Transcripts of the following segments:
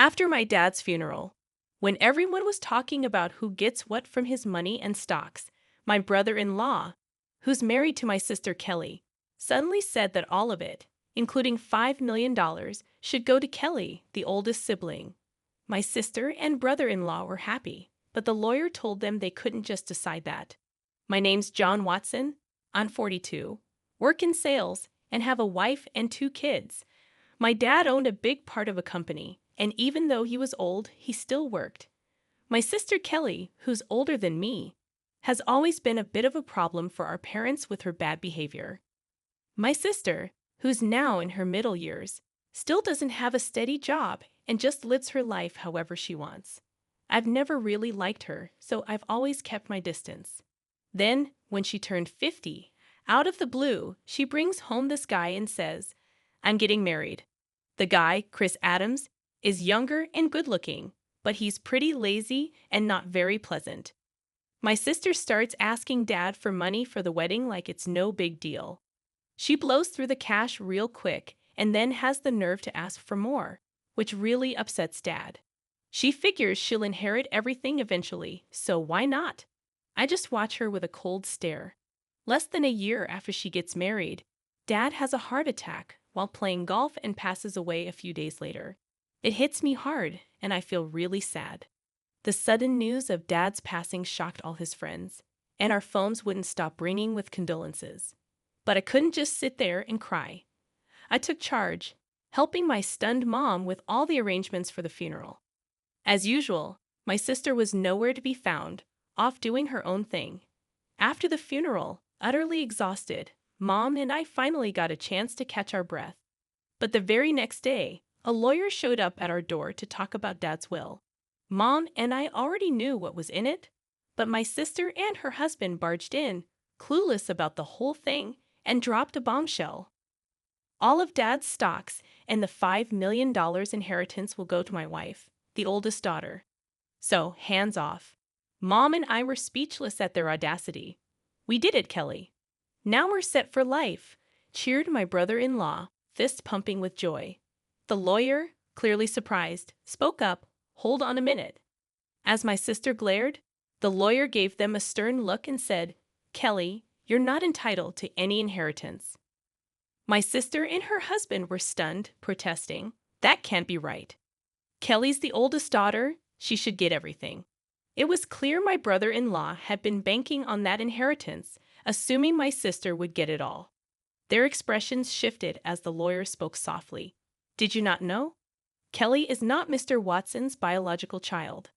After my dad's funeral, when everyone was talking about who gets what from his money and stocks, my brother-in-law, who's married to my sister Kelly, suddenly said that all of it, including $5 million, should go to Kelly, the oldest sibling. My sister and brother-in-law were happy, but the lawyer told them they couldn't just decide that. My name's John Watson. I'm 42, work in sales, and have a wife and 2 kids. My dad owned a big part of a company, and even though he was old, he still worked. My sister Kelly, who's older than me, has always been a bit of a problem for our parents with her bad behavior. My sister, who's now in her middle years, still doesn't have a steady job and just lives her life however she wants. I've never really liked her, so I've always kept my distance. Then, when she turned 50, out of the blue, she brings home this guy and says, "I'm getting married." The guy, Chris Adams, is younger and good-looking, but he's pretty lazy and not very pleasant. My sister starts asking Dad for money for the wedding like it's no big deal. She blows through the cash real quick and then has the nerve to ask for more, which really upsets Dad. She figures she'll inherit everything eventually, so why not? I just watch her with a cold stare. Less than a year after she gets married, Dad has a heart attack while playing golf and passes away a few days later. It hits me hard, and I feel really sad. The sudden news of Dad's passing shocked all his friends, and our phones wouldn't stop ringing with condolences. But I couldn't just sit there and cry. I took charge, helping my stunned mom with all the arrangements for the funeral. As usual, my sister was nowhere to be found, off doing her own thing. After the funeral, utterly exhausted, Mom and I finally got a chance to catch our breath. But the very next day, a lawyer showed up at our door to talk about Dad's will. Mom and I already knew what was in it, but my sister and her husband barged in, clueless about the whole thing, and dropped a bombshell. All of Dad's stocks and the $5 million inheritance will go to my wife, the oldest daughter. So, hands off. Mom and I were speechless at their audacity. "We did it, Kelly. Now we're set for life," cheered my brother-in-law, fist pumping with joy. The lawyer, clearly surprised, spoke up, "Hold on a minute." As my sister glared, the lawyer gave them a stern look and said, "Kelly, you're not entitled to any inheritance." My sister and her husband were stunned, protesting, "That can't be right. Kelly's the oldest daughter, she should get everything." It was clear my brother-in-law had been banking on that inheritance, assuming my sister would get it all. Their expressions shifted as the lawyer spoke softly. "Did you not know? Kelly is not Mr. Watson's biological child."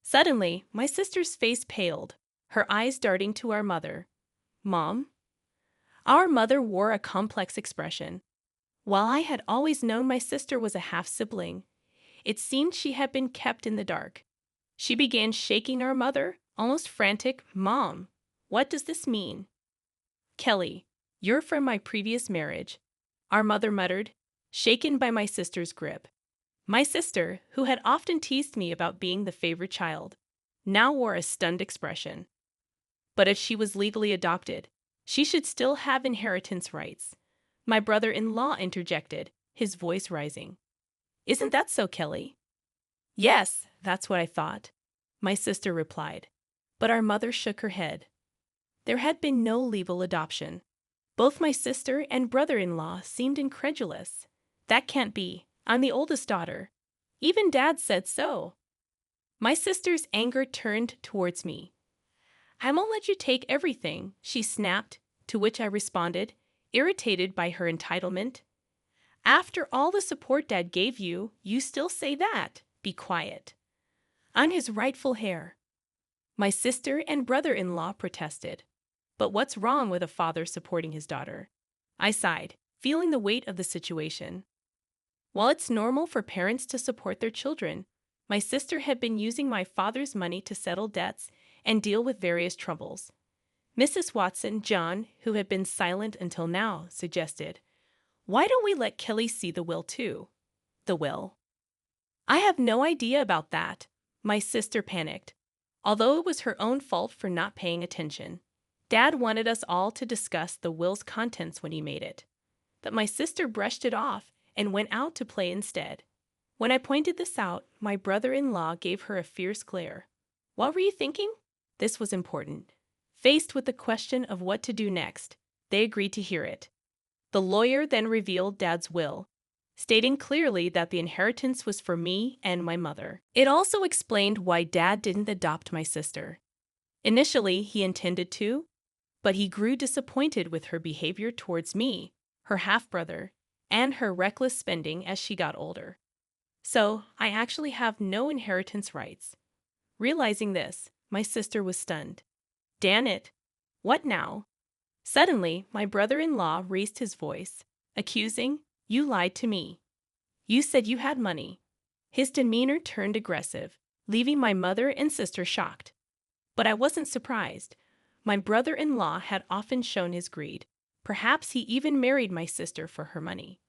Suddenly, my sister's face paled, her eyes darting to our mother. "Mom?" Our mother wore a complex expression. While I had always known my sister was a half-sibling, it seemed she had been kept in the dark. She began shaking our mother, almost frantic. "Mom, what does this mean?" "Kelly, you're from my previous marriage," our mother muttered, shaken by my sister's grip. My sister, who had often teased me about being the favorite child, now wore a stunned expression. "But if she was legally adopted, she should still have inheritance rights," my brother-in-law interjected, his voice rising. "Isn't that so, Kelly?" "Yes, that's what I thought," my sister replied. But our mother shook her head. There had been no legal adoption. Both my sister and brother-in-law seemed incredulous. "That can't be. I'm the oldest daughter. Even Dad said so." My sister's anger turned towards me. "I won't let you take everything," she snapped, to which I responded, irritated by her entitlement. "After all the support Dad gave you, you still say that? Be quiet." "I'm his rightful heir." My sister and brother-in-law protested. But what's wrong with a father supporting his daughter? I sighed, feeling the weight of the situation. While it's normal for parents to support their children, my sister had been using my father's money to settle debts and deal with various troubles. Mrs. Watson, John, who had been silent until now, suggested, "Why don't we let Kelly see the will too?" "The will?" "I have no idea about that," my sister panicked, although it was her own fault for not paying attention. Dad wanted us all to discuss the will's contents when he made it. But my sister brushed it off and went out to play instead. When I pointed this out, my brother-in-law gave her a fierce glare. What were you thinking? This was important. Faced with the question of what to do next, they agreed to hear it. The lawyer then revealed Dad's will, stating clearly that the inheritance was for me and my mother. It also explained why Dad didn't adopt my sister. Initially, he intended to, but he grew disappointed with her behavior towards me, her half-brother, and her reckless spending as she got older. So, I actually have no inheritance rights. Realizing this, my sister was stunned. Damn it! What now? Suddenly, my brother-in-law raised his voice, accusing, "You lied to me. You said you had money." His demeanor turned aggressive, leaving my mother and sister shocked. But I wasn't surprised. My brother-in-law had often shown his greed. Perhaps he even married my sister for her money.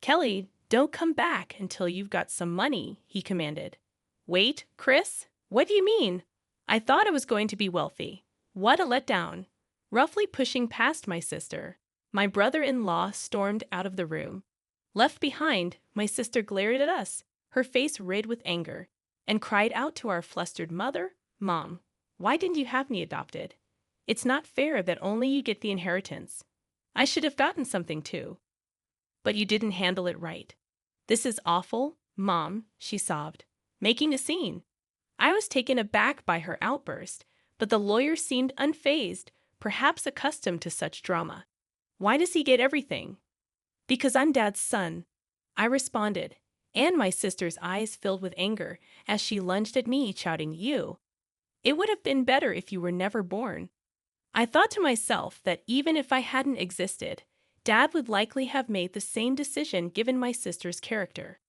"Kelly, don't come back until you've got some money," he commanded. "Wait, Chris? What do you mean? I thought I was going to be wealthy. What a letdown." Roughly pushing past my sister, my brother-in-law stormed out of the room. Left behind, my sister glared at us, her face red with anger, and cried out to our flustered mother, "Mom, why didn't you have me adopted? It's not fair that only you get the inheritance. I should have gotten something too. But you didn't handle it right. This is awful, Mom," she sobbed, making a scene. I was taken aback by her outburst, but the lawyer seemed unfazed, perhaps accustomed to such drama. "Why does he get everything?" "Because I'm Dad's son," I responded, and my sister's eyes filled with anger as she lunged at me, shouting, "You! It would have been better if you were never born." I thought to myself that even if I hadn't existed, Dad would likely have made the same decision given my sister's character.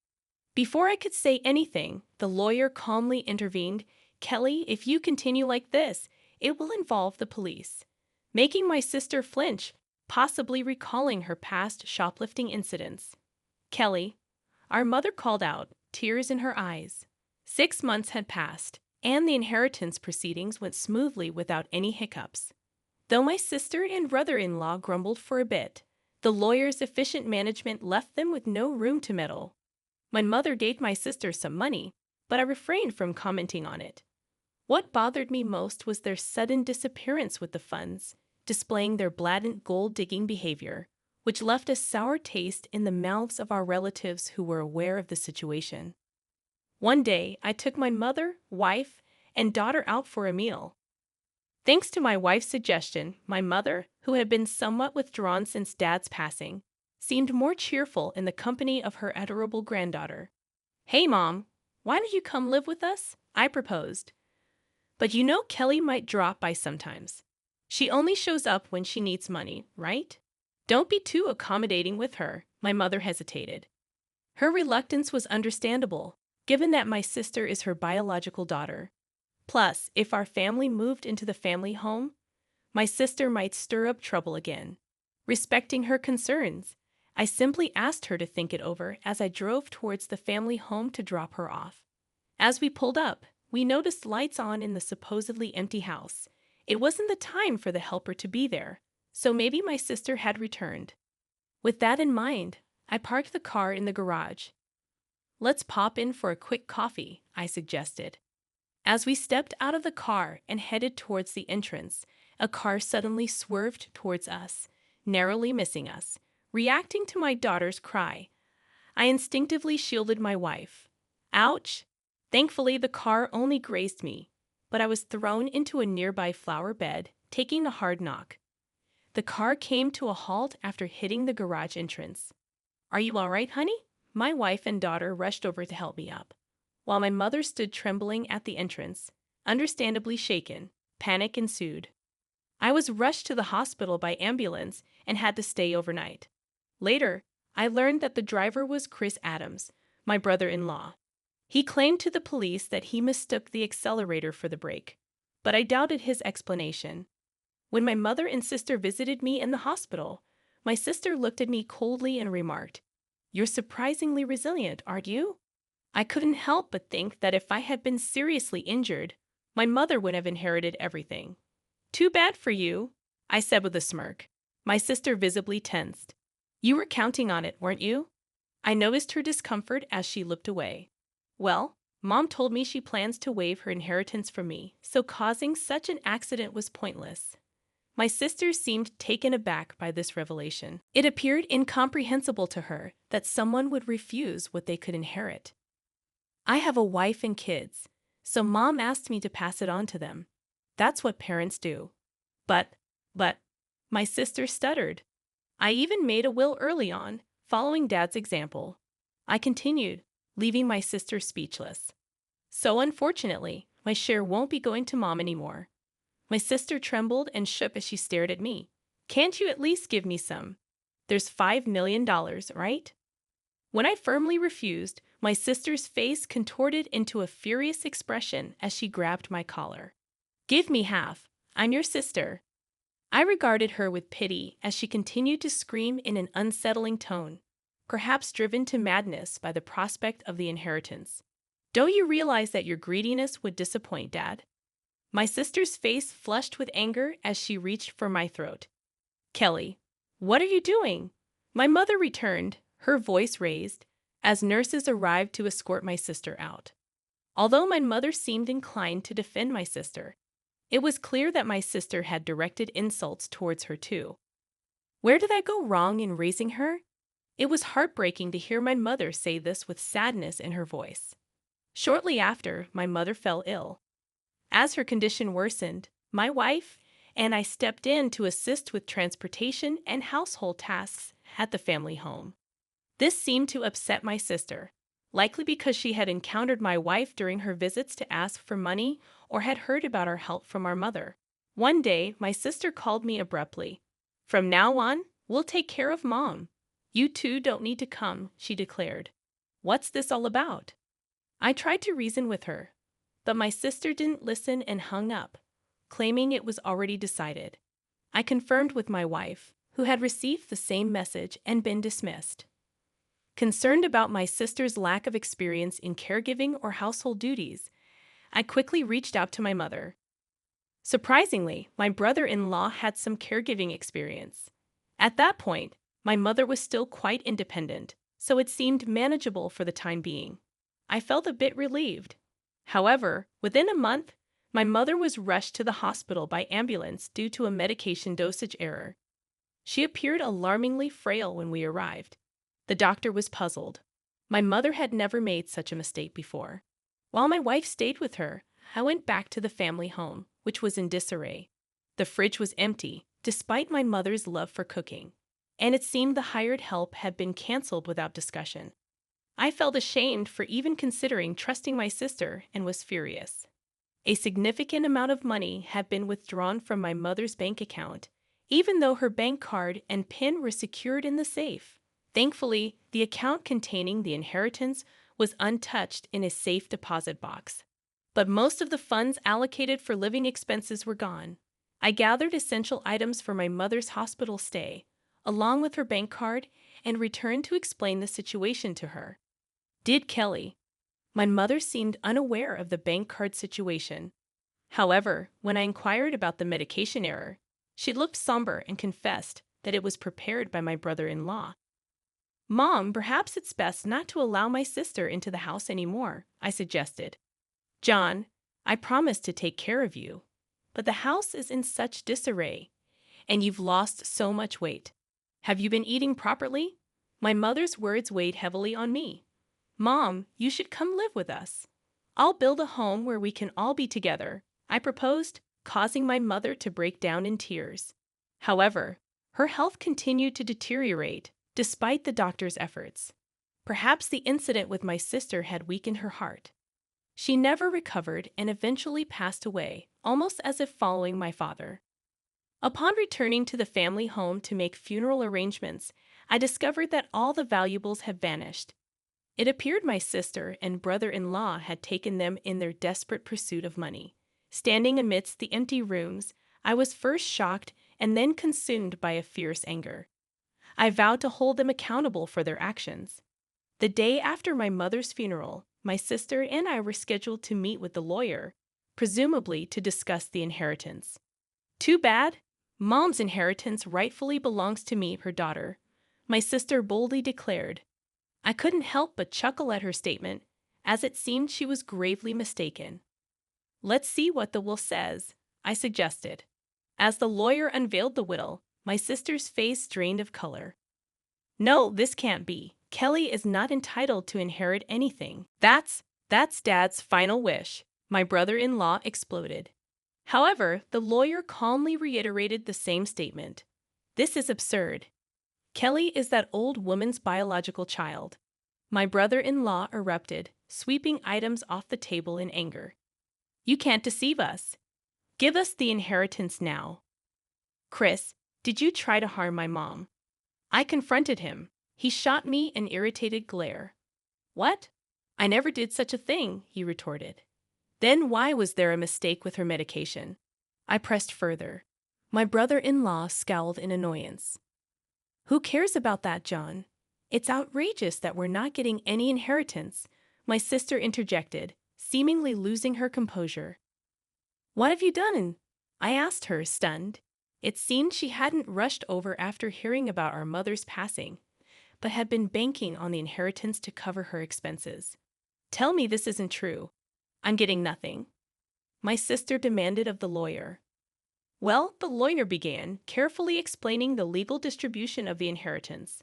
Before I could say anything, the lawyer calmly intervened. "Kelly, if you continue like this, it will involve the police," making my sister flinch, possibly recalling her past shoplifting incidents. "Kelly," our mother called out, tears in her eyes. 6 months had passed, and the inheritance proceedings went smoothly without any hiccups. Though my sister and brother-in-law grumbled for a bit, the lawyer's efficient management left them with no room to meddle. My mother gave my sister some money, but I refrained from commenting on it. What bothered me most was their sudden disappearance with the funds, displaying their blatant gold-digging behavior, which left a sour taste in the mouths of our relatives who were aware of the situation. One day, I took my mother, wife, and daughter out for a meal. Thanks to my wife's suggestion, my mother, who had been somewhat withdrawn since Dad's passing, seemed more cheerful in the company of her adorable granddaughter. "Hey, Mom, why don't you come live with us?" I proposed. "But you know Kelly might drop by sometimes. She only shows up when she needs money, right? Don't be too accommodating with her," my mother hesitated. Her reluctance was understandable, given that my sister is her biological daughter. Plus, if our family moved into the family home, my sister might stir up trouble again. Respecting her concerns, I simply asked her to think it over as I drove towards the family home to drop her off. As we pulled up, we noticed lights on in the supposedly empty house. It wasn't the time for the helper to be there, so maybe my sister had returned. With that in mind, I parked the car in the garage. "Let's pop in for a quick coffee," I suggested. As we stepped out of the car and headed towards the entrance, a car suddenly swerved towards us, narrowly missing us. Reacting to my daughter's cry, I instinctively shielded my wife. Ouch! Thankfully, the car only grazed me, but I was thrown into a nearby flower bed, taking a hard knock. The car came to a halt after hitting the garage entrance. "Are you all right, honey?" My wife and daughter rushed over to help me up, while my mother stood trembling at the entrance, understandably shaken. Panic ensued. I was rushed to the hospital by ambulance and had to stay overnight. Later, I learned that the driver was Chris Adams, my brother-in-law. He claimed to the police that he mistook the accelerator for the brake, but I doubted his explanation. When my mother and sister visited me in the hospital, my sister looked at me coldly and remarked, "You're surprisingly resilient, aren't you?" I couldn't help but think that if I had been seriously injured, my mother would have inherited everything. "Too bad for you," I said with a smirk. My sister visibly tensed. "You were counting on it, weren't you?" I noticed her discomfort as she looked away. Well, Mom told me she plans to waive her inheritance from me, so causing such an accident was pointless. My sister seemed taken aback by this revelation. It appeared incomprehensible to her that someone would refuse what they could inherit. I have a wife and kids, so Mom asked me to pass it on to them. That's what parents do. But, my sister stuttered. I even made a will early on, following Dad's example. I continued, leaving my sister speechless. So unfortunately, my share won't be going to Mom anymore. My sister trembled and shook as she stared at me. Can't you at least give me some? There's $5 million, right? When I firmly refused, my sister's face contorted into a furious expression as she grabbed my collar. Give me half. I'm your sister. I regarded her with pity as she continued to scream in an unsettling tone, perhaps driven to madness by the prospect of the inheritance. Don't you realize that your greediness would disappoint, Dad? My sister's face flushed with anger as she reached for my throat. Kelly, what are you doing? My mother returned, her voice raised, as nurses arrived to escort my sister out. Although my mother seemed inclined to defend my sister, it was clear that my sister had directed insults towards her too. Where did I go wrong in raising her? It was heartbreaking to hear my mother say this with sadness in her voice. Shortly after, my mother fell ill. As her condition worsened, my wife and I stepped in to assist with transportation and household tasks at the family home. This seemed to upset my sister, likely because she had encountered my wife during her visits to ask for money or had heard about our help from our mother. One day, my sister called me abruptly. From now on, we'll take care of Mom. You two don't need to come, she declared. What's this all about? I tried to reason with her, but my sister didn't listen and hung up, claiming it was already decided. I confirmed with my wife, who had received the same message and been dismissed. Concerned about my sister's lack of experience in caregiving or household duties, I quickly reached out to my mother. Surprisingly, my brother-in-law had some caregiving experience. At that point, my mother was still quite independent, so it seemed manageable for the time being. I felt a bit relieved. However, within a month, my mother was rushed to the hospital by ambulance due to a medication dosage error. She appeared alarmingly frail when we arrived. The doctor was puzzled. My mother had never made such a mistake before. While my wife stayed with her, I went back to the family home, which was in disarray. The fridge was empty, despite my mother's love for cooking, and it seemed the hired help had been canceled without discussion. I felt ashamed for even considering trusting my sister and was furious. A significant amount of money had been withdrawn from my mother's bank account, even though her bank card and PIN were secured in the safe. Thankfully, the account containing the inheritance was untouched in a safe deposit box. But most of the funds allocated for living expenses were gone. I gathered essential items for my mother's hospital stay, along with her bank card, and returned to explain the situation to her. Did Kelly? My mother seemed unaware of the bank card situation. However, when I inquired about the medication error, she looked somber and confessed that it was prepared by my brother-in-law. Mom, perhaps it's best not to allow my sister into the house anymore, I suggested. John, I promised to take care of you, but the house is in such disarray, and you've lost so much weight. Have you been eating properly? My mother's words weighed heavily on me. Mom, you should come live with us. I'll build a home where we can all be together, I proposed, causing my mother to break down in tears. However, her health continued to deteriorate, despite the doctor's efforts. Perhaps the incident with my sister had weakened her heart. She never recovered and eventually passed away, almost as if following my father. Upon returning to the family home to make funeral arrangements, I discovered that all the valuables had vanished. It appeared my sister and brother-in-law had taken them in their desperate pursuit of money. Standing amidst the empty rooms, I was first shocked and then consumed by a fierce anger. I vowed to hold them accountable for their actions. The day after my mother's funeral, my sister and I were scheduled to meet with the lawyer, presumably to discuss the inheritance. Too bad. Mom's inheritance rightfully belongs to me, her daughter, my sister boldly declared. I couldn't help but chuckle at her statement, as it seemed she was gravely mistaken. Let's see what the will says, I suggested. As the lawyer unveiled the will, my sister's face drained of color. No, this can't be. Kelly is not entitled to inherit anything. That's Dad's final wish, my brother-in-law exploded. However, the lawyer calmly reiterated the same statement. This is absurd. Kelly is that old woman's biological child. My brother-in-law erupted, sweeping items off the table in anger. You can't deceive us. Give us the inheritance now. Chris, did you try to harm my mom? I confronted him. He shot me an irritated glare. What? I never did such a thing, he retorted. Then why was there a mistake with her medication? I pressed further. My brother-in-law scowled in annoyance. Who cares about that, John? It's outrageous that we're not getting any inheritance, my sister interjected, seemingly losing her composure. What have you done? I asked her, stunned. It seemed she hadn't rushed over after hearing about our mother's passing, but had been banking on the inheritance to cover her expenses. Tell me this isn't true. I'm getting nothing. My sister demanded of the lawyer. Well, the lawyer began, carefully explaining the legal distribution of the inheritance.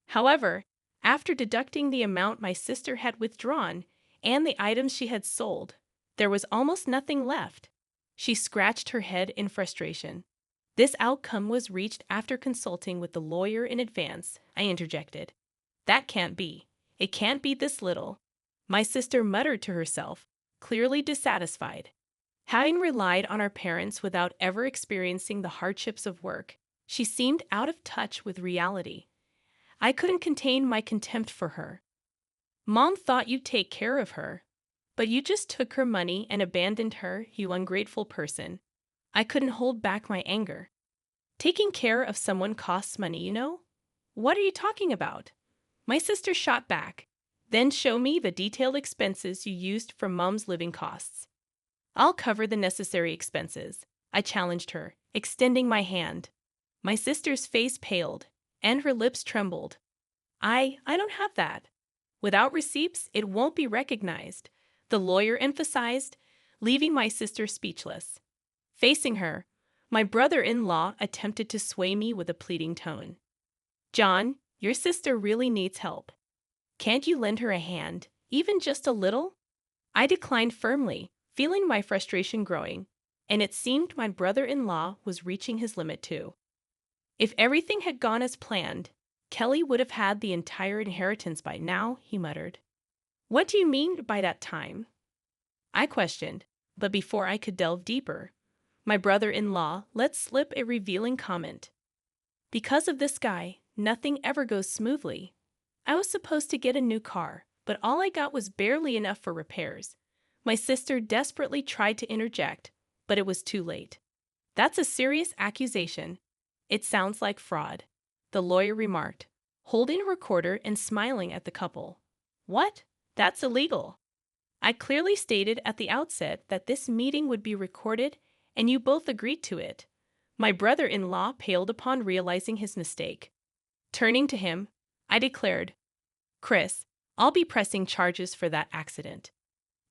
However, after deducting the amount my sister had withdrawn and the items she had sold, there was almost nothing left. She scratched her head in frustration. This outcome was reached after consulting with the lawyer in advance, I interjected. That can't be. It can't be this little. My sister muttered to herself, clearly dissatisfied. Having relied on our parents without ever experiencing the hardships of work, she seemed out of touch with reality. I couldn't contain my contempt for her. Mom thought you'd take care of her, but you just took her money and abandoned her, you ungrateful person. I couldn't hold back my anger. Taking care of someone costs money, you know? What are you talking about? My sister shot back. Then show me the detailed expenses you used for Mom's living costs. I'll cover the necessary expenses, I challenged her, extending my hand. My sister's face paled, and her lips trembled. I don't have that. Without receipts, it won't be recognized, the lawyer emphasized, leaving my sister speechless. Facing her, my brother-in-law attempted to sway me with a pleading tone. John, your sister really needs help. Can't you lend her a hand, even just a little? I declined firmly, feeling my frustration growing, and it seemed my brother-in-law was reaching his limit too. If everything had gone as planned, Kelly would have had the entire inheritance by now, he muttered. What do you mean by that time? I questioned, but before I could delve deeper, my brother-in-law let slip a revealing comment. Because of this guy, nothing ever goes smoothly. I was supposed to get a new car, but all I got was barely enough for repairs. My sister desperately tried to interject, but it was too late. That's a serious accusation. It sounds like fraud, the lawyer remarked, holding a recorder and smiling at the couple. What? That's illegal. I clearly stated at the outset that this meeting would be recorded, and you both agreed to it. My brother-in-law paled upon realizing his mistake. Turning to him, I declared, Chris, I'll be pressing charges for that accident.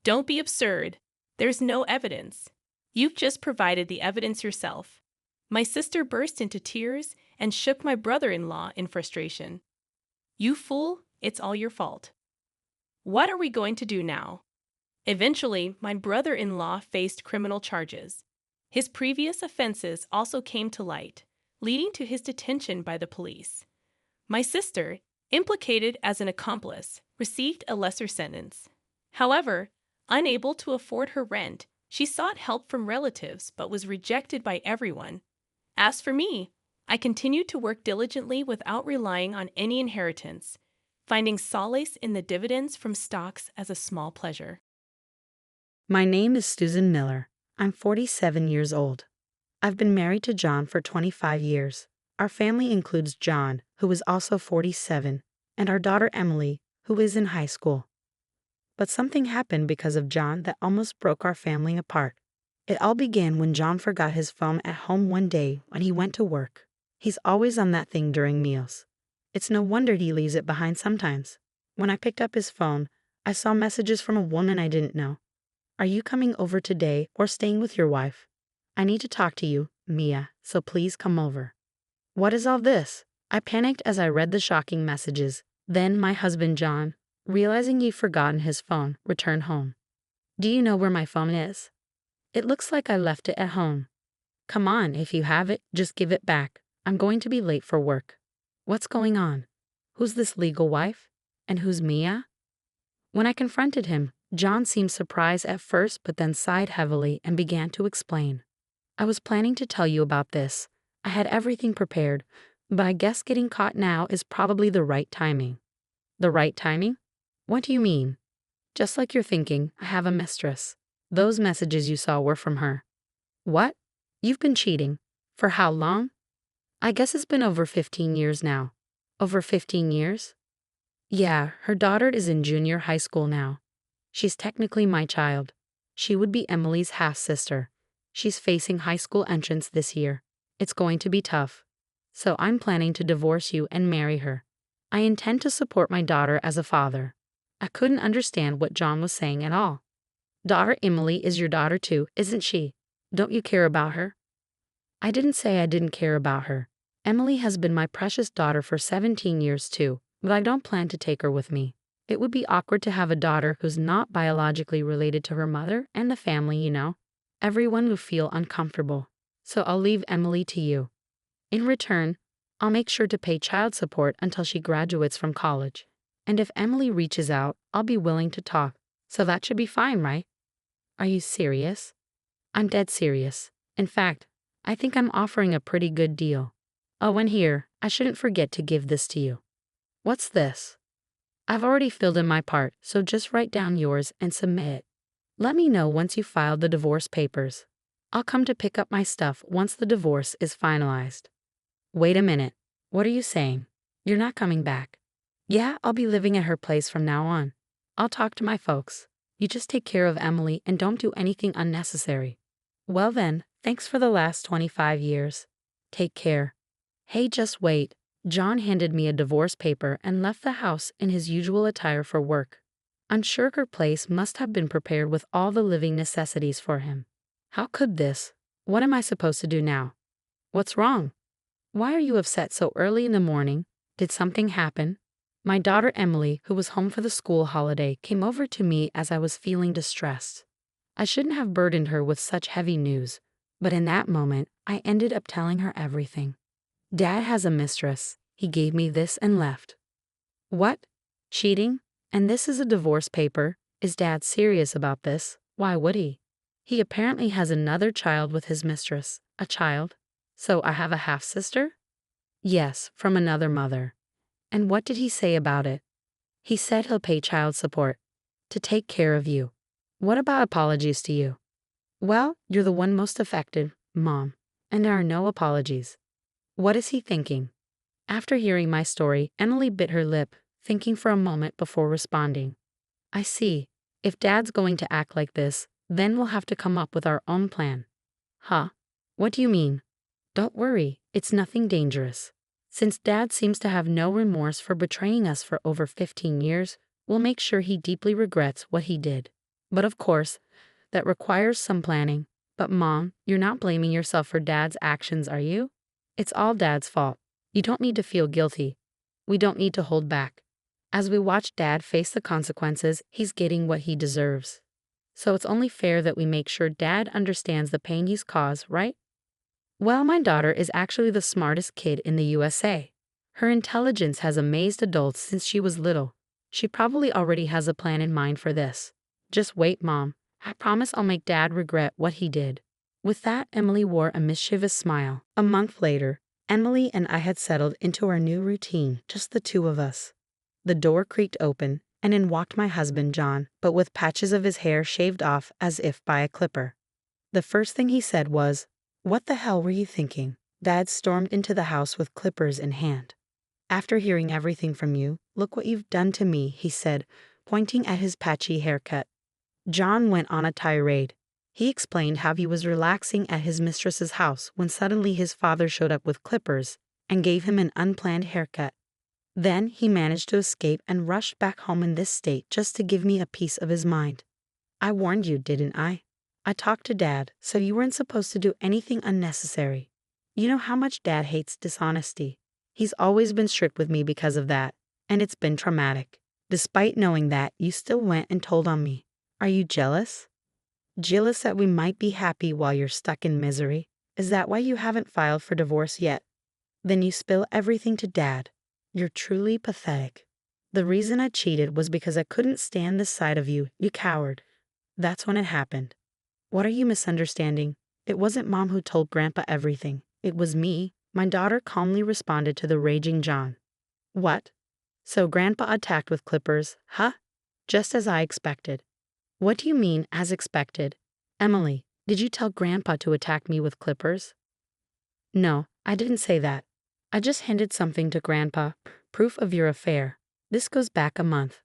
Don't be absurd. There's no evidence. You've just provided the evidence yourself. My sister burst into tears and shook my brother-in-law in frustration. You fool, it's all your fault. What are we going to do now? Eventually, my brother-in-law faced criminal charges. His previous offenses also came to light, leading to his detention by the police. My sister, implicated as an accomplice, received a lesser sentence. However, unable to afford her rent, she sought help from relatives but was rejected by everyone. As for me, I continued to work diligently without relying on any inheritance, finding solace in the dividends from stocks as a small pleasure. My name is Susan Miller. I'm 47 years old. I've been married to John for 25 years. Our family includes John, who is also 47, and our daughter Emily, who is in high school. But something happened because of John that almost broke our family apart. It all began when John forgot his phone at home one day when he went to work. He's always on that thing during meals. It's no wonder he leaves it behind sometimes. When I picked up his phone, I saw messages from a woman I didn't know. Are you coming over today or staying with your wife? I need to talk to you, Mia, so please come over. What is all this? I panicked as I read the shocking messages. Then my husband John, realizing he'd forgotten his phone, returned home. Do you know where my phone is? It looks like I left it at home. Come on, if you have it, just give it back. I'm going to be late for work. What's going on? Who's this legal wife? And who's Mia? When I confronted him, John seemed surprised at first but then sighed heavily and began to explain. I was planning to tell you about this. I had everything prepared, but I guess getting caught now is probably the right timing. The right timing? What do you mean? Just like you're thinking, I have a mistress. Those messages you saw were from her. What? You've been cheating. For how long? I guess it's been over 15 years now. Over 15 years? Yeah, her daughter is in junior high school now. She's technically my child. She would be Emily's half-sister. She's facing high school entrance this year. It's going to be tough. So I'm planning to divorce you and marry her. I intend to support my daughter as a father. I couldn't understand what John was saying at all. Daughter Emily is your daughter too, isn't she? Don't you care about her? I didn't say I didn't care about her. Emily has been my precious daughter for 17 years too, but I don't plan to take her with me. It would be awkward to have a daughter who's not biologically related to her mother and the family, you know. Everyone will feel uncomfortable. So I'll leave Emily to you. In return, I'll make sure to pay child support until she graduates from college. And if Emily reaches out, I'll be willing to talk. So that should be fine, right? Are you serious? I'm dead serious. In fact, I think I'm offering a pretty good deal. Oh, and here, I shouldn't forget to give this to you. What's this? I've already filled in my part, so just write down yours and submit it. Let me know once you filed the divorce papers. I'll come to pick up my stuff once the divorce is finalized. Wait a minute. What are you saying? You're not coming back. Yeah, I'll be living at her place from now on. I'll talk to my folks. You just take care of Emily and don't do anything unnecessary. Well then, thanks for the last 25 years. Take care. Hey, just wait. John handed me a divorce paper and left the house in his usual attire for work. I'm sure her place must have been prepared with all the living necessities for him. How could this? What am I supposed to do now? What's wrong? Why are you upset so early in the morning? Did something happen? My daughter Emily, who was home for the school holiday, came over to me as I was feeling distressed. I shouldn't have burdened her with such heavy news, but in that moment, I ended up telling her everything. Dad has a mistress. He gave me this and left. What? Cheating? And this is a divorce paper? Is Dad serious about this? Why would he? He apparently has another child with his mistress. A child? So I have a half-sister? Yes, from another mother. And what did he say about it? He said he'll pay child support. To take care of you. What about apologies to you? Well, you're the one most affected, Mom. And there are no apologies. What is he thinking? After hearing my story, Emily bit her lip, thinking for a moment before responding. I see. If Dad's going to act like this, then we'll have to come up with our own plan. Huh? What do you mean? Don't worry, it's nothing dangerous. Since Dad seems to have no remorse for betraying us for over 15 years, we'll make sure he deeply regrets what he did. But of course, that requires some planning. But Mom, you're not blaming yourself for Dad's actions, are you? It's all Dad's fault. You don't need to feel guilty. We don't need to hold back. As we watch Dad face the consequences, he's getting what he deserves. So it's only fair that we make sure Dad understands the pain he's caused, right? Well, my daughter is actually the smartest kid in the USA. Her intelligence has amazed adults since she was little. She probably already has a plan in mind for this. Just wait, Mom. I promise I'll make Dad regret what he did. With that, Emily wore a mischievous smile. A month later, Emily and I had settled into our new routine, just the two of us. The door creaked open, and in walked my husband John, but with patches of his hair shaved off as if by a clipper. The first thing he said was, "What the hell were you thinking?" Dad stormed into the house with clippers in hand. "After hearing everything from you, look what you've done to me," he said, pointing at his patchy haircut. John went on a tirade. He explained how he was relaxing at his mistress's house when suddenly his father showed up with clippers and gave him an unplanned haircut. Then he managed to escape and rushed back home in this state just to give me a piece of his mind. I warned you, didn't I? I talked to Dad, so you weren't supposed to do anything unnecessary. You know how much Dad hates dishonesty. He's always been strict with me because of that, and it's been traumatic. Despite knowing that, you still went and told on me. Are you jealous? Jealous that we might be happy while you're stuck in misery? Is that why you haven't filed for divorce yet? Then you spill everything to Dad. You're truly pathetic. The reason I cheated was because I couldn't stand this side of you, you coward. That's when it happened. What are you misunderstanding? It wasn't Mom who told Grandpa everything. It was me. My daughter calmly responded to the raging John. What? So Grandpa attacked with clippers, huh? Just as I expected. What do you mean, as expected? Emily, did you tell Grandpa to attack me with clippers? No, I didn't say that. I just handed something to Grandpa, proof of your affair. This goes back a month.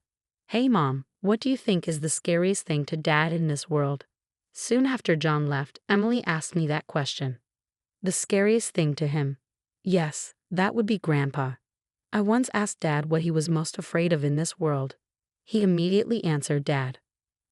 Hey Mom, what do you think is the scariest thing to Dad in this world? Soon after John left, Emily asked me that question. The scariest thing to him? Yes, that would be Grandpa. I once asked Dad what he was most afraid of in this world. He immediately answered Dad.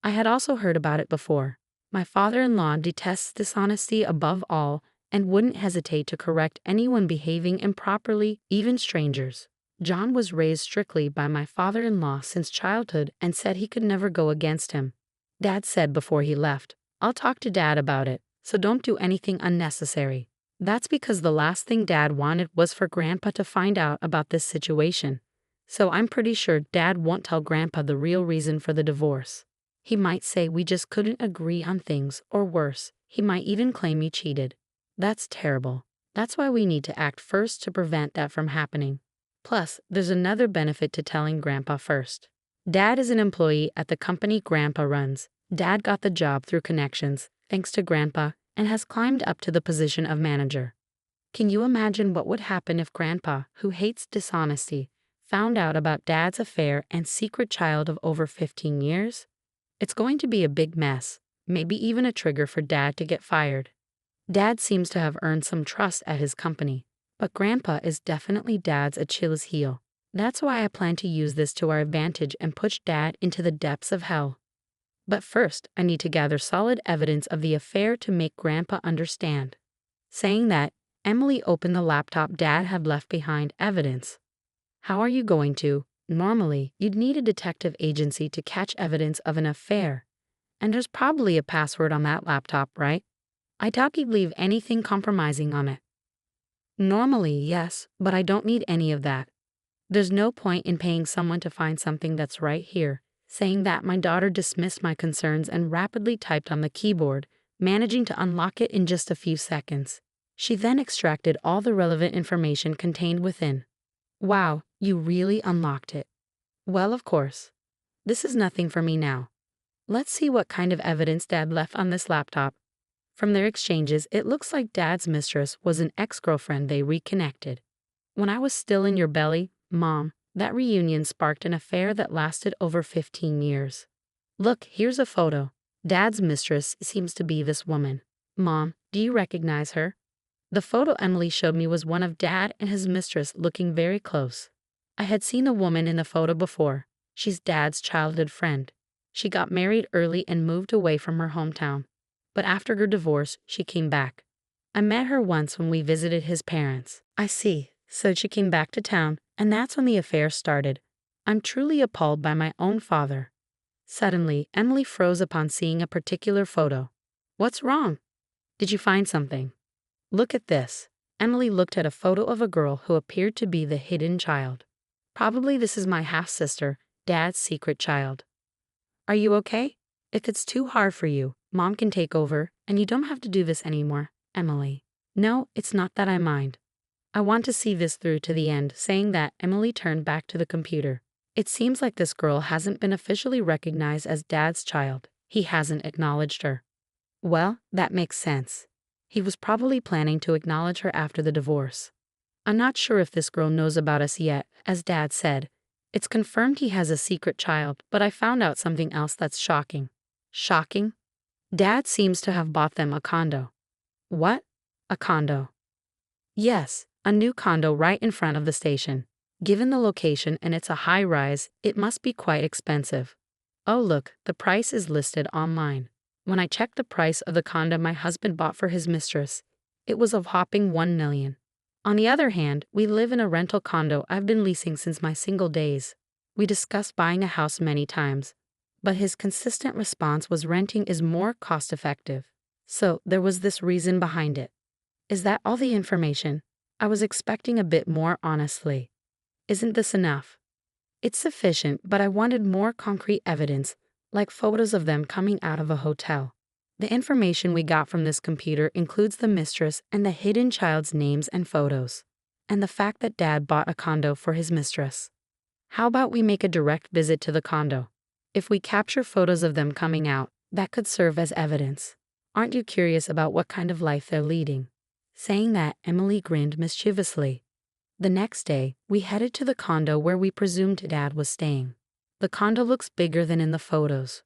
I had also heard about it before. My father-in-law detests dishonesty above all and wouldn't hesitate to correct anyone behaving improperly, even strangers. John was raised strictly by my father-in-law since childhood and said he could never go against him. Dad said before he left, I'll talk to Dad about it, so don't do anything unnecessary. That's because the last thing Dad wanted was for Grandpa to find out about this situation. So I'm pretty sure Dad won't tell Grandpa the real reason for the divorce. He might say we just couldn't agree on things, or worse, he might even claim you cheated. That's terrible. That's why we need to act first to prevent that from happening. Plus, there's another benefit to telling Grandpa first. Dad is an employee at the company Grandpa runs. Dad got the job through connections, thanks to Grandpa, and has climbed up to the position of manager. Can you imagine what would happen if Grandpa, who hates dishonesty, found out about Dad's affair and secret child of over 15 years? It's going to be a big mess, maybe even a trigger for Dad to get fired. Dad seems to have earned some trust at his company, but Grandpa is definitely Dad's Achilles heel. That's why I plan to use this to our advantage and push Dad into the depths of hell. But first, I need to gather solid evidence of the affair to make Grandpa understand. Saying that, Emily opened the laptop Dad had left behind. Evidence. How are you going to? Normally, you'd need a detective agency to catch evidence of an affair. And there's probably a password on that laptop, right? I doubt you'd leave anything compromising on it. Normally, yes, but I don't need any of that. There's no point in paying someone to find something that's right here. Saying that, my daughter dismissed my concerns and rapidly typed on the keyboard, managing to unlock it in just a few seconds. She then extracted all the relevant information contained within. Wow, you really unlocked it. Well, of course. This is nothing for me now. Let's see what kind of evidence Dad left on this laptop. From their exchanges, it looks like Dad's mistress was an ex-girlfriend they reconnected. When I was still in your belly, Mom, that reunion sparked an affair that lasted over 15 years. Look, here's a photo. Dad's mistress seems to be this woman. Mom, do you recognize her? The photo Emily showed me was one of Dad and his mistress looking very close. I had seen the woman in the photo before. She's Dad's childhood friend. She got married early and moved away from her hometown. But after her divorce, she came back. I met her once when we visited his parents. I see. So she came back to town, and that's when the affair started. I'm truly appalled by my own father. Suddenly, Emily froze upon seeing a particular photo. What's wrong? Did you find something? Look at this. Emily looked at a photo of a girl who appeared to be the hidden child. Probably this is my half-sister, Dad's secret child. Are you okay? If it's too hard for you, Mom can take over, and you don't have to do this anymore, Emily. No, it's not that I mind. I want to see this through to the end. Saying that, Emily turned back to the computer. It seems like this girl hasn't been officially recognized as Dad's child. He hasn't acknowledged her. Well, that makes sense. He was probably planning to acknowledge her after the divorce. I'm not sure if this girl knows about us yet, as Dad said. It's confirmed he has a secret child, but I found out something else that's shocking. Shocking? Dad seems to have bought them a condo. What? A condo? Yes, a new condo right in front of the station. Given the location and it's a high rise, it must be quite expensive. Oh, look, the price is listed online. When I checked the price of the condo my husband bought for his mistress, it was a whopping $1 million. On the other hand, we live in a rental condo I've been leasing since my single days. We discussed buying a house many times, but his consistent response was renting is more cost-effective. So there was this reason behind it. Is that all the information? I was expecting a bit more, honestly. Isn't this enough? It's sufficient, but I wanted more concrete evidence, like photos of them coming out of a hotel. The information we got from this computer includes the mistress and the hidden child's names and photos, and the fact that Dad bought a condo for his mistress. How about we make a direct visit to the condo? If we capture photos of them coming out, that could serve as evidence. Aren't you curious about what kind of life they're leading? Saying that, Emily grinned mischievously. The next day, we headed to the condo where we presumed Dad was staying. The condo looks bigger than in the photos.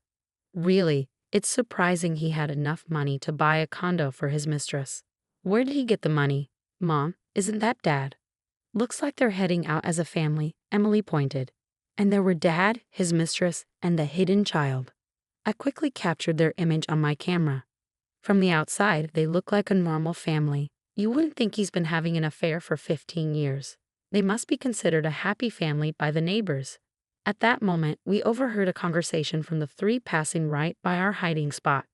Really, it's surprising he had enough money to buy a condo for his mistress. Where did he get the money? Mom, isn't that Dad? Looks like they're heading out as a family, Emily pointed. And there were Dad, his mistress, and the hidden child. I quickly captured their image on my camera. From the outside, they look like a normal family. You wouldn't think he's been having an affair for 15 years. They must be considered a happy family by the neighbors. At that moment, we overheard a conversation from the three passing right by our hiding spot.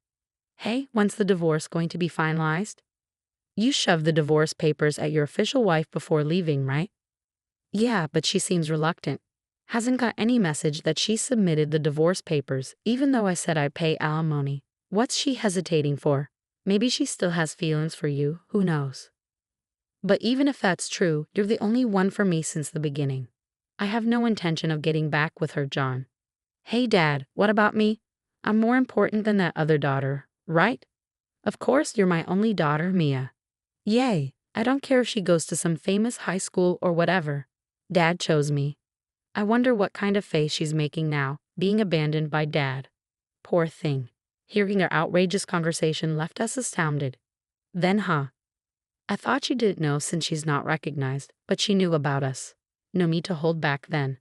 Hey, when's the divorce going to be finalized? You shoved the divorce papers at your official wife before leaving, right? Yeah, but she seems reluctant. Hasn't got any message that she submitted the divorce papers, even though I said I'd pay alimony. What's she hesitating for? Maybe she still has feelings for you, who knows? But even if that's true, you're the only one for me since the beginning. I have no intention of getting back with her, John. Hey, Dad, what about me? I'm more important than that other daughter, right? Of course you're my only daughter, Mia. Yay, I don't care if she goes to some famous high school or whatever. Dad chose me. I wonder what kind of face she's making now, being abandoned by Dad. Poor thing. Hearing our outrageous conversation left us astounded. Then, I thought she didn't know since she's not recognized, but she knew about us. No need to hold back then.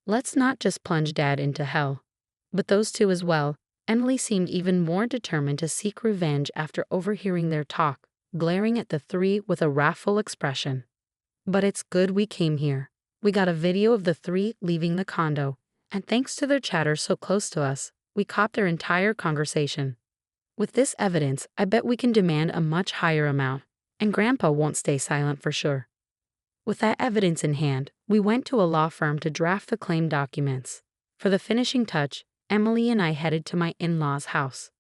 Let's not just plunge Dad into hell. But those two as well. Emily seemed even more determined to seek revenge after overhearing their talk, glaring at the three with a wrathful expression. But it's good we came here. We got a video of the three leaving the condo, and thanks to their chatter so close to us, we caught their entire conversation. With this evidence, I bet we can demand a much higher amount, and Grandpa won't stay silent for sure. With that evidence in hand, we went to a law firm to draft the claim documents. For the finishing touch, Emily and I headed to my in-laws' house.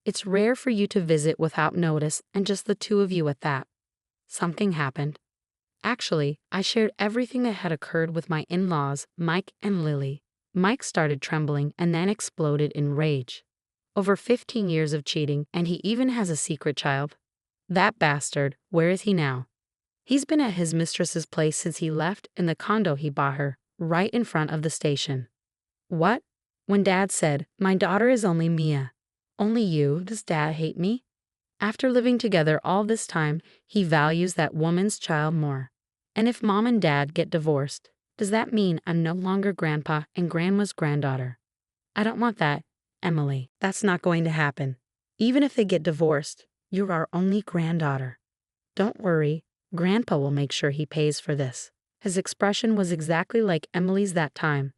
It's rare for you to visit without notice and just the two of you at that. Something happened. Actually, I shared everything that had occurred with my in-laws, Mike and Lily. Mike started trembling and then exploded in rage. Over 15 years of cheating, and he even has a secret child. That bastard, where is he now? He's been at his mistress's place since he left in the condo he bought her, right in front of the station. What? When Dad said, my daughter is only Mia. Only you, does Dad hate me? After living together all this time, he values that woman's child more. And if Mom and Dad get divorced, does that mean I'm no longer Grandpa and Grandma's granddaughter? I don't want that, Emily. That's not going to happen. Even if they get divorced, you're our only granddaughter. Don't worry, Grandpa will make sure he pays for this. His expression was exactly like Emily's that time.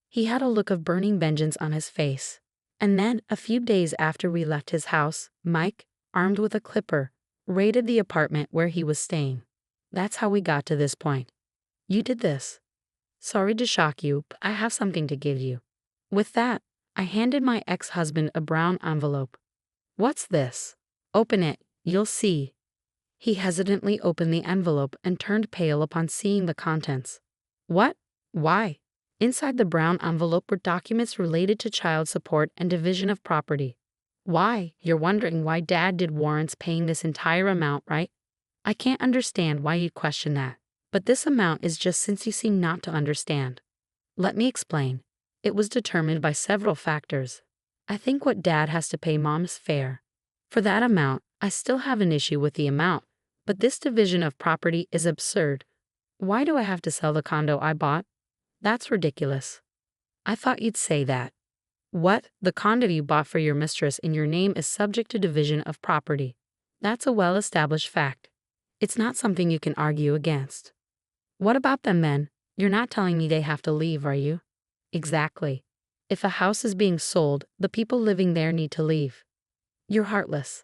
He had a look of burning vengeance on his face. And then, a few days after we left his house, Mike, armed with a clipper, raided the apartment where he was staying. That's how we got to this point. You did this. Sorry to shock you, but I have something to give you. With that, I handed my ex-husband a brown envelope. What's this? Open it, you'll see. He hesitantly opened the envelope and turned pale upon seeing the contents. What? Why? Inside the brown envelope were documents related to child support and division of property. Why? You're wondering why Dad did warrants paying this entire amount, right? I can't understand why you'd question that, but this amount is just since you seem not to understand. Let me explain. It was determined by several factors. I think what Dad has to pay Mom is fair. For that amount, I still have an issue with the amount, but this division of property is absurd. Why do I have to sell the condo I bought? That's ridiculous. I thought you'd say that. What? The condo you bought for your mistress in your name is subject to division of property. That's a well-established fact. It's not something you can argue against. What about them then? You're not telling me they have to leave, are you? Exactly. If a house is being sold, the people living there need to leave. You're heartless.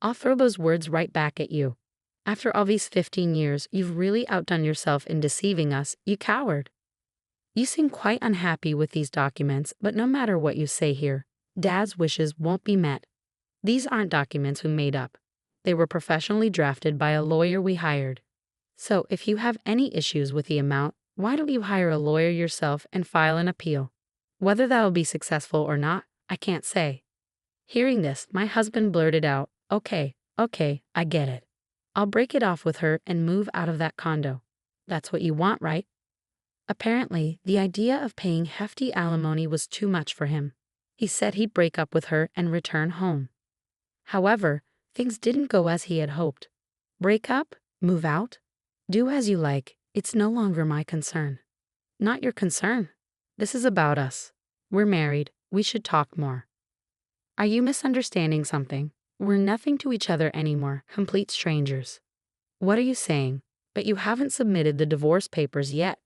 I'll throw those words right back at you. After all these 15 years, you've really outdone yourself in deceiving us, you coward. You seem quite unhappy with these documents, but no matter what you say here, Dad's wishes won't be met. These aren't documents we made up. They were professionally drafted by a lawyer we hired. So if you have any issues with the amount, why don't you hire a lawyer yourself and file an appeal? Whether that will be successful or not, I can't say. Hearing this, my husband blurted out, okay, I get it. I'll break it off with her and move out of that condo. That's what you want, right? Apparently, the idea of paying hefty alimony was too much for him. He said he'd break up with her and return home. However, things didn't go as he had hoped. Break up? Move out? Do as you like. It's no longer my concern. Not your concern. This is about us. We're married. We should talk more. Are you misunderstanding something? We're nothing to each other anymore, complete strangers. What are you saying? But you haven't submitted the divorce papers yet.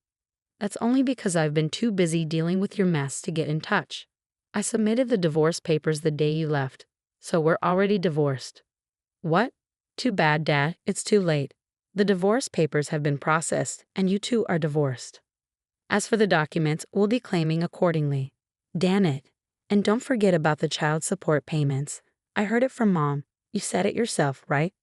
That's only because I've been too busy dealing with your mess to get in touch. I submitted the divorce papers the day you left, so we're already divorced. What? Too bad, Dad, it's too late. The divorce papers have been processed, and you two are divorced. As for the documents, we'll be claiming accordingly. Damn it. And don't forget about the child support payments. I heard it from Mom. You said it yourself, right?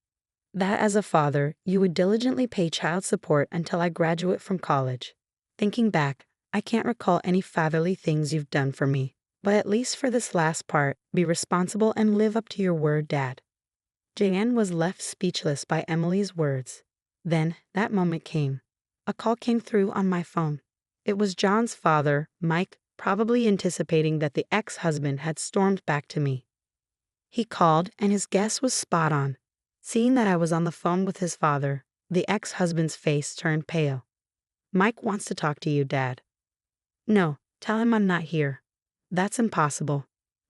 That as a father, you would diligently pay child support until I graduate from college. Thinking back, I can't recall any fatherly things you've done for me, but at least for this last part, be responsible and live up to your word, Dad. Jan was left speechless by Emily's words. Then, that moment came. A call came through on my phone. It was John's father, Mike, probably anticipating that the ex-husband had stormed back to me. He called, and his guess was spot on. Seeing that I was on the phone with his father, the ex-husband's face turned pale. Mike wants to talk to you, Dad. No, tell him I'm not here. That's impossible.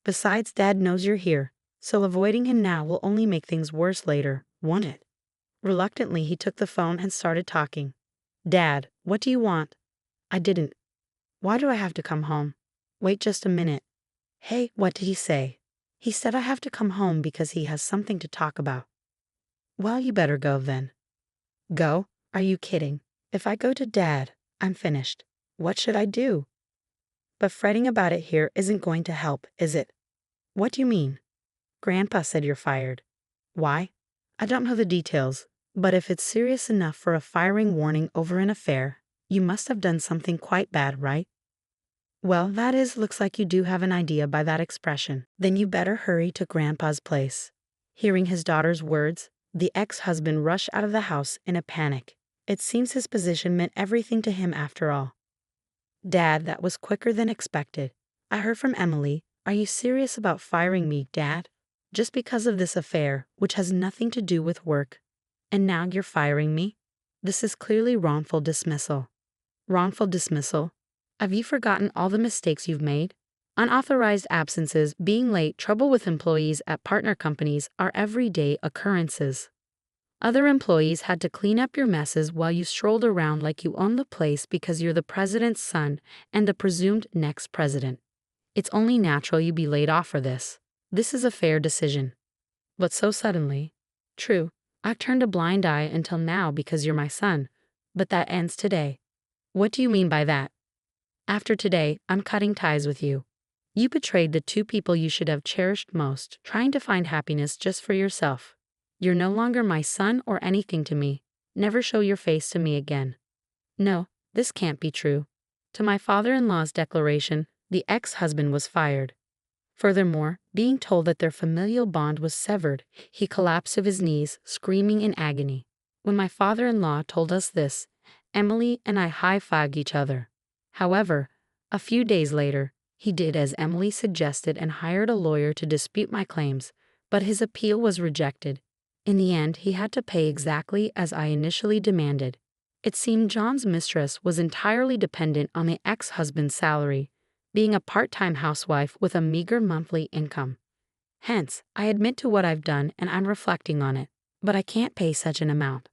Besides, Dad knows you're here, so avoiding him now will only make things worse later, won't it? Reluctantly, he took the phone and started talking. Dad, what do you want? I didn't. Why do I have to come home? Wait just a minute. Hey, what did he say? He said I have to come home because he has something to talk about. Well, you better go then. Go? Are you kidding? If I go to Dad, I'm finished. What should I do? But fretting about it here isn't going to help, is it? What do you mean? Grandpa said you're fired. Why? I don't know the details, but if it's serious enough for a firing warning over an affair, you must have done something quite bad, right? Well, looks like you do have an idea by that expression. Then you better hurry to Grandpa's place. Hearing his daughter's words, the ex-husband rushed out of the house in a panic. It seems his position meant everything to him after all. Dad, that was quicker than expected. I heard from Emily. Are you serious about firing me, Dad? Just because of this affair, which has nothing to do with work. And now you're firing me? This is clearly wrongful dismissal. Wrongful dismissal? Have you forgotten all the mistakes you've made? Unauthorized absences, being late, trouble with employees at partner companies are everyday occurrences. Other employees had to clean up your messes while you strolled around like you own the place because you're the president's son and the presumed next president. It's only natural you be laid off for this. This is a fair decision. But so suddenly. True, I've turned a blind eye until now because you're my son, but that ends today. What do you mean by that? After today, I'm cutting ties with you. You betrayed the two people you should have cherished most, trying to find happiness just for yourself. You're no longer my son or anything to me. Never show your face to me again. No, this can't be true. To my father-in-law's declaration, the ex-husband was fired. Furthermore, being told that their familial bond was severed, he collapsed to his knees, screaming in agony. When my father-in-law told us this, Emily and I high-fived each other. However, a few days later, he did as Emily suggested and hired a lawyer to dispute my claims, but his appeal was rejected. In the end, he had to pay exactly as I initially demanded. It seemed John's mistress was entirely dependent on the ex-husband's salary, being a part-time housewife with a meager monthly income. Hence, I admit to what I've done and I'm reflecting on it, but I can't pay such an amount.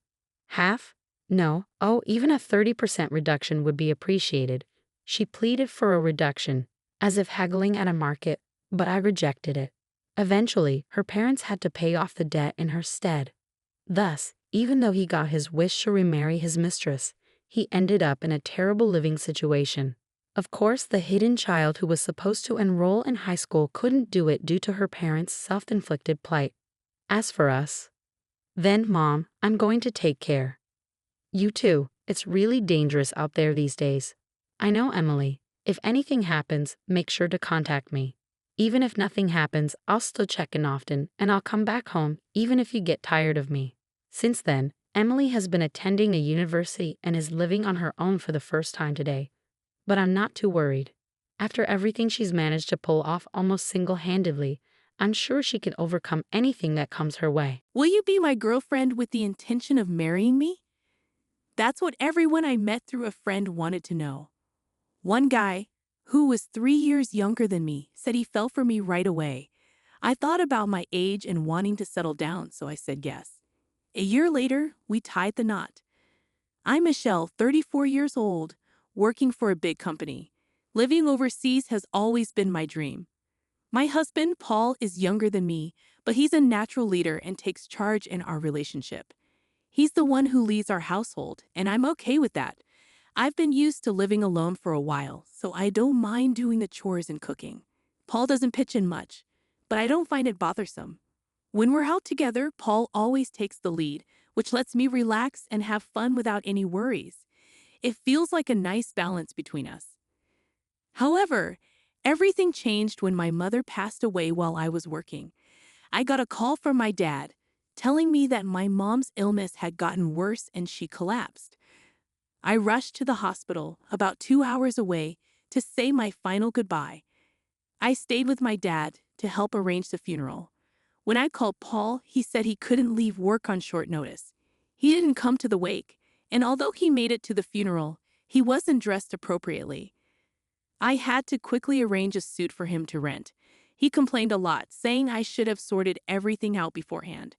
Half? No, oh, even a 30% reduction would be appreciated. She pleaded for a reduction, as if haggling at a market, but I rejected it. Eventually, her parents had to pay off the debt in her stead. Thus, even though he got his wish to remarry his mistress, he ended up in a terrible living situation. Of course, the hidden child who was supposed to enroll in high school couldn't do it due to her parents' self-inflicted plight. As for us, then, Mom, I'm going to take care. You too, it's really dangerous out there these days. I know, Emily. If anything happens, make sure to contact me. Even if nothing happens, I'll still check in often, and I'll come back home, even if you get tired of me. Since then, Emily has been attending a university and is living on her own for the first time today. But I'm not too worried. After everything she's managed to pull off almost single-handedly, I'm sure she can overcome anything that comes her way. Will you be my girlfriend with the intention of marrying me? That's what everyone I met through a friend wanted to know. One guy, who was 3 years younger than me, said he fell for me right away. I thought about my age and wanting to settle down, so I said yes. A year later, we tied the knot. I'm Michelle, 34 years old, working for a big company. Living overseas has always been my dream. My husband, Paul, is younger than me, but he's a natural leader and takes charge in our relationship. He's the one who leads our household, and I'm okay with that. I've been used to living alone for a while, so I don't mind doing the chores and cooking. Paul doesn't pitch in much, but I don't find it bothersome. When we're out together, Paul always takes the lead, which lets me relax and have fun without any worries. It feels like a nice balance between us. However, everything changed when my mother passed away while I was working. I got a call from my dad, telling me that my mom's illness had gotten worse and she collapsed. I rushed to the hospital, about 2 hours away, to say my final goodbye. I stayed with my dad to help arrange the funeral. When I called Paul, he said he couldn't leave work on short notice. He didn't come to the wake, and although he made it to the funeral, he wasn't dressed appropriately. I had to quickly arrange a suit for him to rent. He complained a lot, saying I should have sorted everything out beforehand.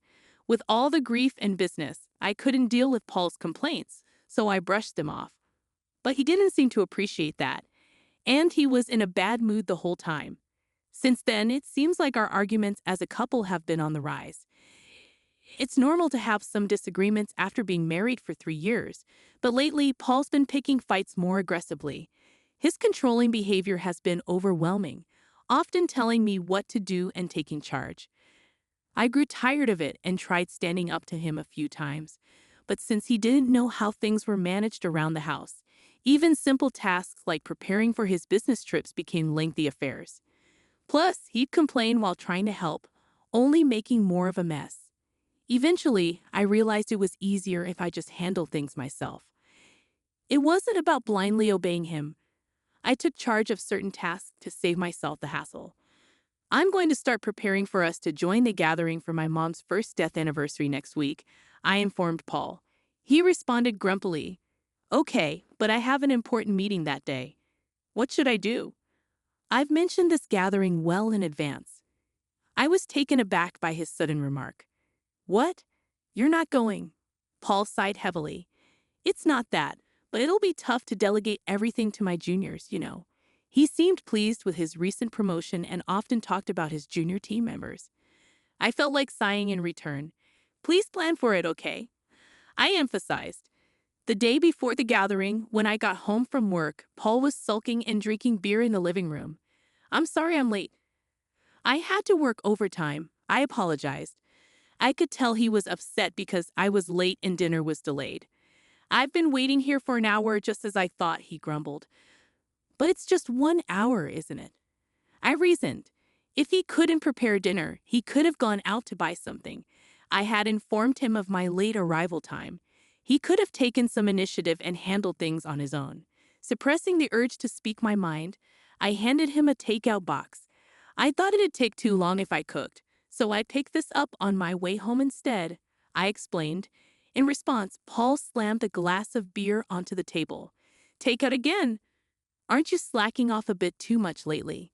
With all the grief and business, I couldn't deal with Paul's complaints, so I brushed them off. But he didn't seem to appreciate that, and he was in a bad mood the whole time. Since then, it seems like our arguments as a couple have been on the rise. It's normal to have some disagreements after being married for 3 years, but lately, Paul's been picking fights more aggressively. His controlling behavior has been overwhelming, often telling me what to do and taking charge. I grew tired of it and tried standing up to him a few times, but since he didn't know how things were managed around the house, even simple tasks like preparing for his business trips became lengthy affairs. Plus, he'd complain while trying to help, only making more of a mess. Eventually, I realized it was easier if I just handled things myself. It wasn't about blindly obeying him. I took charge of certain tasks to save myself the hassle. I'm going to start preparing for us to join the gathering for my mom's first death anniversary next week, I informed Paul. He responded grumpily, "Okay, but I have an important meeting that day. What should I do?" I've mentioned this gathering well in advance. I was taken aback by his sudden remark. "What? You're not going?" Paul sighed heavily. "It's not that, but it'll be tough to delegate everything to my juniors. He seemed pleased with his recent promotion and often talked about his junior team members. I felt like sighing in return. "Please plan for it, okay?" I emphasized. The day before the gathering, when I got home from work, Paul was sulking and drinking beer in the living room. "I'm sorry I'm late. I had to work overtime." I apologized. I could tell he was upset because I was late and dinner was delayed. "I've been waiting here for an hour just as I thought," he grumbled. "But it's just 1 hour, isn't it?" I reasoned. If he couldn't prepare dinner, he could have gone out to buy something. I had informed him of my late arrival time. He could have taken some initiative and handled things on his own. Suppressing the urge to speak my mind, I handed him a takeout box. I thought it'd take too long if I cooked, so I picked this up on my way home instead. I explained. In response, Paul slammed a glass of beer onto the table. Takeout again. Aren't you slacking off a bit too much lately?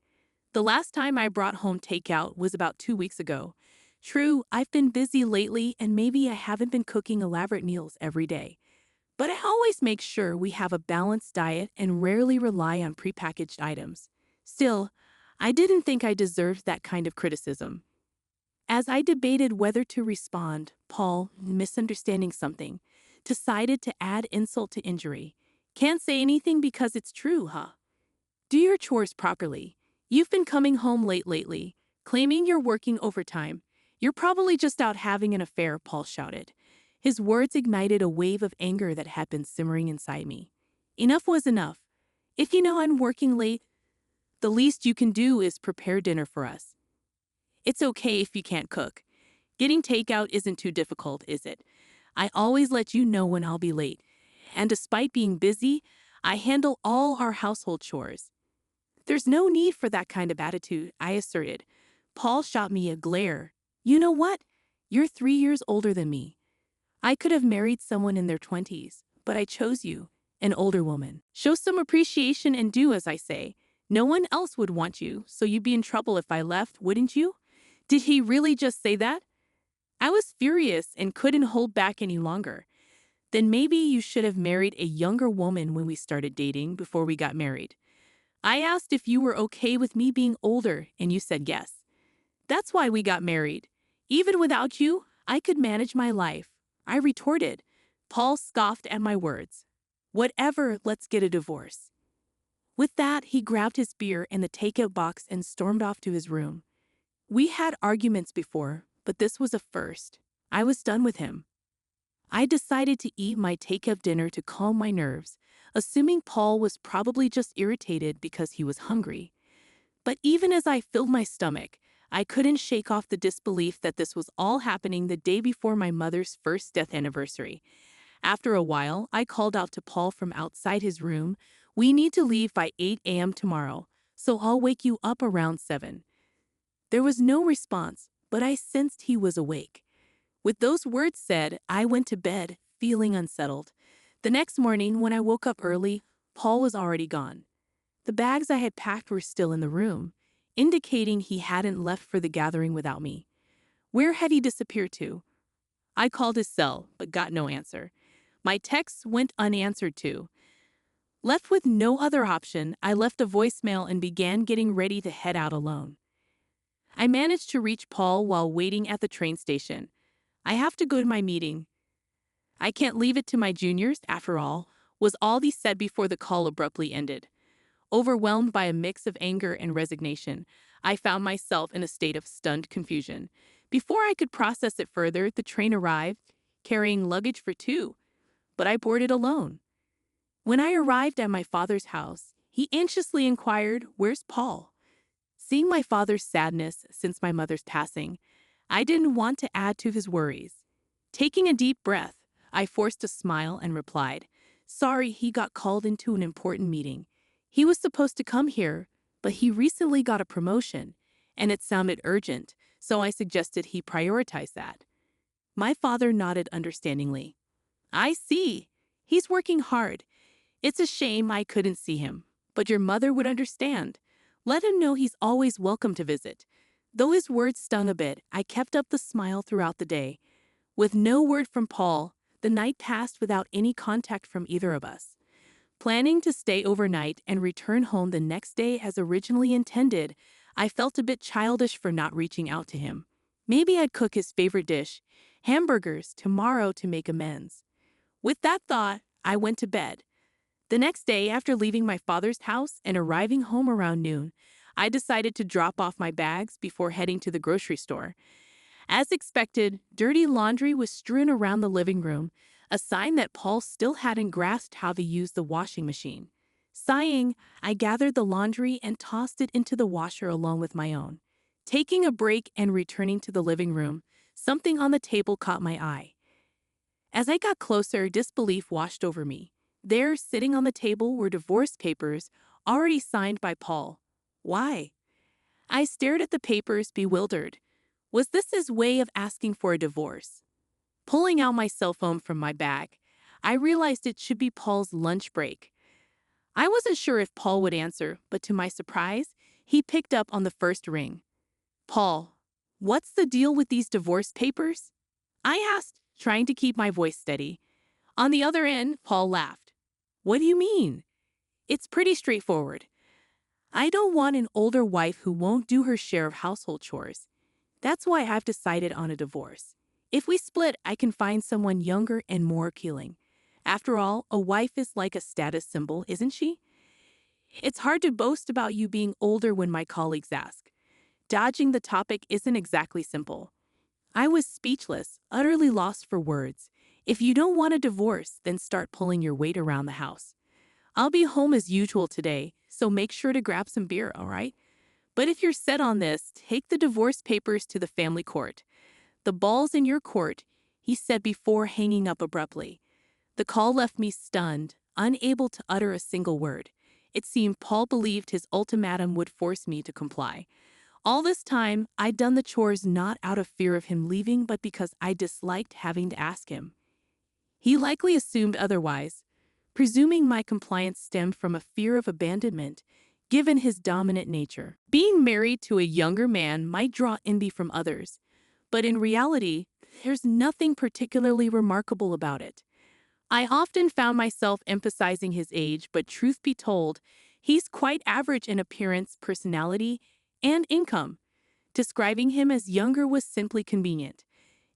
The last time I brought home takeout was about 2 weeks ago. True, I've been busy lately and maybe I haven't been cooking elaborate meals every day. But I always make sure we have a balanced diet and rarely rely on prepackaged items. Still, I didn't think I deserved that kind of criticism. As I debated whether to respond, Paul, misunderstanding something, decided to add insult to injury. Can't say anything because it's true, huh? Do your chores properly. You've been coming home late lately, claiming you're working overtime. You're probably just out having an affair, Paul shouted. His words ignited a wave of anger that had been simmering inside me. Enough was enough. If you know I'm working late, the least you can do is prepare dinner for us. It's okay if you can't cook. Getting takeout isn't too difficult, is it? I always let you know when I'll be late. And despite being busy, I handle all our household chores. There's no need for that kind of attitude, I asserted. Paul shot me a glare. You know what? You're 3 years older than me. I could have married someone in their 20s, but I chose you, an older woman. Show some appreciation and do as I say. No one else would want you, so you'd be in trouble if I left, wouldn't you? Did he really just say that? I was furious and couldn't hold back any longer. Then maybe you should have married a younger woman when we started dating before we got married. I asked if you were okay with me being older, and you said yes. That's why we got married. Even without you, I could manage my life. I retorted. Paul scoffed at my words. Whatever, let's get a divorce. With that, he grabbed his beer and the takeout box and stormed off to his room. We had arguments before, but this was a first. I was done with him. I decided to eat my takeout dinner to calm my nerves, assuming Paul was probably just irritated because he was hungry. But even as I filled my stomach, I couldn't shake off the disbelief that this was all happening the day before my mother's first death anniversary. After a while, I called out to Paul from outside his room, "We need to leave by 8 a.m. tomorrow, so I'll wake you up around 7. There was no response, but I sensed he was awake. With those words said, I went to bed, feeling unsettled. The next morning, when I woke up early, Paul was already gone. The bags I had packed were still in the room, indicating he hadn't left for the gathering without me. Where had he disappeared to? I called his cell, but got no answer. My texts went unanswered too. Left with no other option, I left a voicemail and began getting ready to head out alone. I managed to reach Paul while waiting at the train station. I have to go to my meeting. I can't leave it to my juniors, after all, was all he said before the call abruptly ended. Overwhelmed by a mix of anger and resignation, I found myself in a state of stunned confusion. Before I could process it further, the train arrived, carrying luggage for two, but I boarded alone. When I arrived at my father's house, he anxiously inquired, "Where's Paul?" Seeing my father's sadness since my mother's passing, I didn't want to add to his worries. Taking a deep breath, I forced a smile and replied, "Sorry, he got called into an important meeting. He was supposed to come here, but he recently got a promotion, and it sounded urgent, so I suggested he prioritize that." My father nodded understandingly. "I see. He's working hard. It's a shame I couldn't see him, but your mother would understand. Let him know he's always welcome to visit." Though his words stung a bit, I kept up the smile throughout the day. With no word from Paul, the night passed without any contact from either of us. Planning to stay overnight and return home the next day as originally intended, I felt a bit childish for not reaching out to him. Maybe I'd cook his favorite dish, hamburgers, tomorrow to make amends. With that thought, I went to bed. The next day, after leaving my father's house and arriving home around noon, I decided to drop off my bags before heading to the grocery store. As expected, dirty laundry was strewn around the living room, a sign that Paul still hadn't grasped how to use the washing machine. Sighing, I gathered the laundry and tossed it into the washer along with my own. Taking a break and returning to the living room, something on the table caught my eye. As I got closer, disbelief washed over me. There, sitting on the table, were divorce papers, already signed by Paul. Why? I stared at the papers, bewildered. Was this his way of asking for a divorce? Pulling out my cell phone from my bag, I realized it should be Paul's lunch break. I wasn't sure if Paul would answer, but to my surprise, he picked up on the first ring. "Paul, what's the deal with these divorce papers?" I asked, trying to keep my voice steady. On the other end, Paul laughed. "What do you mean? It's pretty straightforward. I don't want an older wife who won't do her share of household chores. That's why I've decided on a divorce. If we split, I can find someone younger and more appealing. After all, a wife is like a status symbol, isn't she? It's hard to boast about you being older when my colleagues ask. Dodging the topic isn't exactly simple." I was speechless, utterly lost for words. If you don't want a divorce, then start pulling your weight around the house. I'll be home as usual today, so make sure to grab some beer, all right? But if you're set on this, take the divorce papers to the family court. "The ball's in your court," he said before hanging up abruptly. The call left me stunned, unable to utter a single word. It seemed Paul believed his ultimatum would force me to comply. All this time, I'd done the chores not out of fear of him leaving, but because I disliked having to ask him. He likely assumed otherwise, presuming my compliance stemmed from a fear of abandonment, given his dominant nature. Being married to a younger man might draw envy from others, but in reality, there's nothing particularly remarkable about it. I often found myself emphasizing his age, but truth be told, he's quite average in appearance, personality, and income. Describing him as younger was simply convenient.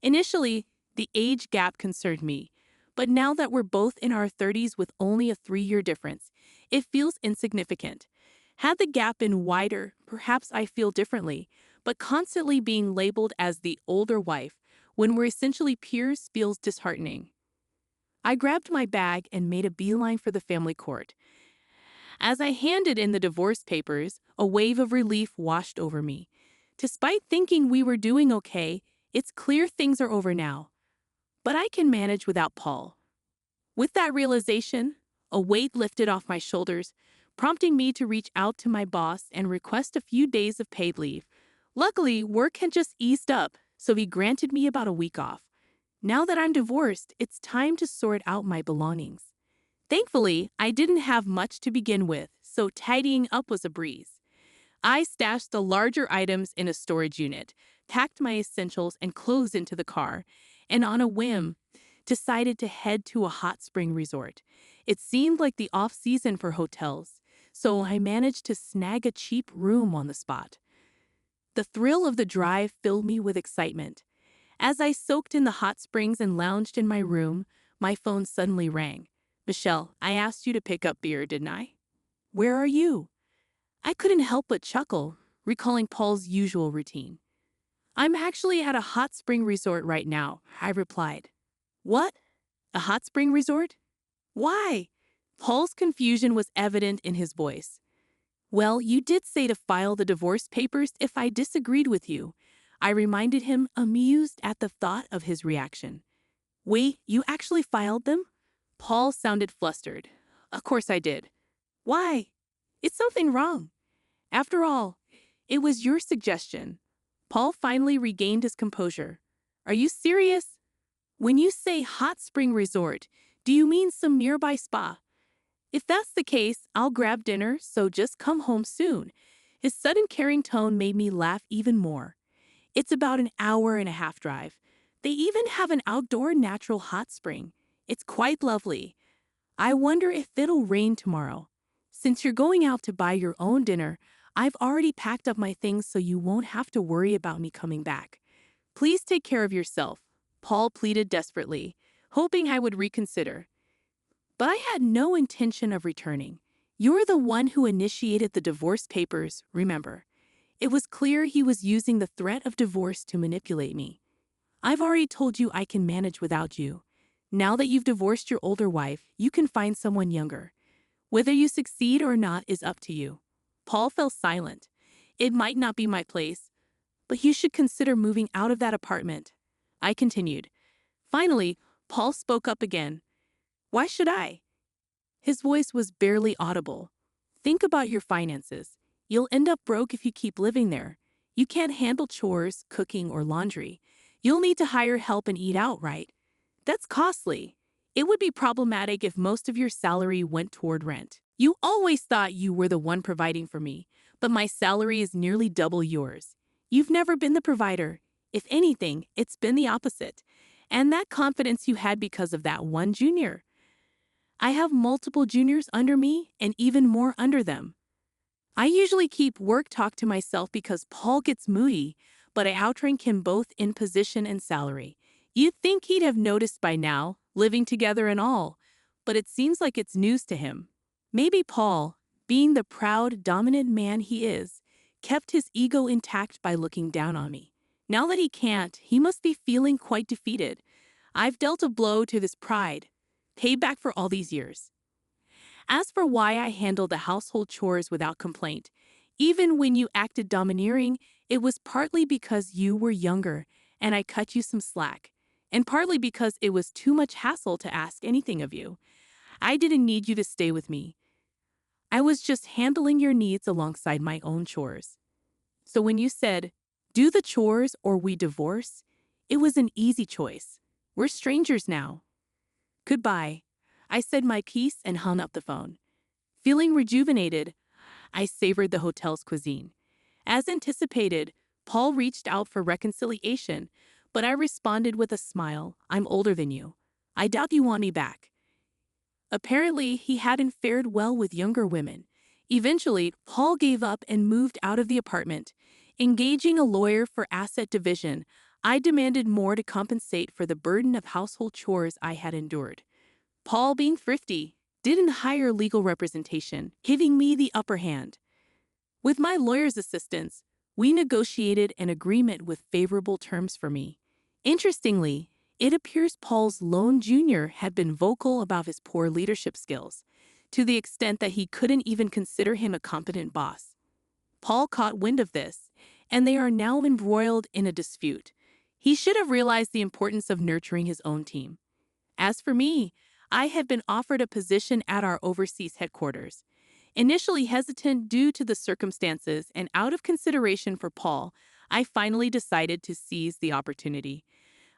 Initially, the age gap concerned me, but now that we're both in our 30s with only a 3-year difference, it feels insignificant. Had the gap been wider, perhaps I feel differently, but constantly being labeled as the older wife when we're essentially peers feels disheartening. I grabbed my bag and made a beeline for the family court. As I handed in the divorce papers, a wave of relief washed over me. Despite thinking we were doing okay, it's clear things are over now. But I can manage without Paul. With that realization, a weight lifted off my shoulders, prompting me to reach out to my boss and request a few days of paid leave. Luckily, work had just eased up, so he granted me about a week off. Now that I'm divorced, it's time to sort out my belongings. Thankfully, I didn't have much to begin with, so tidying up was a breeze. I stashed the larger items in a storage unit, packed my essentials and clothes into the car, and on a whim, decided to head to a hot spring resort. It seemed like the off-season for hotels, so I managed to snag a cheap room on the spot. The thrill of the drive filled me with excitement. As I soaked in the hot springs and lounged in my room, my phone suddenly rang. "Michelle, I asked you to pick up beer, didn't I? Where are you?" I couldn't help but chuckle, recalling Paul's usual routine. "I'm actually at a hot spring resort right now," I replied. "What? A hot spring resort? Why?" Paul's confusion was evident in his voice. "Well, you did say to file the divorce papers if I disagreed with you," I reminded him, amused at the thought of his reaction. "Wait, you actually filed them?" Paul sounded flustered. "Of course I did." "Why? Is something wrong? After all, it was your suggestion." Paul finally regained his composure. "Are you serious? When you say hot spring resort, do you mean some nearby spa? If that's the case, I'll grab dinner, so just come home soon." His sudden caring tone made me laugh even more. "It's about an hour-and-a-half drive. They even have an outdoor natural hot spring. It's quite lovely. I wonder if it'll rain tomorrow. Since you're going out to buy your own dinner, I've already packed up my things so you won't have to worry about me coming back. Please take care of yourself," Paul pleaded desperately, hoping I would reconsider. But I had no intention of returning. "You're the one who initiated the divorce papers, remember." It was clear he was using the threat of divorce to manipulate me. "I've already told you I can manage without you. Now that you've divorced your older wife, you can find someone younger. Whether you succeed or not is up to you." Paul fell silent. "It might not be my place, but you should consider moving out of that apartment," I continued. Finally, Paul spoke up again. "Why should I?" His voice was barely audible. "Think about your finances. You'll end up broke if you keep living there. You can't handle chores, cooking, or laundry. You'll need to hire help and eat out, right? That's costly. It would be problematic if most of your salary went toward rent. You always thought you were the one providing for me, but my salary is nearly double yours. You've never been the provider. If anything, it's been the opposite. And that confidence you had because of that one junior. I have multiple juniors under me and even more under them. I usually keep work talk to myself because Paul gets moody, but I outrank him both in position and salary. You'd think he'd have noticed by now, living together and all, but it seems like it's news to him. Maybe Paul, being the proud, dominant man he is, kept his ego intact by looking down on me. Now that he can't, he must be feeling quite defeated. I've dealt a blow to this pride, payback for all these years. As for why I handled the household chores without complaint, even when you acted domineering, it was partly because you were younger and I cut you some slack, and partly because it was too much hassle to ask anything of you. I didn't need you to stay with me. I was just handling your needs alongside my own chores. So when you said, do the chores or we divorce, it was an easy choice. We're strangers now. Goodbye. I said my piece and hung up the phone. Feeling rejuvenated, I savored the hotel's cuisine. As anticipated, Paul reached out for reconciliation, but I responded with a smile. I'm older than you. I doubt you want me back. Apparently, he hadn't fared well with younger women. Eventually, Paul gave up and moved out of the apartment. Engaging a lawyer for asset division, I demanded more to compensate for the burden of household chores I had endured. Paul, being thrifty, didn't hire legal representation, giving me the upper hand. With my lawyer's assistance, we negotiated an agreement with favorable terms for me. Interestingly, it appears Paul's lone junior had been vocal about his poor leadership skills, to the extent that he couldn't even consider him a competent boss. Paul caught wind of this, and they are now embroiled in a dispute. He should have realized the importance of nurturing his own team. As for me, I had been offered a position at our overseas headquarters. Initially hesitant due to the circumstances and out of consideration for Paul, I finally decided to seize the opportunity.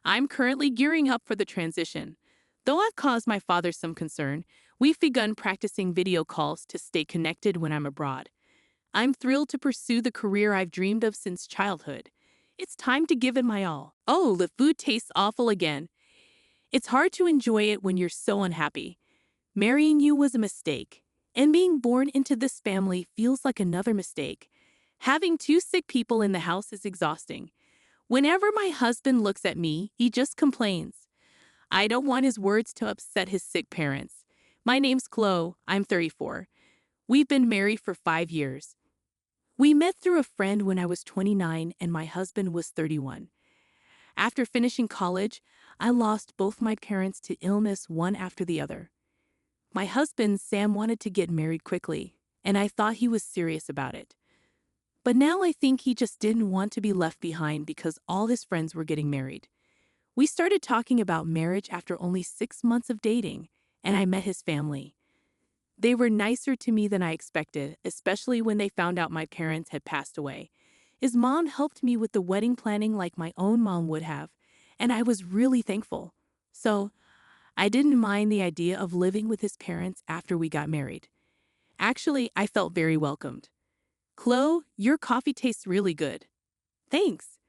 I'm currently gearing up for the transition. Though I've caused my father some concern, we've begun practicing video calls to stay connected when I'm abroad. I'm thrilled to pursue the career I've dreamed of since childhood. It's time to give it my all. Oh, the food tastes awful again. It's hard to enjoy it when you're so unhappy. Marrying you was a mistake, and being born into this family feels like another mistake. Having two sick people in the house is exhausting. Whenever my husband looks at me, he just complains. I don't want his words to upset his sick parents. My name's Chloe. I'm 34. We've been married for 5 years. We met through a friend when I was 29 and my husband was 31. After finishing college, I lost both my parents to illness one after the other. My husband, Sam, wanted to get married quickly, and I thought he was serious about it. But now I think he just didn't want to be left behind because all his friends were getting married. We started talking about marriage after only 6 months of dating, and I met his family. They were nicer to me than I expected, especially when they found out my parents had passed away. His mom helped me with the wedding planning like my own mom would have, and I was really thankful. So, I didn't mind the idea of living with his parents after we got married. Actually, I felt very welcomed. Chloe, your coffee tastes really good. Thanks.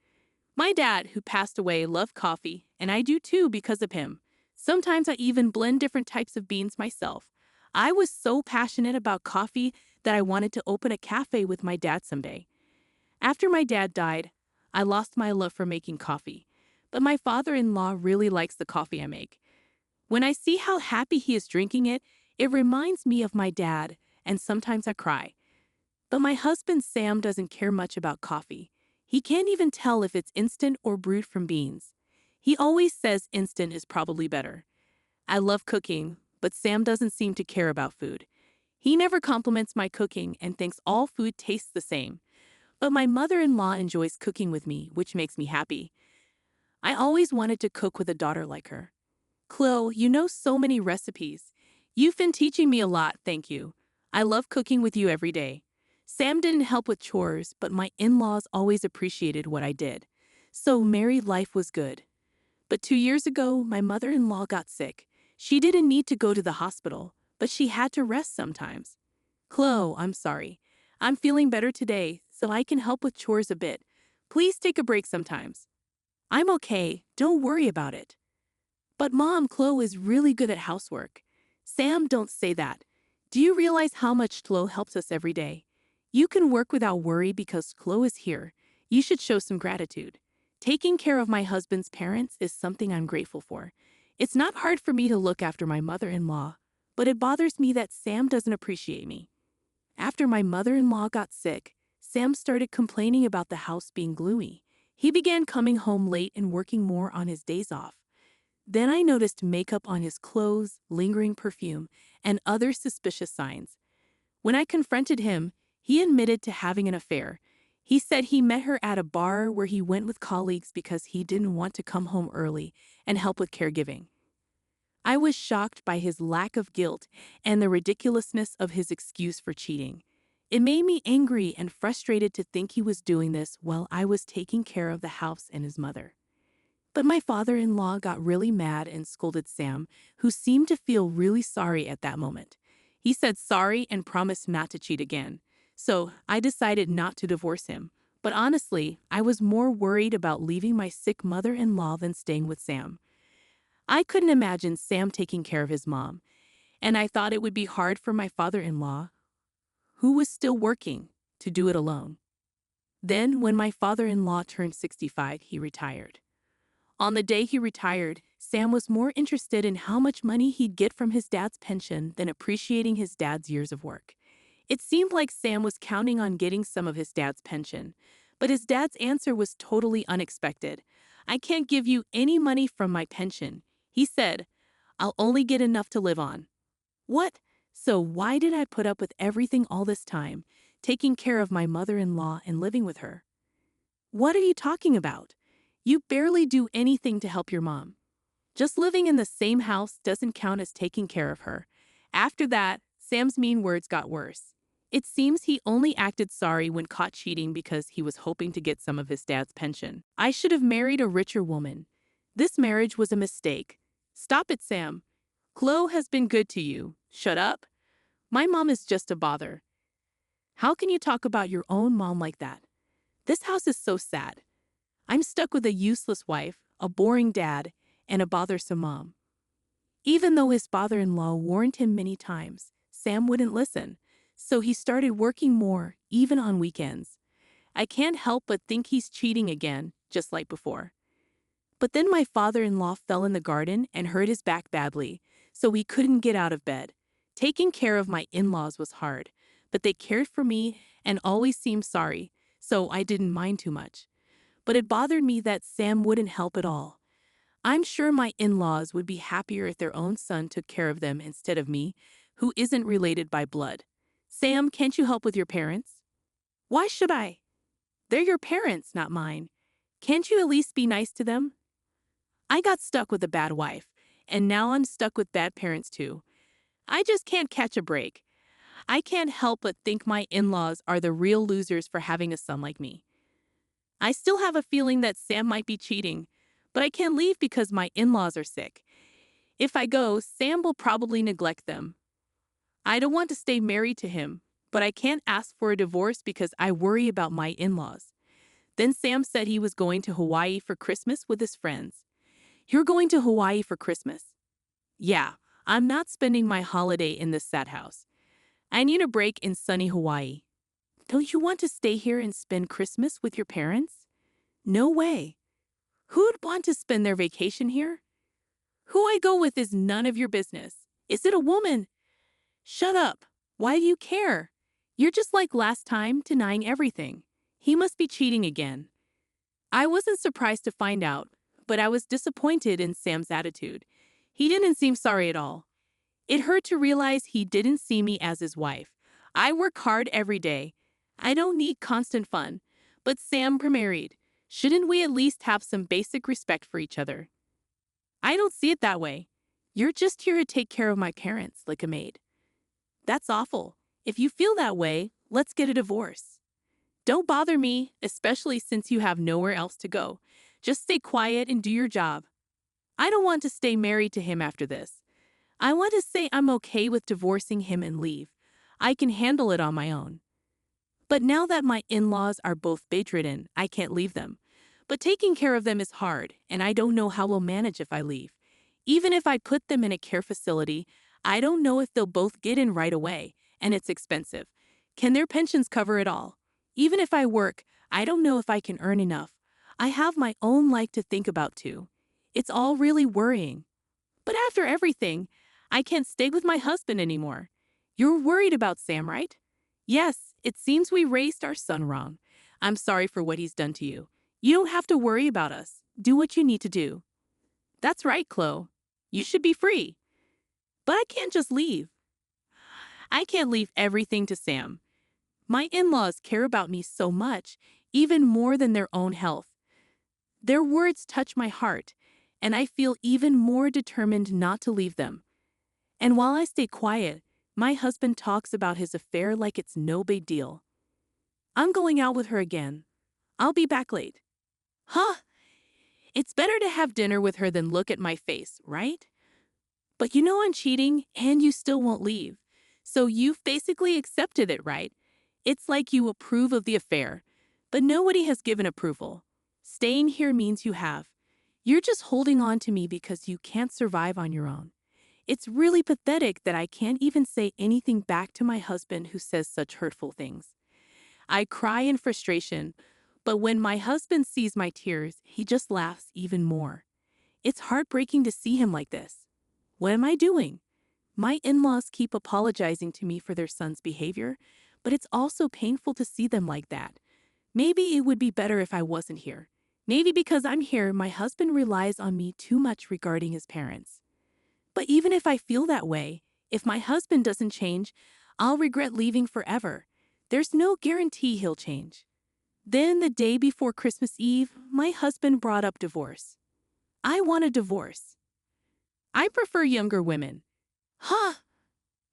My dad, who passed away, loved coffee, and I do too because of him. Sometimes I even blend different types of beans myself. I was so passionate about coffee that I wanted to open a cafe with my dad someday. After my dad died, I lost my love for making coffee, but my father-in-law really likes the coffee I make. When I see how happy he is drinking it, it reminds me of my dad, and sometimes I cry. But my husband Sam doesn't care much about coffee. He can't even tell if it's instant or brewed from beans. He always says instant is probably better. I love cooking, but Sam doesn't seem to care about food. He never compliments my cooking and thinks all food tastes the same. But my mother-in-law enjoys cooking with me, which makes me happy. I always wanted to cook with a daughter like her. Chloe, you know so many recipes. You've been teaching me a lot, thank you. I love cooking with you every day. Sam didn't help with chores, but my in-laws always appreciated what I did. So married life was good. But 2 years ago, my mother-in-law got sick. She didn't need to go to the hospital, but she had to rest sometimes. Chloe, I'm sorry. I'm feeling better today, so I can help with chores a bit. Please take a break sometimes. I'm okay, don't worry about it. But Mom, Chloe is really good at housework. Sam, don't say that. Do you realize how much Chloe helps us every day? You can work without worry because Chloe is here. You should show some gratitude. Taking care of my husband's parents is something I'm grateful for. It's not hard for me to look after my mother-in-law, but it bothers me that Sam doesn't appreciate me. After my mother-in-law got sick, Sam started complaining about the house being gloomy. He began coming home late and working more on his days off. Then I noticed makeup on his clothes, lingering perfume, and other suspicious signs. When I confronted him, he admitted to having an affair. He said he met her at a bar where he went with colleagues because he didn't want to come home early and help with caregiving. I was shocked by his lack of guilt and the ridiculousness of his excuse for cheating. It made me angry and frustrated to think he was doing this while I was taking care of the house and his mother. But my father-in-law got really mad and scolded Sam, who seemed to feel really sorry at that moment. He said sorry and promised not to cheat again. So I decided not to divorce him. But honestly, I was more worried about leaving my sick mother-in-law than staying with Sam. I couldn't imagine Sam taking care of his mom, and I thought it would be hard for my father-in-law, who was still working, to do it alone. Then, when my father-in-law turned 65, he retired. On the day he retired, Sam was more interested in how much money he'd get from his dad's pension than appreciating his dad's years of work. It seemed like Sam was counting on getting some of his dad's pension, but his dad's answer was totally unexpected. "I can't give you any money from my pension," he said. "I'll only get enough to live on." What? So why did I put up with everything all this time, taking care of my mother-in-law and living with her? What are you talking about? You barely do anything to help your mom. Just living in the same house doesn't count as taking care of her. After that, Sam's mean words got worse. It seems he only acted sorry when caught cheating because he was hoping to get some of his dad's pension. I should have married a richer woman. This marriage was a mistake. Stop it, Sam. Chloe has been good to you. Shut up. My mom is just a bother. How can you talk about your own mom like that? This house is so sad. I'm stuck with a useless wife, a boring dad, and a bothersome mom. Even though his father-in-law warned him many times, Sam wouldn't listen, so he started working more, even on weekends. I can't help but think he's cheating again, just like before. But then my father-in-law fell in the garden and hurt his back badly, so he couldn't get out of bed. Taking care of my in-laws was hard, but they cared for me and always seemed sorry, so I didn't mind too much. But it bothered me that Sam wouldn't help at all. I'm sure my in-laws would be happier if their own son took care of them instead of me, who isn't related by blood. Sam, can't you help with your parents? Why should I? They're your parents, not mine. Can't you at least be nice to them? I got stuck with a bad wife, and now I'm stuck with bad parents too. I just can't catch a break. I can't help but think my in-laws are the real losers for having a son like me. I still have a feeling that Sam might be cheating, but I can't leave because my in-laws are sick. If I go, Sam will probably neglect them. I don't want to stay married to him, but I can't ask for a divorce because I worry about my in-laws. Then Sam said he was going to Hawaii for Christmas with his friends. You're going to Hawaii for Christmas? Yeah, I'm not spending my holiday in this sad house. I need a break in sunny Hawaii. Don't you want to stay here and spend Christmas with your parents? No way. Who'd want to spend their vacation here? Who I go with is none of your business. Is it a woman? Shut up. Why do you care? You're just like last time, denying everything. He must be cheating again. I wasn't surprised to find out, but I was disappointed in Sam's attitude. He didn't seem sorry at all. It hurt to realize he didn't see me as his wife. I work hard every day. I don't need constant fun. But Sam, we're married. Shouldn't we at least have some basic respect for each other? I don't see it that way. You're just here to take care of my parents, like a maid. That's awful. If you feel that way, let's get a divorce. Don't bother me, especially since you have nowhere else to go. Just stay quiet and do your job. I don't want to stay married to him after this. I want to say I'm okay with divorcing him and leave. I can handle it on my own. But now that my in-laws are both bedridden, I can't leave them. But taking care of them is hard, and I don't know how we'll manage if I leave. Even if I put them in a care facility, I don't know if they'll both get in right away, and it's expensive. Can their pensions cover it all? Even if I work, I don't know if I can earn enough. I have my own life to think about too. It's all really worrying. But after everything, I can't stay with my husband anymore. You're worried about Sam, right? Yes, it seems we raised our son wrong. I'm sorry for what he's done to you. You don't have to worry about us. Do what you need to do. That's right, Chloe. You should be free. But I can't just leave. I can't leave everything to Sam. My in-laws care about me so much, even more than their own health. Their words touch my heart, and I feel even more determined not to leave them. And while I stay quiet, my husband talks about his affair like it's no big deal. I'm going out with her again. I'll be back late. Huh? It's better to have dinner with her than look at my face, right? But you know I'm cheating, and you still won't leave. So you've basically accepted it, right? It's like you approve of the affair, but nobody has given approval. Staying here means you have. You're just holding on to me because you can't survive on your own. It's really pathetic that I can't even say anything back to my husband who says such hurtful things. I cry in frustration, but when my husband sees my tears, he just laughs even more. It's heartbreaking to see him like this. What am I doing? My in-laws keep apologizing to me for their son's behavior, but it's also painful to see them like that. Maybe it would be better if I wasn't here. Maybe because I'm here, my husband relies on me too much regarding his parents. But even if I feel that way, if my husband doesn't change, I'll regret leaving forever. There's no guarantee he'll change. Then, the day before Christmas Eve, my husband brought up divorce. I want a divorce. I prefer younger women. Huh?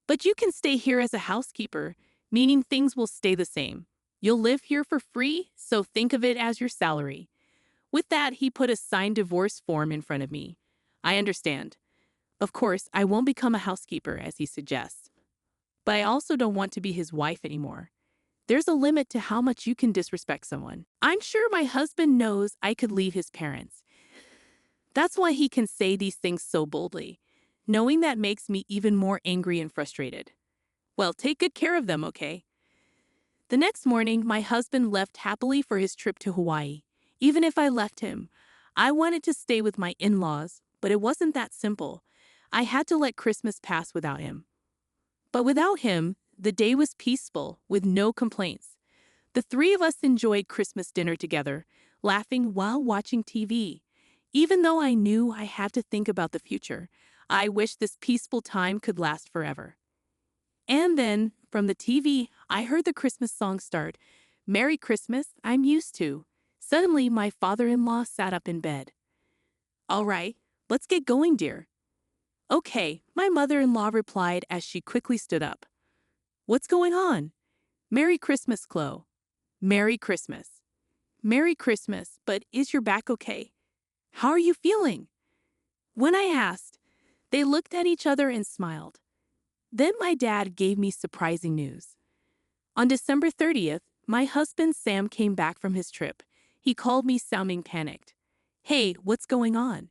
But you can stay here as a housekeeper, meaning things will stay the same. You'll live here for free, so think of it as your salary. With that, he put a signed divorce form in front of me. I understand. Of course, I won't become a housekeeper, as he suggests. But I also don't want to be his wife anymore. There's a limit to how much you can disrespect someone. I'm sure my husband knows I could leave his parents. That's why he can say these things so boldly. Knowing that makes me even more angry and frustrated. Well, take good care of them, okay? The next morning, my husband left happily for his trip to Hawaii. Even if I left him, I wanted to stay with my in-laws, but it wasn't that simple. I had to let Christmas pass without him. But without him, the day was peaceful, with no complaints. The three of us enjoyed Christmas dinner together, laughing while watching TV. Even though I knew I had to think about the future, I wished this peaceful time could last forever. And then, from the TV, I heard the Christmas song start. Merry Christmas, I'm used to. Suddenly, my father-in-law sat up in bed. All right, let's get going, dear. Okay, my mother-in-law replied as she quickly stood up. What's going on? Merry Christmas, Chloe. Merry Christmas. Merry Christmas, but is your back okay? How are you feeling? When I asked, they looked at each other and smiled. Then my dad gave me surprising news. On December 30th, my husband Sam came back from his trip. He called me sounding panicked. Hey, what's going on?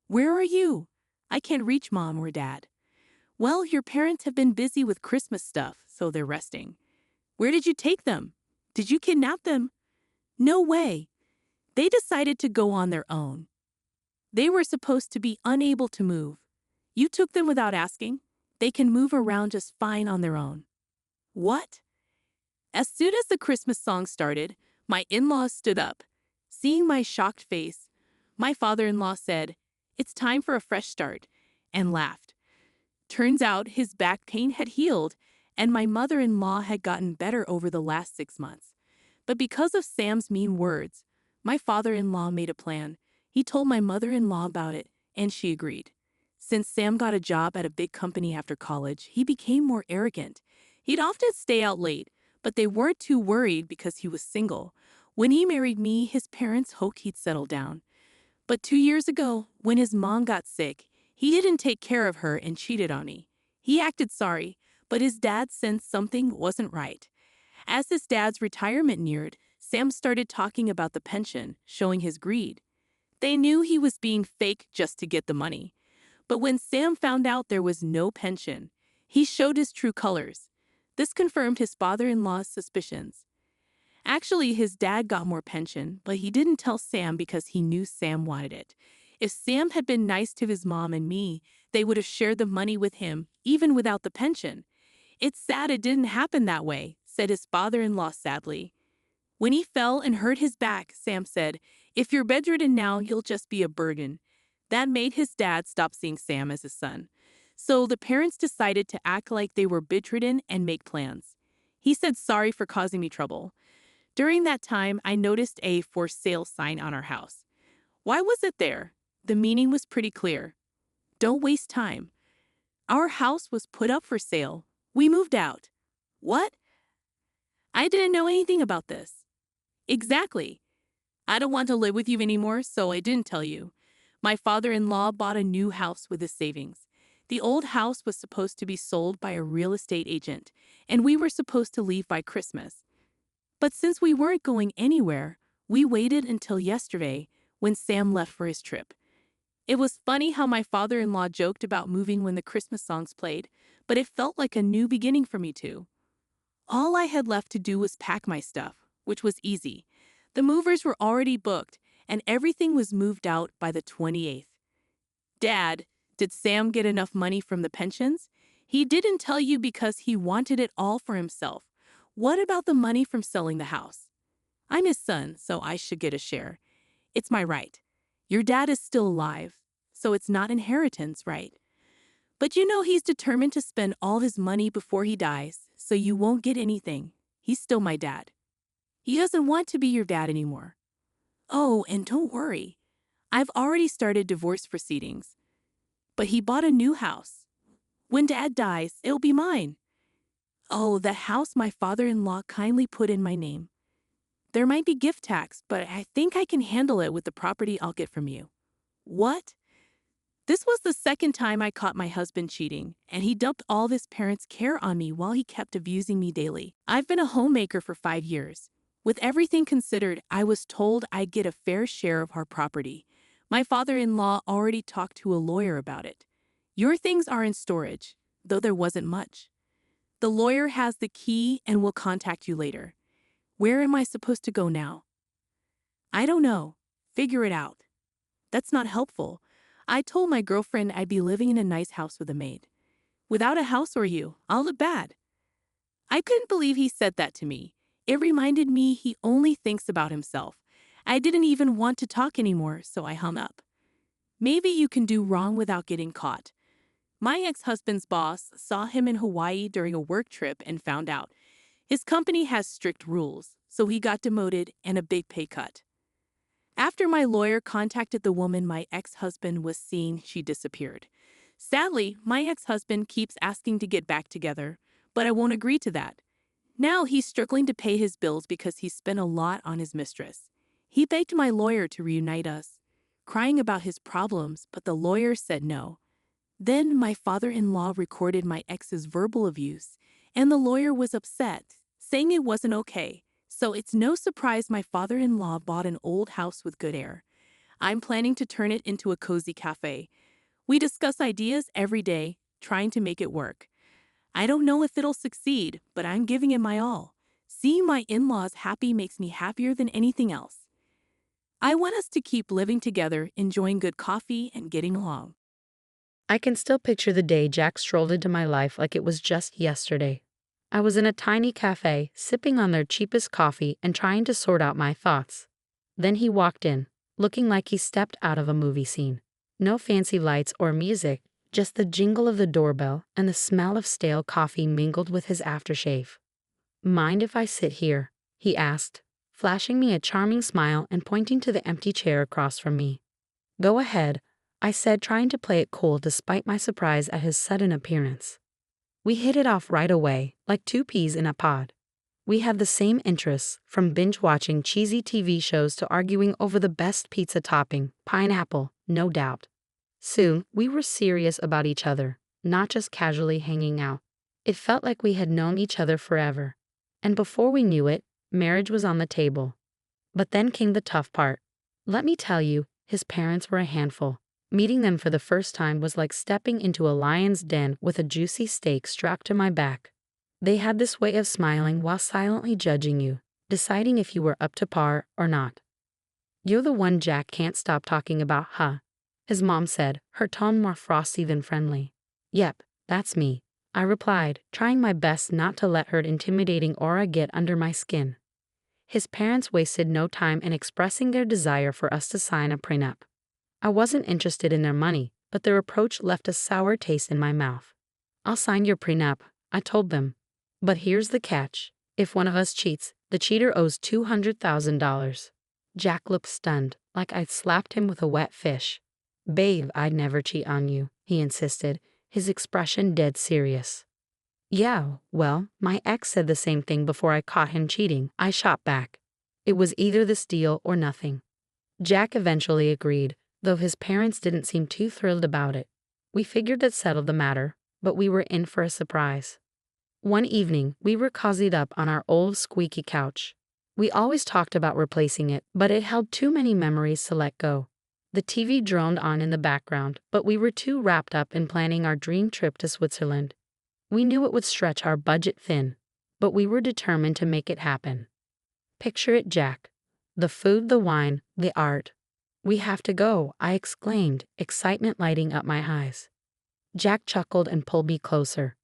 Where are you? I can't reach Mom or Dad. Well, your parents have been busy with Christmas stuff, so they're resting. Where did you take them? Did you kidnap them? No way. They decided to go on their own. They were supposed to be unable to move. You took them without asking? They can move around just fine on their own. What? As soon as the Christmas song started, my in-laws stood up. Seeing my shocked face, my father-in-law said, "It's time for a fresh start," and laughed. Turns out his back pain had healed, and my mother-in-law had gotten better over the last 6 months. But because of Sam's mean words, my father-in-law made a plan. He told my mother-in-law about it, and she agreed. Since Sam got a job at a big company after college, he became more arrogant. He'd often stay out late, but they weren't too worried because he was single. When he married me, his parents hoped he'd settle down. But 2 years ago, when his mom got sick, he didn't take care of her and cheated on me. He acted sorry, but his dad sensed something wasn't right. As his dad's retirement neared, Sam started talking about the pension, showing his greed. They knew he was being fake just to get the money. But when Sam found out there was no pension, he showed his true colors. This confirmed his father-in-law's suspicions. Actually, his dad got more pension, but he didn't tell Sam because he knew Sam wanted it. If Sam had been nice to his mom and me, they would have shared the money with him, even without the pension. It's sad it didn't happen that way, said his father-in-law sadly. When he fell and hurt his back, Sam said, "If you're bedridden now, you'll just be a burden." That made his dad stop seeing Sam as his son. So the parents decided to act like they were bedridden and make plans. He said sorry for causing me trouble. During that time, I noticed a for sale sign on our house. Why was it there? The meaning was pretty clear. Don't waste time. Our house was put up for sale. We moved out. What? I didn't know anything about this. Exactly. I don't want to live with you anymore, so I didn't tell you. My father-in-law bought a new house with his savings. The old house was supposed to be sold by a real estate agent, and we were supposed to leave by Christmas. But since we weren't going anywhere, we waited until yesterday when Sam left for his trip. It was funny how my father-in-law joked about moving when the Christmas songs played, but it felt like a new beginning for me too. All I had left to do was pack my stuff, which was easy. The movers were already booked, and everything was moved out by the 28th. Dad, did Sam get enough money from the pensions? He didn't tell you because he wanted it all for himself. What about the money from selling the house? I'm his son, so I should get a share. It's my right. Your dad is still alive, so it's not inheritance, right? But you know he's determined to spend all his money before he dies, so you won't get anything. He's still my dad. He doesn't want to be your dad anymore. Oh, and don't worry. I've already started divorce proceedings. But he bought a new house. When Dad dies, it'll be mine. Oh, the house my father-in-law kindly put in my name. There might be gift tax, but I think I can handle it with the property I'll get from you. What? This was the second time I caught my husband cheating, and he dumped all of his parents' care on me while he kept abusing me daily. I've been a homemaker for 5 years. With everything considered, I was told I'd get a fair share of our property. My father-in-law already talked to a lawyer about it. Your things are in storage, though there wasn't much. The lawyer has the key and will contact you later. Where am I supposed to go now? I don't know. Figure it out. That's not helpful. I told my girlfriend I'd be living in a nice house with a maid. Without a house or you, I'll look bad. I couldn't believe he said that to me. It reminded me he only thinks about himself. I didn't even want to talk anymore, so I hung up. Maybe you can do wrong without getting caught. My ex-husband's boss saw him in Hawaii during a work trip and found out. His company has strict rules, so he got demoted and a big pay cut. After my lawyer contacted the woman my ex-husband was seeing, she disappeared. Sadly, my ex-husband keeps asking to get back together, but I won't agree to that. Now he's struggling to pay his bills because he spent a lot on his mistress. He begged my lawyer to reunite us, crying about his problems, but the lawyer said no. Then my father-in-law recorded my ex's verbal abuse, and the lawyer was upset, saying it wasn't okay. So it's no surprise my father-in-law bought an old house with good air. I'm planning to turn it into a cozy cafe. We discuss ideas every day, trying to make it work. I don't know if it'll succeed, but I'm giving it my all. Seeing my in-laws happy makes me happier than anything else. I want us to keep living together, enjoying good coffee and getting along. I can still picture the day Jack strolled into my life like it was just yesterday. I was in a tiny cafe, sipping on their cheapest coffee and trying to sort out my thoughts. Then he walked in, looking like he stepped out of a movie scene. No fancy lights or music, just the jingle of the doorbell and the smell of stale coffee mingled with his aftershave. "Mind if I sit here?" he asked, flashing me a charming smile and pointing to the empty chair across from me. "Go ahead," I said, trying to play it cool despite my surprise at his sudden appearance. We hit it off right away, like two peas in a pod. We had the same interests, from binge-watching cheesy TV shows to arguing over the best pizza topping, pineapple, no doubt. Soon, we were serious about each other, not just casually hanging out. It felt like we had known each other forever. And before we knew it, marriage was on the table. But then came the tough part. Let me tell you, his parents were a handful. Meeting them for the first time was like stepping into a lion's den with a juicy steak strapped to my back. They had this way of smiling while silently judging you, deciding if you were up to par or not. "You're the one Jack can't stop talking about, huh?" his mom said, her tone more frosty than friendly. "Yep, that's me," I replied, trying my best not to let her intimidating aura get under my skin. His parents wasted no time in expressing their desire for us to sign a prenup. I wasn't interested in their money, but their approach left a sour taste in my mouth. "I'll sign your prenup," I told them. "But here's the catch. If one of us cheats, the cheater owes $200,000. Jack looked stunned, like I'd slapped him with a wet fish. "Babe, I'd never cheat on you," he insisted, his expression dead serious. "Yeah, well, my ex said the same thing before I caught him cheating," I shot back. It was either this deal or nothing. Jack eventually agreed, though his parents didn't seem too thrilled about it. We figured that settled the matter, but we were in for a surprise. One evening, we were cozied up on our old squeaky couch. We always talked about replacing it, but it held too many memories to let go. The TV droned on in the background, but we were too wrapped up in planning our dream trip to Switzerland. We knew it would stretch our budget thin, but we were determined to make it happen. Picture it, Jack. The food, the wine, the art. "We have to go," I exclaimed, excitement lighting up my eyes. Jack chuckled and pulled me closer.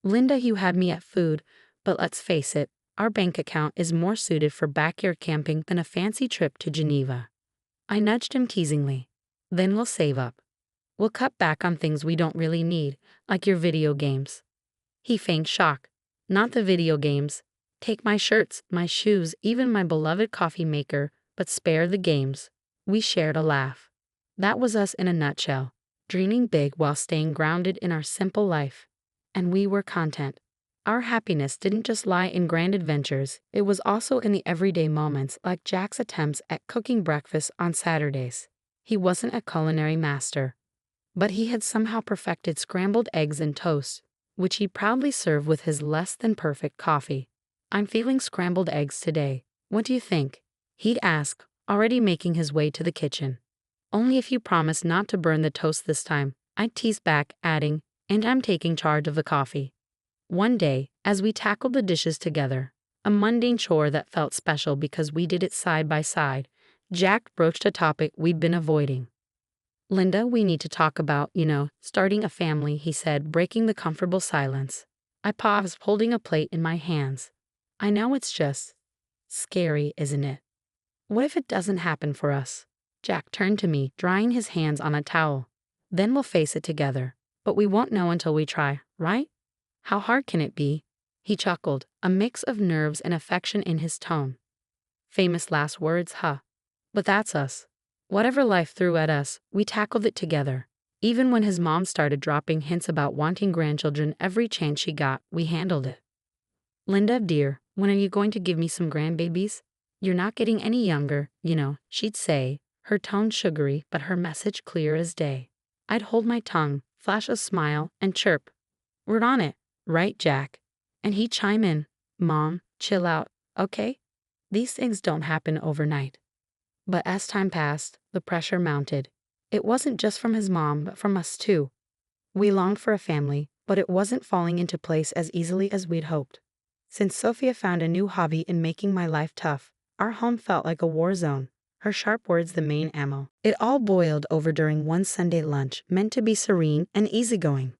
"Linda, you had me at food, but let's face it, our bank account is more suited for backyard camping than a fancy trip to Geneva." I nudged him teasingly. "Then we'll save up. We'll cut back on things we don't really need, like your video games." He feigned shock. "Not the video games. Take my shirts, my shoes, even my beloved coffee maker, but spare the games." We shared a laugh. That was us in a nutshell, dreaming big while staying grounded in our simple life. And we were content. Our happiness didn't just lie in grand adventures, it was also in the everyday moments like Jack's attempts at cooking breakfast on Saturdays. He wasn't a culinary master, but he had somehow perfected scrambled eggs and toast, which he proudly served with his less than perfect coffee. "I'm feeling scrambled eggs today. What do you think?" he'd ask, already making his way to the kitchen. "Only if you promise not to burn the toast this time," I'd tease back, adding, "and I'm taking charge of the coffee." One day, as we tackled the dishes together, a mundane chore that felt special because we did it side by side, Jack broached a topic we'd been avoiding. "Linda, we need to talk about, starting a family," he said, breaking the comfortable silence. I paused, holding a plate in my hands. "I know it's just scary, isn't it? What if it doesn't happen for us?" Jack turned to me, drying his hands on a towel. "Then we'll face it together. But we won't know until we try, right? How hard can it be?" He chuckled, a mix of nerves and affection in his tone. Famous last words, huh? But that's us. Whatever life threw at us, we tackled it together. Even when his mom started dropping hints about wanting grandchildren every chance she got, we handled it. "Linda, dear, when are you going to give me some grandbabies? You're not getting any younger, she'd say, her tone sugary but her message clear as day. I'd hold my tongue, flash a smile, and chirp, "We're on it, right, Jack?" And he'd chime in, "Mom, chill out, okay? These things don't happen overnight." But as time passed, the pressure mounted. It wasn't just from his mom, but from us too. We longed for a family, but it wasn't falling into place as easily as we'd hoped. Since Sophia found a new hobby in making my life tough, our home felt like a war zone, her sharp words the main ammo. It all boiled over during one Sunday lunch, meant to be serene and easygoing.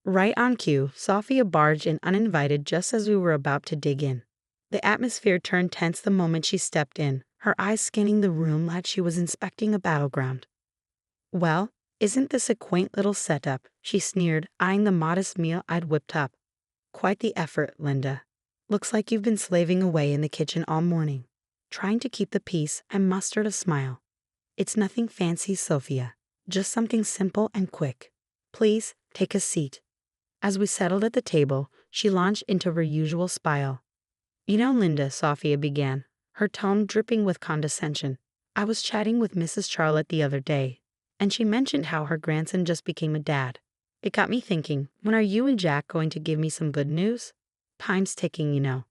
Right on cue, Sophia barged in uninvited just as we were about to dig in. The atmosphere turned tense the moment she stepped in, her eyes scanning the room like she was inspecting a battleground. "Well, isn't this a quaint little setup?" she sneered, eyeing the modest meal I'd whipped up. "Quite the effort, Linda. Looks like you've been slaving away in the kitchen all morning." Trying to keep the peace, I mustered a smile. "It's nothing fancy, Sophia. Just something simple and quick. Please, take a seat." As we settled at the table, she launched into her usual spiel. You know, Linda, Sophia began, her tone dripping with condescension. I was chatting with Mrs. Charlotte the other day, and she mentioned how her grandson just became a dad. It got me thinking, when are you and Jack going to give me some good news? Time's ticking, you know.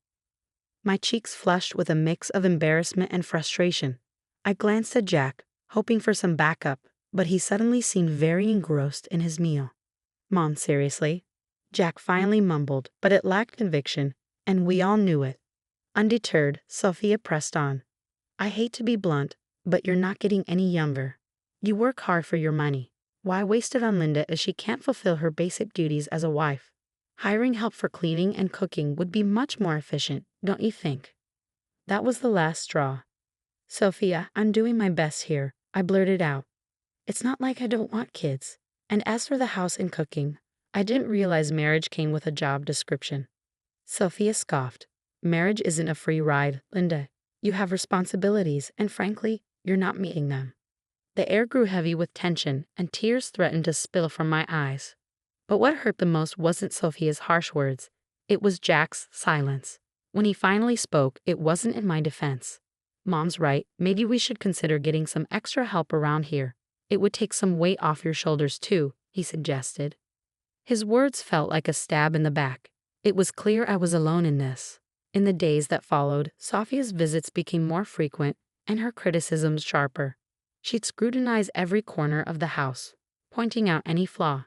My cheeks flushed with a mix of embarrassment and frustration. I glanced at Jack, hoping for some backup, but he suddenly seemed very engrossed in his meal. Mom, seriously? Jack finally mumbled, but it lacked conviction, and we all knew it. Undeterred, Sophia pressed on. I hate to be blunt, but you're not getting any younger. You work hard for your money. Why waste it on Linda if she can't fulfill her basic duties as a wife? Hiring help for cleaning and cooking would be much more efficient, don't you think? That was the last straw. Sophia, I'm doing my best here, I blurted out. It's not like I don't want kids. And as for the house and cooking, I didn't realize marriage came with a job description. Sophia scoffed. Marriage isn't a free ride, Linda. You have responsibilities, and frankly, you're not meeting them. The air grew heavy with tension, and tears threatened to spill from my eyes. But what hurt the most wasn't Sophia's harsh words. It was Jack's silence. When he finally spoke, it wasn't in my defense. Mom's right, maybe we should consider getting some extra help around here. It would take some weight off your shoulders too, he suggested. His words felt like a stab in the back. It was clear I was alone in this. In the days that followed, Sophia's visits became more frequent and her criticisms sharper. She'd scrutinize every corner of the house, pointing out any flaw.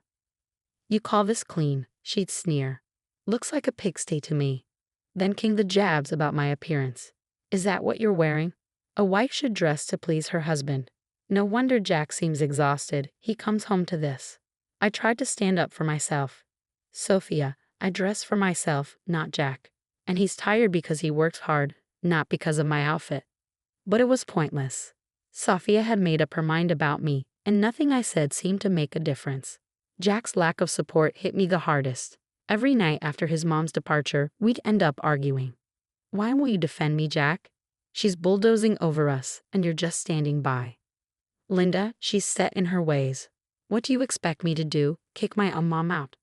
You call this clean, she'd sneer. Looks like a pigsty to me. Then came the jabs about my appearance. Is that what you're wearing? A wife should dress to please her husband. No wonder Jack seems exhausted. He comes home to this. I tried to stand up for myself. Sophia, I dress for myself, not Jack. And he's tired because he works hard, not because of my outfit. But it was pointless. Sophia had made up her mind about me, and nothing I said seemed to make a difference. Jack's lack of support hit me the hardest. Every night after his mom's departure, we'd end up arguing. Why won't you defend me, Jack? She's bulldozing over us, and you're just standing by. Linda, she's set in her ways. What do you expect me to do? Kick my own mom out?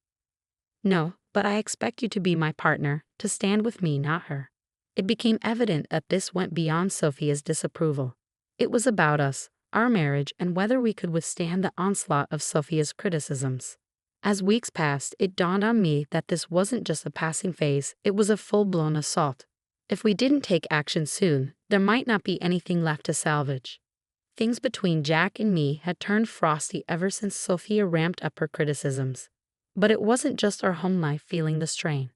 No, but I expect you to be my partner, to stand with me, not her. It became evident that this went beyond Sophia's disapproval. It was about us, our marriage, and whether we could withstand the onslaught of Sophia's criticisms. As weeks passed, it dawned on me that this wasn't just a passing phase, it was a full-blown assault. If we didn't take action soon, there might not be anything left to salvage. Things between Jack and me had turned frosty ever since Sophia ramped up her criticisms. But it wasn't just our home life feeling the strain.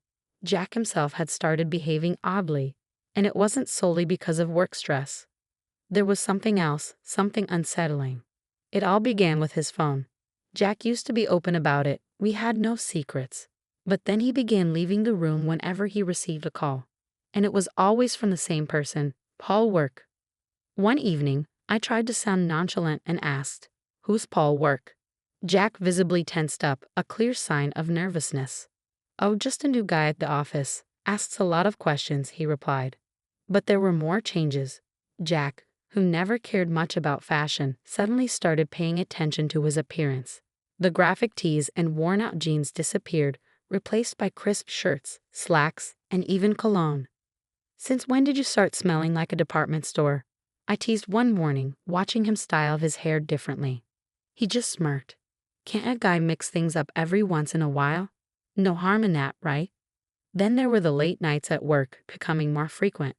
Jack himself had started behaving oddly, and it wasn't solely because of work stress. There was something else, something unsettling. It all began with his phone. Jack used to be open about it, we had no secrets. But then he began leaving the room whenever he received a call. And it was always from the same person, Paul Work. One evening, I tried to sound nonchalant and asked, "Who's Paul Work?" Jack visibly tensed up, a clear sign of nervousness. "Oh, just a new guy at the office. Asks a lot of questions," he replied. But there were more changes. Jack, who never cared much about fashion, suddenly started paying attention to his appearance. The graphic tees and worn-out jeans disappeared, replaced by crisp shirts, slacks, and even cologne. "Since when did you start smelling like a department store?" I teased one morning, watching him style his hair differently. He just smirked. "Can't a guy mix things up every once in a while? No harm in that, right?" Then there were the late nights at work, becoming more frequent.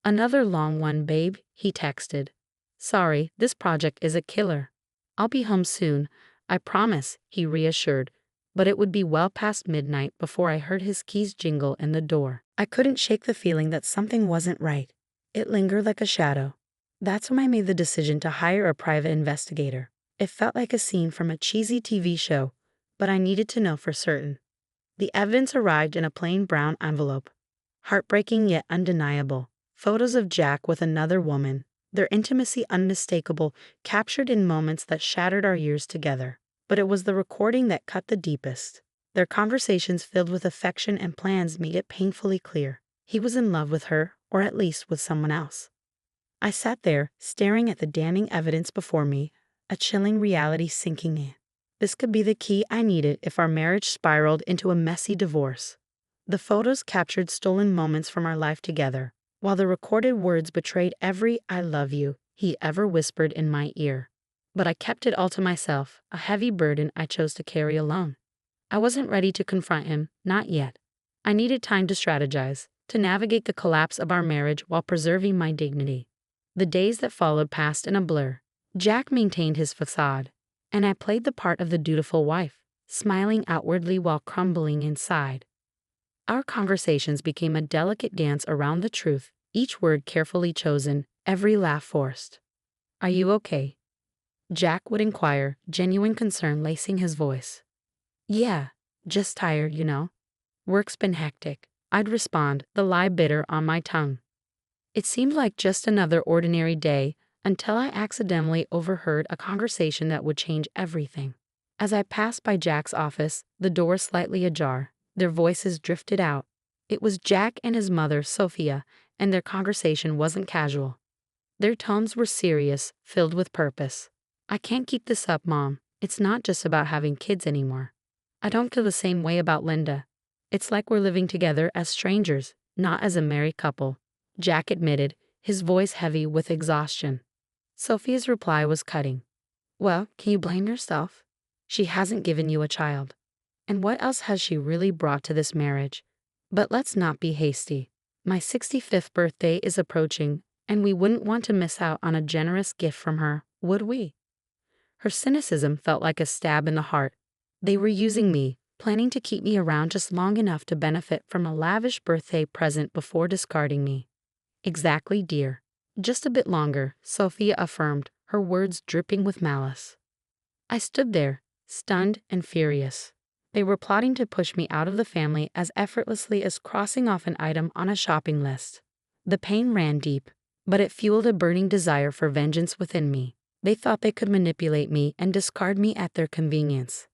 "Another long one, babe," he texted. "Sorry, this project is a killer. I'll be home soon, I promise," he reassured. But it would be well past midnight before I heard his keys jingle in the door. I couldn't shake the feeling that something wasn't right. It lingered like a shadow. That's when I made the decision to hire a private investigator. It felt like a scene from a cheesy TV show, but I needed to know for certain. The evidence arrived in a plain brown envelope. Heartbreaking yet undeniable. Photos of Jack with another woman, their intimacy unmistakable, captured in moments that shattered our years together. But it was the recording that cut the deepest. Their conversations filled with affection and plans made it painfully clear. He was in love with her, or at least with someone else. I sat there, staring at the damning evidence before me, a chilling reality sinking in. This could be the key I needed if our marriage spiraled into a messy divorce. The photos captured stolen moments from our life together, while the recorded words betrayed every "I love you" he ever whispered in my ear. But I kept it all to myself, a heavy burden I chose to carry alone. I wasn't ready to confront him, not yet. I needed time to strategize, to navigate the collapse of our marriage while preserving my dignity. The days that followed passed in a blur. Jack maintained his facade, and I played the part of the dutiful wife, smiling outwardly while crumbling inside. Our conversations became a delicate dance around the truth, each word carefully chosen, every laugh forced. "Are you okay?" Jack would inquire, genuine concern lacing his voice. "Yeah, just tired, you know. Work's been hectic," I'd respond, the lie bitter on my tongue. It seemed like just another ordinary day until I accidentally overheard a conversation that would change everything. As I passed by Jack's office, the door slightly ajar, their voices drifted out. It was Jack and his mother, Sophia, and their conversation wasn't casual. Their tones were serious, filled with purpose. "I can't keep this up, Mom. It's not just about having kids anymore. I don't feel the same way about Linda. It's like we're living together as strangers, not as a married couple," Jack admitted, his voice heavy with exhaustion. Sophia's reply was cutting. "Well, can you blame yourself? She hasn't given you a child. And what else has she really brought to this marriage? But let's not be hasty. My 65th birthday is approaching, and we wouldn't want to miss out on a generous gift from her, would we?" Her cynicism felt like a stab in the heart. They were using me, planning to keep me around just long enough to benefit from a lavish birthday present before discarding me. "Exactly, dear. Just a bit longer," Sophia affirmed, her words dripping with malice. I stood there, stunned and furious. They were plotting to push me out of the family as effortlessly as crossing off an item on a shopping list. The pain ran deep, but it fueled a burning desire for vengeance within me. They thought they could manipulate me and discard me at their convenience.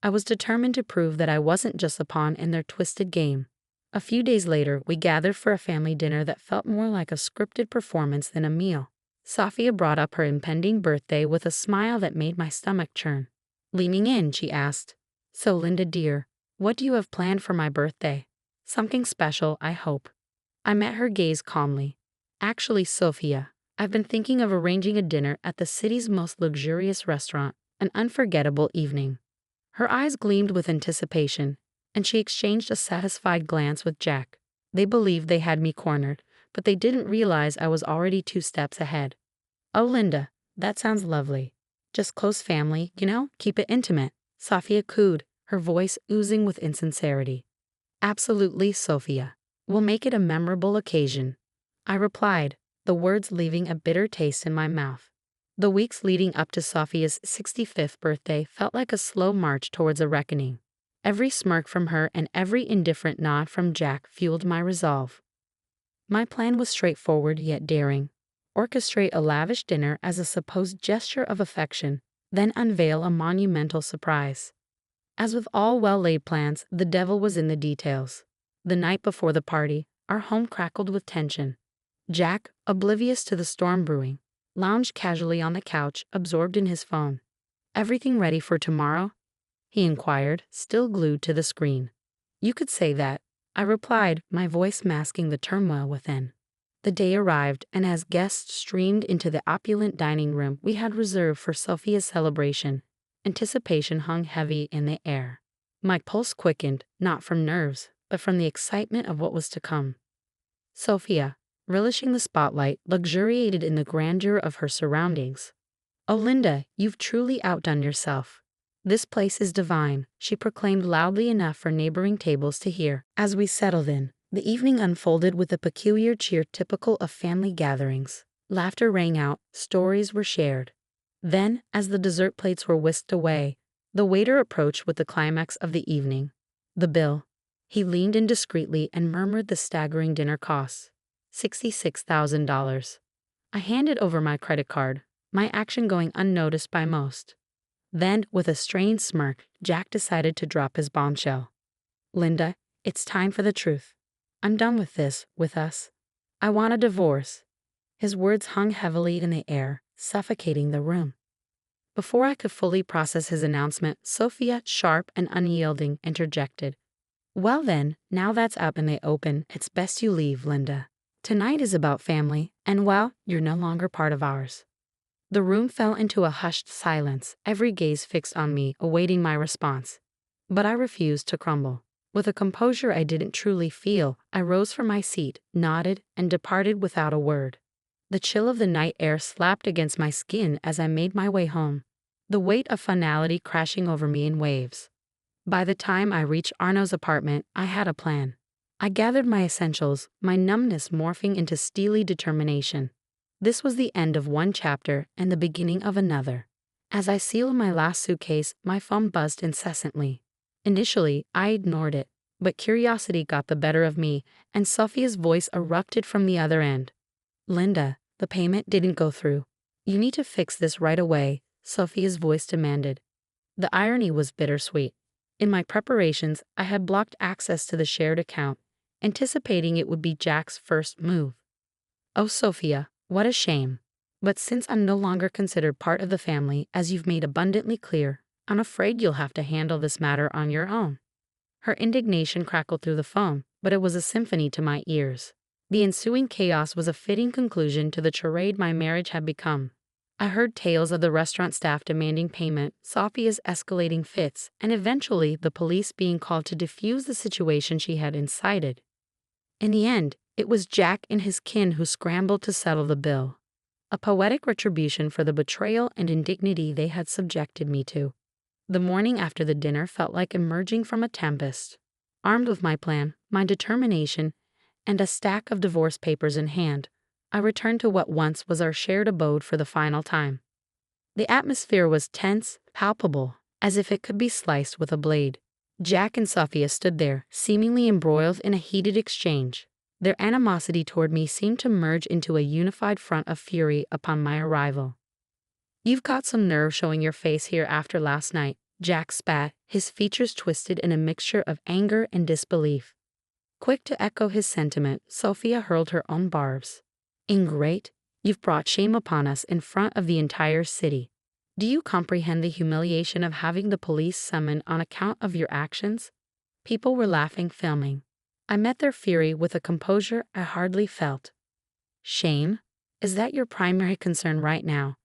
I was determined to prove that I wasn't just a pawn in their twisted game. A few days later, we gathered for a family dinner that felt more like a scripted performance than a meal. Sophia brought up her impending birthday with a smile that made my stomach churn. Leaning in, she asked, "So, Linda dear, what do you have planned for my birthday? Something special, I hope." I met her gaze calmly. "Actually, Sophia, I've been thinking of arranging a dinner at the city's most luxurious restaurant, an unforgettable evening." Her eyes gleamed with anticipation, and she exchanged a satisfied glance with Jack. They believed they had me cornered, but they didn't realize I was already 2 steps ahead. "Oh, Linda, that sounds lovely. Just close family, you know, keep it intimate," Sophia cooed, her voice oozing with insincerity. "Absolutely, Sophia. We'll make it a memorable occasion," I replied, the words leaving a bitter taste in my mouth. The weeks leading up to Sophia's 65th birthday felt like a slow march towards a reckoning. Every smirk from her and every indifferent nod from Jack fueled my resolve. My plan was straightforward yet daring. Orchestrate a lavish dinner as a supposed gesture of affection, then unveil a monumental surprise. As with all well-laid plans, the devil was in the details. The night before the party, our home crackled with tension. Jack, oblivious to the storm brewing, lounged casually on the couch, absorbed in his phone. "Everything ready for tomorrow?" he inquired, still glued to the screen. "You could say that," I replied, my voice masking the turmoil within. The day arrived, and as guests streamed into the opulent dining room we had reserved for Sophia's celebration, anticipation hung heavy in the air. My pulse quickened, not from nerves, but from the excitement of what was to come. Sophia, relishing the spotlight, luxuriated in the grandeur of her surroundings. "Oh, Linda, you've truly outdone yourself. This place is divine," she proclaimed loudly enough for neighboring tables to hear. As we settled in, the evening unfolded with the peculiar cheer typical of family gatherings. Laughter rang out, stories were shared. Then, as the dessert plates were whisked away, the waiter approached with the climax of the evening. "The bill." He leaned in discreetly and murmured the staggering dinner costs. $66,000. I handed over my credit card, my action going unnoticed by most. Then, with a strained smirk, Jack decided to drop his bombshell. "Linda, it's time for the truth. I'm done with this, with us. I want a divorce." His words hung heavily in the air, suffocating the room. Before I could fully process his announcement, Sophia, sharp and unyielding, interjected. Well then, now that's out in the open, it's best you leave, Linda. Tonight is about family, and well, you're no longer part of ours. The room fell into a hushed silence, every gaze fixed on me, awaiting my response. But I refused to crumble. With a composure I didn't truly feel, I rose from my seat, nodded, and departed without a word. The chill of the night air slapped against my skin as I made my way home, the weight of finality crashing over me in waves. By the time I reached Arno's apartment, I had a plan. I gathered my essentials, my numbness morphing into steely determination. This was the end of one chapter and the beginning of another. As I sealed my last suitcase, my phone buzzed incessantly. Initially, I ignored it, but curiosity got the better of me, and Sophia's voice erupted from the other end. Linda, the payment didn't go through. You need to fix this right away, Sophia's voice demanded. The irony was bittersweet. In my preparations, I had blocked access to the shared account, anticipating it would be Jack's first move. Oh, Sophia, what a shame. But since I'm no longer considered part of the family, as you've made abundantly clear, I'm afraid you'll have to handle this matter on your own. Her indignation crackled through the phone, but it was a symphony to my ears. The ensuing chaos was a fitting conclusion to the charade my marriage had become. I heard tales of the restaurant staff demanding payment, Sophia's escalating fits, and eventually the police being called to defuse the situation she had incited. In the end, it was Jack and his kin who scrambled to settle the bill. A poetic retribution for the betrayal and indignity they had subjected me to. The morning after the dinner felt like emerging from a tempest. Armed with my plan, my determination, and a stack of divorce papers in hand, I returned to what once was our shared abode for the final time. The atmosphere was tense, palpable, as if it could be sliced with a blade. Jack and Sophia stood there, seemingly embroiled in a heated exchange. Their animosity toward me seemed to merge into a unified front of fury upon my arrival. "You've got some nerve showing your face here after last night," Jack spat, his features twisted in a mixture of anger and disbelief. Quick to echo his sentiment, Sophia hurled her own barbs. "Ingrate, you've brought shame upon us in front of the entire city. Do you comprehend the humiliation of having the police summoned on account of your actions?" People were laughing, filming. I met their fury with a composure I hardly felt. "Shame? Is that your primary concern right now?"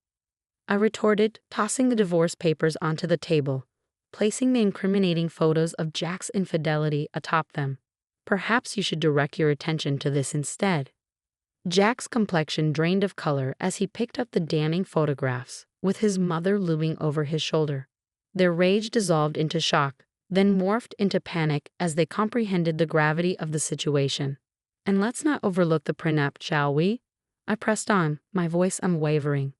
I retorted, tossing the divorce papers onto the table, placing the incriminating photos of Jack's infidelity atop them. "Perhaps you should direct your attention to this instead." Jack's complexion drained of color as he picked up the damning photographs, with his mother looming over his shoulder. Their rage dissolved into shock, then morphed into panic as they comprehended the gravity of the situation. "And let's not overlook the prenup, shall we?" I pressed on, my voice unwavering.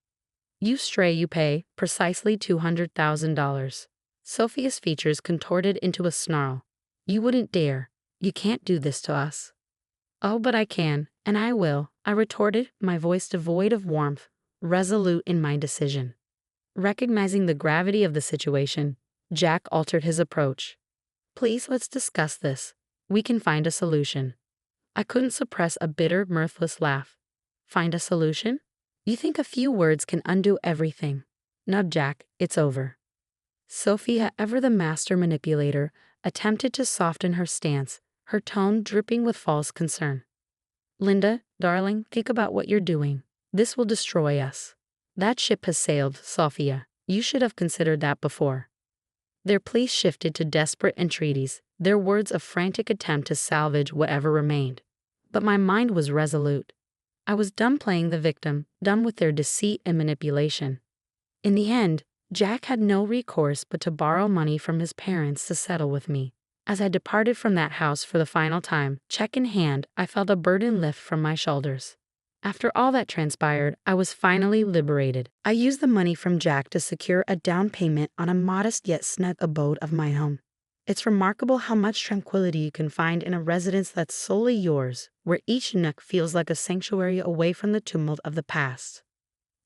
"You stray, you pay, precisely $200,000. Sophia's features contorted into a snarl. "You wouldn't dare. You can't do this to us." "Oh, but I can, and I will," I retorted, my voice devoid of warmth, resolute in my decision. Recognizing the gravity of the situation, Jack altered his approach. "Please, let's discuss this. We can find a solution." I couldn't suppress a bitter, mirthless laugh. "Find a solution? You think a few words can undo everything? No, Jack, it's over." Sophia, ever the master manipulator, attempted to soften her stance, her tone dripping with false concern. "Linda, darling, think about what you're doing. This will destroy us." "That ship has sailed, Sophia. You should have considered that before." Their pleas shifted to desperate entreaties, their words a frantic attempt to salvage whatever remained. But my mind was resolute. I was done playing the victim, done with their deceit and manipulation. In the end, Jack had no recourse but to borrow money from his parents to settle with me. As I departed from that house for the final time, check in hand, I felt a burden lift from my shoulders. After all that transpired, I was finally liberated. I used the money from Jack to secure a down payment on a modest yet snug abode of my own. It's remarkable how much tranquility you can find in a residence that's solely yours, where each nook feels like a sanctuary away from the tumult of the past.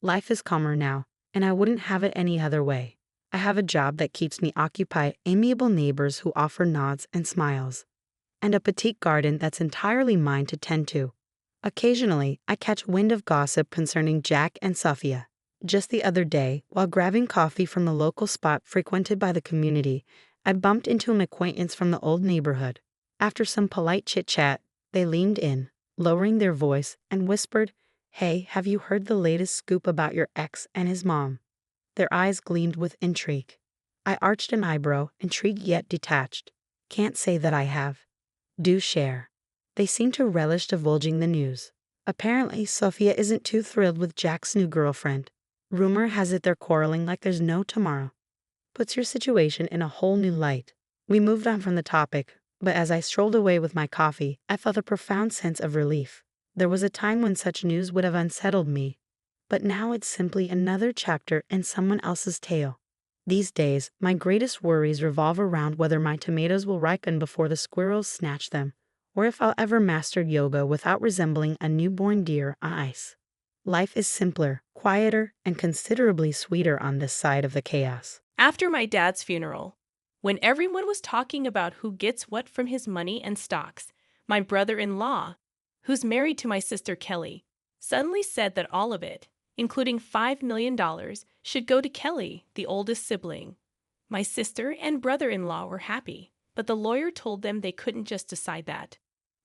Life is calmer now, and I wouldn't have it any other way. I have a job that keeps me occupied, amiable neighbors who offer nods and smiles, and a petite garden that's entirely mine to tend to. Occasionally, I catch wind of gossip concerning Jack and Sophia. Just the other day, while grabbing coffee from the local spot frequented by the community, I bumped into an acquaintance from the old neighborhood. After some polite chit-chat, they leaned in, lowering their voice, and whispered, "Hey, have you heard the latest scoop about your ex and his mom?" Their eyes gleamed with intrigue. I arched an eyebrow, intrigued yet detached. "Can't say that I have." "Do share." They seemed to relish divulging the news. Apparently, Sophia isn't too thrilled with Jack's new girlfriend. Rumor has it they're quarreling like there's no tomorrow. Puts your situation in a whole new light. We moved on from the topic, but as I strolled away with my coffee, I felt a profound sense of relief. There was a time when such news would have unsettled me, but now it's simply another chapter in someone else's tale. These days, my greatest worries revolve around whether my tomatoes will ripen before the squirrels snatch them, or if I'll ever master yoga without resembling a newborn deer on ice. Life is simpler, quieter, and considerably sweeter on this side of the chaos. After my dad's funeral, when everyone was talking about who gets what from his money and stocks, my brother-in-law, who's married to my sister Kelly, suddenly said that all of it, including $5 million, should go to Kelly, the oldest sibling. My sister and brother-in-law were happy, but the lawyer told them they couldn't just decide that.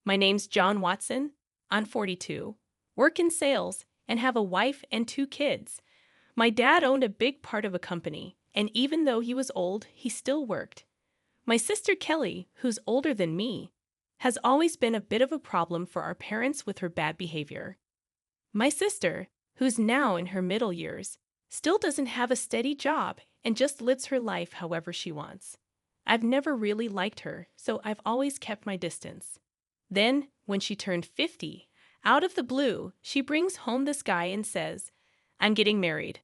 My name's John Watson. I'm 42, work in sales, and have a wife and 2 kids. My dad owned a big part of a company, and even though he was old, he still worked. My sister Kelly, who's older than me, has always been a bit of a problem for our parents with her bad behavior. My sister, who's now in her middle years, still doesn't have a steady job and just lives her life however she wants. I've never really liked her, so I've always kept my distance. Then, when she turned 50, out of the blue, she brings home this guy and says, "I'm getting married."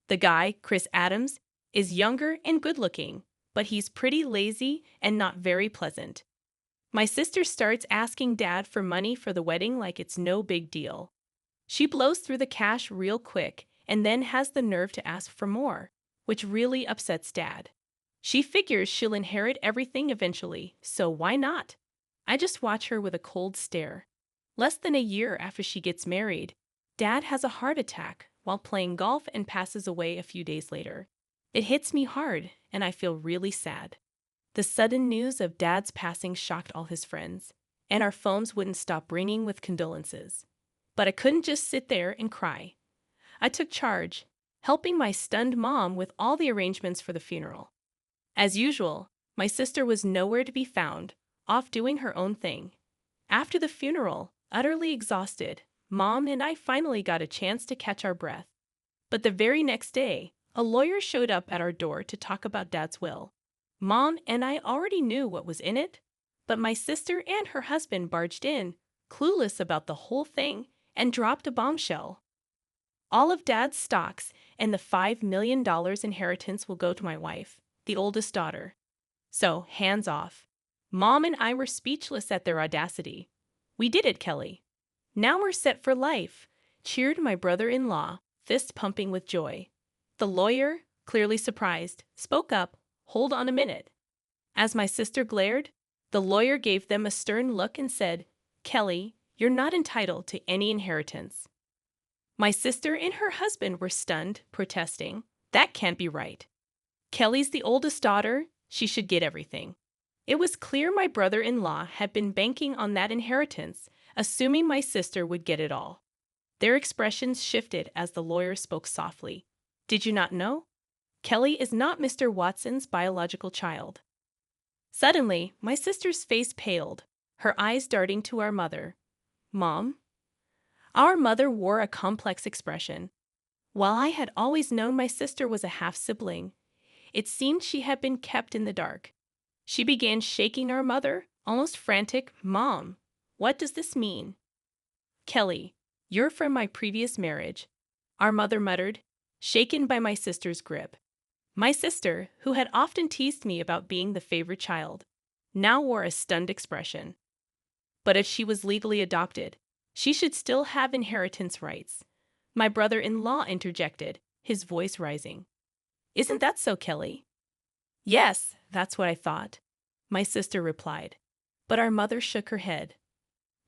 The guy, Chris Adams, is younger and good-looking, but he's pretty lazy and not very pleasant. My sister starts asking Dad for money for the wedding like it's no big deal. She blows through the cash real quick and then has the nerve to ask for more, which really upsets Dad. She figures she'll inherit everything eventually, so why not? I just watch her with a cold stare. Less than a year after she gets married, Dad has a heart attack while playing golf and passes away a few days later. It hits me hard, and I feel really sad. The sudden news of Dad's passing shocked all his friends, and our phones wouldn't stop ringing with condolences. But I couldn't just sit there and cry. I took charge, helping my stunned mom with all the arrangements for the funeral. As usual, my sister was nowhere to be found, off doing her own thing. After the funeral, utterly exhausted, Mom and I finally got a chance to catch our breath. But the very next day, a lawyer showed up at our door to talk about Dad's will. Mom and I already knew what was in it, but my sister and her husband barged in, clueless about the whole thing, and dropped a bombshell. All of Dad's stocks and the $5 million inheritance will go to my wife, the oldest daughter. So, hands off. Mom and I were speechless at their audacity. "We did it, Kelly. Now we're set for life," cheered my brother-in-law, fist pumping with joy. The lawyer, clearly surprised, spoke up, "Hold on a minute." As my sister glared, the lawyer gave them a stern look and said, "Kelly, you're not entitled to any inheritance." My sister and her husband were stunned, protesting, "That can't be right. Kelly's the oldest daughter, she should get everything." It was clear my brother-in-law had been banking on that inheritance, assuming my sister would get it all. Their expressions shifted as the lawyer spoke softly. "Did you not know? Kelly is not Mr. Watson's biological child." Suddenly, my sister's face paled, her eyes darting to our mother. "Mom?" Our mother wore a complex expression. While I had always known my sister was a half-sibling, it seemed she had been kept in the dark. She began shaking our mother, almost frantic. "Mom, what does this mean?" "Kelly, you're from my previous marriage," our mother muttered, shaken by my sister's grip. My sister, who had often teased me about being the favorite child, now wore a stunned expression. But if she was legally adopted, she should still have inheritance rights. My brother-in-law interjected, his voice rising. "Isn't that so, Kelly?" "Yes, that's what I thought," my sister replied. But our mother shook her head.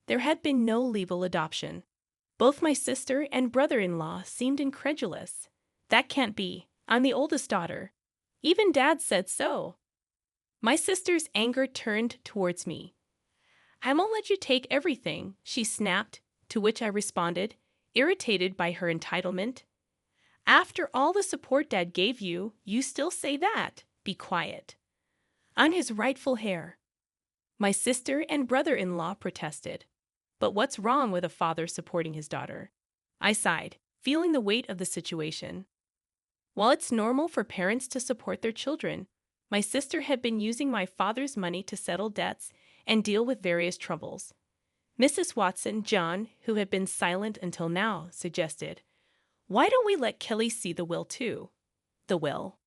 There had been no legal adoption. Both my sister and brother-in-law seemed incredulous. "That can't be. I'm the oldest daughter. Even Dad said so." My sister's anger turned towards me. I won't let you take everything, she snapped, to which I responded, irritated by her entitlement. After all the support Dad gave you, you still say that. Be quiet. On his rightful heir. My sister and brother-in-law protested. But what's wrong with a father supporting his daughter? I sighed, feeling the weight of the situation. While it's normal for parents to support their children, my sister had been using my father's money to settle debts and deal with various troubles. Mrs. Watson, John, who had been silent until now, suggested, "Why don't we let Kelly see the will too?" The will?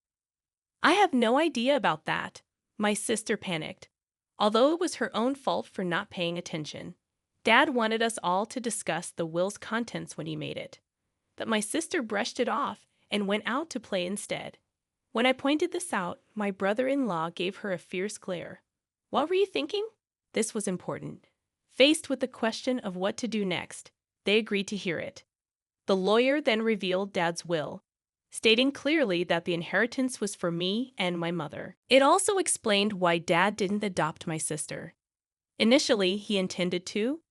I have no idea about that. My sister panicked, although it was her own fault for not paying attention. Dad wanted us all to discuss the will's contents when he made it. But my sister brushed it off and went out to play instead. When I pointed this out, my brother-in-law gave her a fierce glare. What were you thinking? This was important. Faced with the question of what to do next, they agreed to hear it. The lawyer then revealed Dad's will, stating clearly that the inheritance was for me and my mother. It also explained why Dad didn't adopt my sister. Initially, he intended to,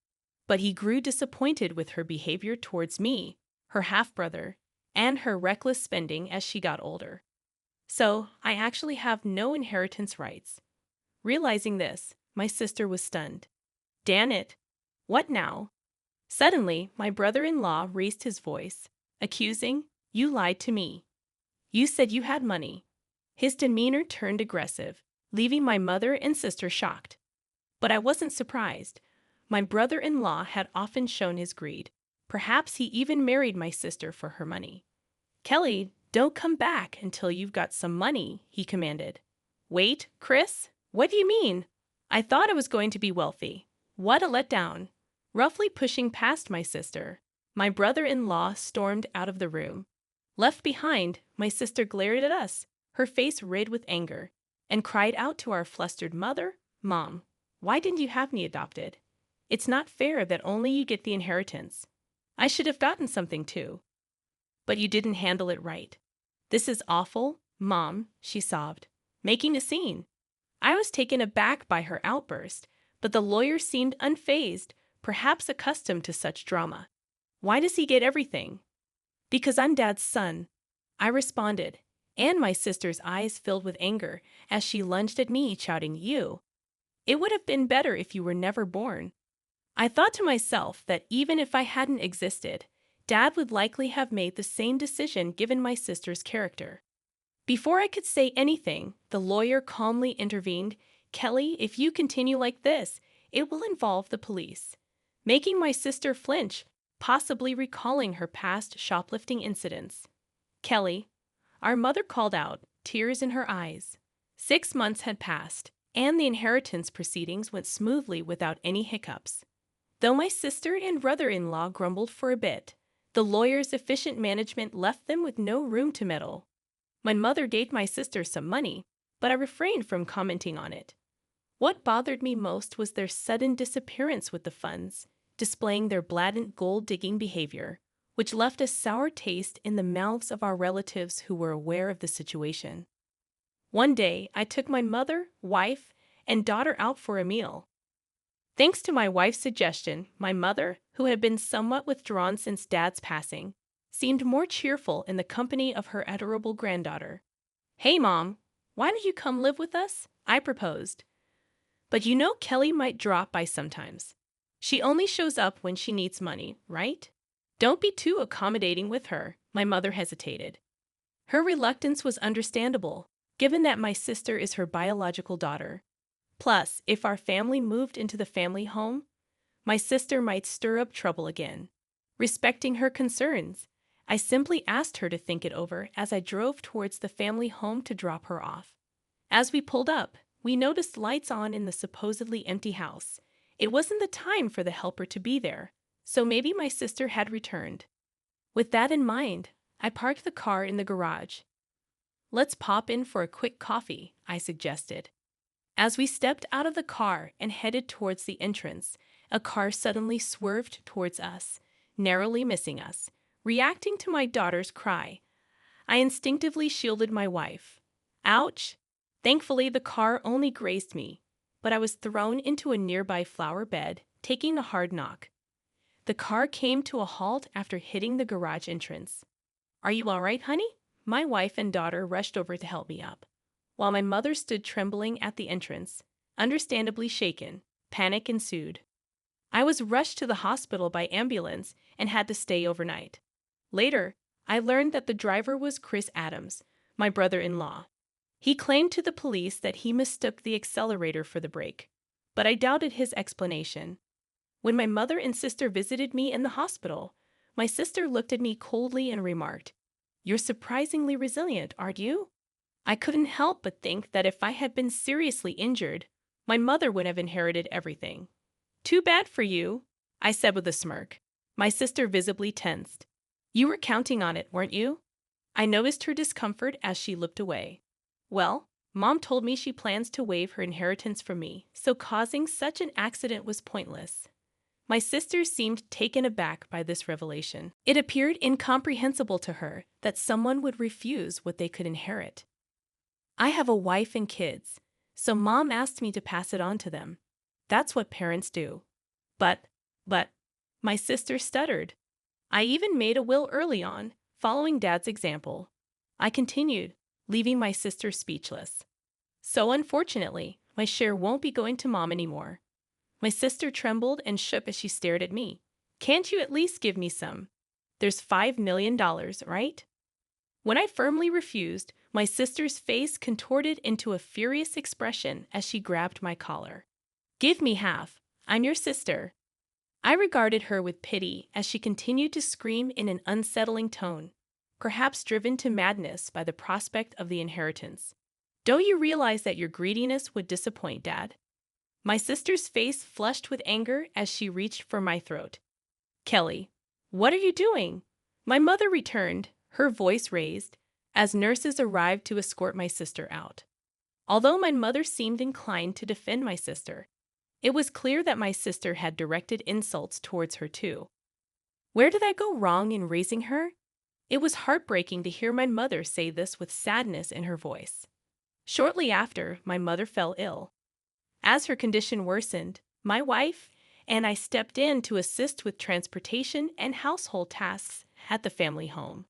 but he grew disappointed with her behavior towards me, her half-brother, and her reckless spending as she got older. So, I actually have no inheritance rights. Realizing this, my sister was stunned. Damn it! What now? Suddenly, my brother-in-law raised his voice, accusing, "You lied to me. You said you had money." His demeanor turned aggressive, leaving my mother and sister shocked. But I wasn't surprised. My brother-in-law had often shown his greed. Perhaps he even married my sister for her money. "Kelly, don't come back until you've got some money," he commanded. "Wait, Chris? What do you mean? I thought I was going to be wealthy. What a letdown." Roughly pushing past my sister, my brother-in-law stormed out of the room. Left behind, my sister glared at us, her face red with anger, and cried out to our flustered mother, "Mom, why didn't you have me adopted? It's not fair that only you get the inheritance. I should have gotten something too. But you didn't handle it right. This is awful, Mom," she sobbed, making a scene. I was taken aback by her outburst, but the lawyer seemed unfazed, perhaps accustomed to such drama. "Why does he get everything?" "Because I'm Dad's son," I responded, and my sister's eyes filled with anger as she lunged at me, shouting, "You! It would have been better if you were never born." I thought to myself that even if I hadn't existed, Dad would likely have made the same decision given my sister's character. Before I could say anything, the lawyer calmly intervened. "Kelly, if you continue like this, it will involve the police," making my sister flinch, possibly recalling her past shoplifting incidents. "Kelly," our mother called out, tears in her eyes. 6 months had passed, and the inheritance proceedings went smoothly without any hiccups. Though my sister and brother-in-law grumbled for a bit, the lawyer's efficient management left them with no room to meddle. My mother gave my sister some money, but I refrained from commenting on it. What bothered me most was their sudden disappearance with the funds, displaying their blatant gold-digging behavior, which left a sour taste in the mouths of our relatives who were aware of the situation. One day, I took my mother, wife, and daughter out for a meal. Thanks to my wife's suggestion, my mother, who had been somewhat withdrawn since Dad's passing, seemed more cheerful in the company of her adorable granddaughter. "Hey, Mom, why don't you come live with us?" I proposed. "But you know Kelly might drop by sometimes. She only shows up when she needs money, right? Don't be too accommodating with her," my mother hesitated. Her reluctance was understandable, given that my sister is her biological daughter. Plus, if our family moved into the family home, my sister might stir up trouble again. Respecting her concerns, I simply asked her to think it over as I drove towards the family home to drop her off. As we pulled up, we noticed lights on in the supposedly empty house. It wasn't the time for the helper to be there, so maybe my sister had returned. With that in mind, I parked the car in the garage. "Let's pop in for a quick coffee," I suggested. As we stepped out of the car and headed towards the entrance, a car suddenly swerved towards us, narrowly missing us. Reacting to my daughter's cry, I instinctively shielded my wife. Ouch! Thankfully, the car only grazed me. but I was thrown into a nearby flower bed, taking a hard knock. The car came to a halt after hitting the garage entrance. "Are you all right, honey?" My wife and daughter rushed over to help me up, while my mother stood trembling at the entrance, understandably shaken. Panic ensued. I was rushed to the hospital by ambulance and had to stay overnight. Later, I learned that the driver was Chris Adams, my brother-in-law. He claimed to the police that he mistook the accelerator for the brake, but I doubted his explanation. When my mother and sister visited me in the hospital, my sister looked at me coldly and remarked, "You're surprisingly resilient, aren't you?" I couldn't help but think that if I had been seriously injured, my mother would have inherited everything. "Too bad for you," I said with a smirk. My sister visibly tensed. "You were counting on it, weren't you?" I noticed her discomfort as she looked away. "Well, Mom told me she plans to waive her inheritance from me, so causing such an accident was pointless." My sister seemed taken aback by this revelation. It appeared incomprehensible to her that someone would refuse what they could inherit. "I have a wife and kids, so Mom asked me to pass it on to them. That's what parents do." But, my sister stuttered. "I even made a will early on, following Dad's example." I continued, leaving my sister speechless. "So unfortunately, my share won't be going to Mom anymore." My sister trembled and shook as she stared at me. "Can't you at least give me some? There's $5 million, right?" When I firmly refused, my sister's face contorted into a furious expression as she grabbed my collar. "Give me half. I'm your sister." I regarded her with pity as she continued to scream in an unsettling tone, perhaps driven to madness by the prospect of the inheritance. "Don't you realize that your greediness would disappoint Dad?" My sister's face flushed with anger as she reached for my throat. "Kelly, what are you doing?" My mother returned, her voice raised, as nurses arrived to escort my sister out. Although my mother seemed inclined to defend my sister, it was clear that my sister had directed insults towards her too. Where did I go wrong in raising her? It was heartbreaking to hear my mother say this with sadness in her voice. Shortly after, my mother fell ill. As her condition worsened, my wife and I stepped in to assist with transportation and household tasks at the family home.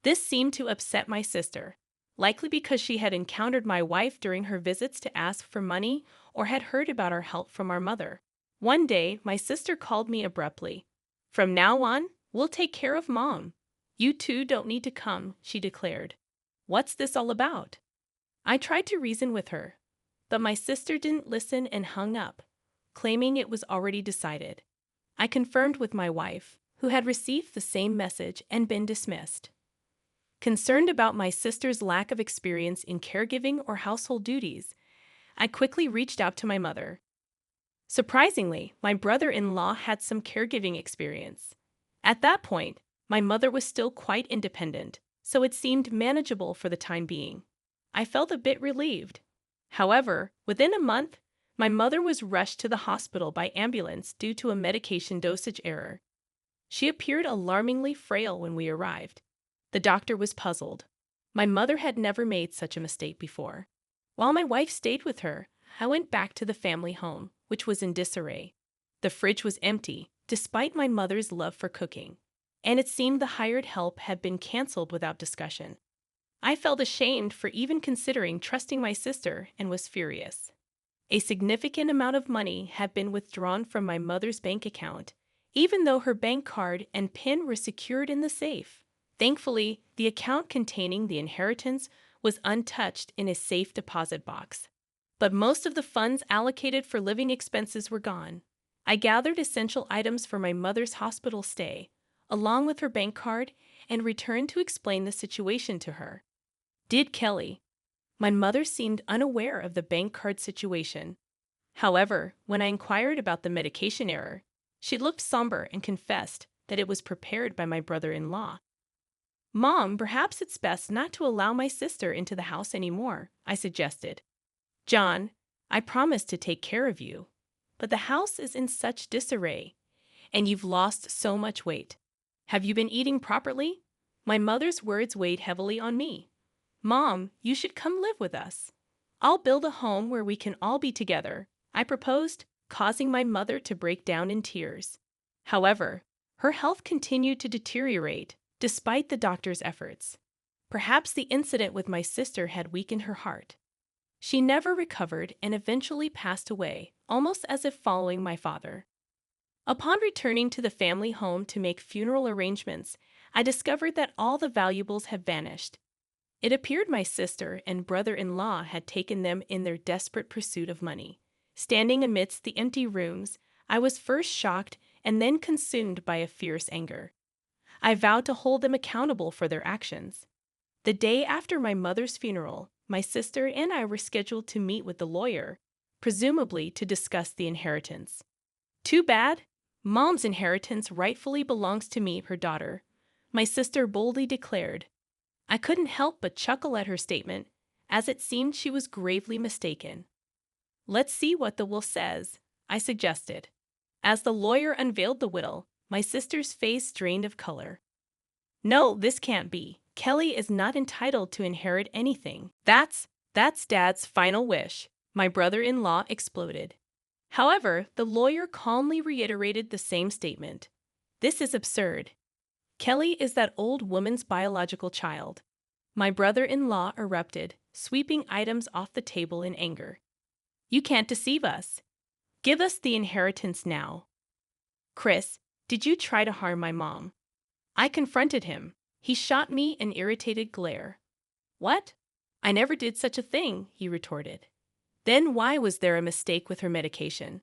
This seemed to upset my sister, likely because she had encountered my wife during her visits to ask for money or had heard about our help from our mother. One day, my sister called me abruptly. "From now on, we'll take care of Mom. You two don't need to come," she declared. "What's this all about?" I tried to reason with her, but my sister didn't listen and hung up, claiming it was already decided. I confirmed with my wife, who had received the same message and been dismissed. Concerned about my sister's lack of experience in caregiving or household duties, I quickly reached out to my mother. Surprisingly, my brother-in-law had some caregiving experience. At that point, my mother was still quite independent, so it seemed manageable for the time being. I felt a bit relieved. However, within a month, my mother was rushed to the hospital by ambulance due to a medication dosage error. She appeared alarmingly frail when we arrived. The doctor was puzzled. My mother had never made such a mistake before. While my wife stayed with her, I went back to the family home, which was in disarray. The fridge was empty, despite my mother's love for cooking, and it seemed the hired help had been canceled without discussion. I felt ashamed for even considering trusting my sister and was furious. A significant amount of money had been withdrawn from my mother's bank account, even though her bank card and PIN were secured in the safe. Thankfully, the account containing the inheritance was untouched in a safe deposit box. But most of the funds allocated for living expenses were gone. I gathered essential items for my mother's hospital stay, along with her bank card, and returned to explain the situation to her. Did Kelly. My mother seemed unaware of the bank card situation. However, when I inquired about the medication error, she looked somber and confessed that it was prepared by my brother-in-law. "Mom, perhaps it's best not to allow my sister into the house anymore," I suggested. "John, I promised to take care of you, but the house is in such disarray, and you've lost so much weight. Have you been eating properly?" My mother's words weighed heavily on me. "Mom, you should come live with us. I'll build a home where we can all be together, I proposed, causing my mother to break down in tears. However, her health continued to deteriorate despite the doctor's efforts. Perhaps the incident with my sister had weakened her heart. She never recovered and eventually passed away, almost as if following my father. Upon returning to the family home to make funeral arrangements, I discovered that all the valuables had vanished. It appeared my sister and brother-in-law had taken them in their desperate pursuit of money. Standing amidst the empty rooms, I was first shocked and then consumed by a fierce anger. I vowed to hold them accountable for their actions. The day after my mother's funeral, my sister and I were scheduled to meet with the lawyer, presumably to discuss the inheritance. Too bad. Mom's inheritance rightfully belongs to me, her daughter, my sister boldly declared. I couldn't help but chuckle at her statement, as it seemed she was gravely mistaken. Let's see what the will says, I suggested. As the lawyer unveiled the will, my sister's face drained of color. No, this can't be. Kelly is not entitled to inherit anything. That's Dad's final wish, my brother-in-law exploded. However, the lawyer calmly reiterated the same statement. This is absurd. Kelly is that old woman's biological child. My brother-in-law erupted, sweeping items off the table in anger. You can't deceive us. Give us the inheritance now. Chris, did you try to harm my mom? I confronted him. He shot me an irritated glare. What? I never did such a thing, he retorted. Then why was there a mistake with her medication?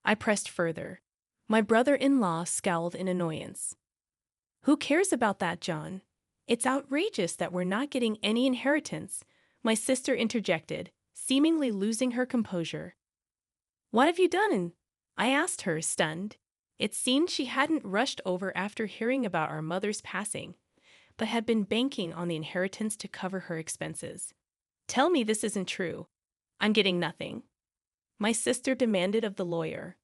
I pressed further. My brother-in-law scowled in annoyance. Who cares about that, John? It's outrageous that we're not getting any inheritance, my sister interjected, seemingly losing her composure. What have you done? I asked her, stunned. It seemed she hadn't rushed over after hearing about our mother's passing, but had been banking on the inheritance to cover her expenses. Tell me this isn't true. I'm getting nothing. My sister demanded of the lawyer.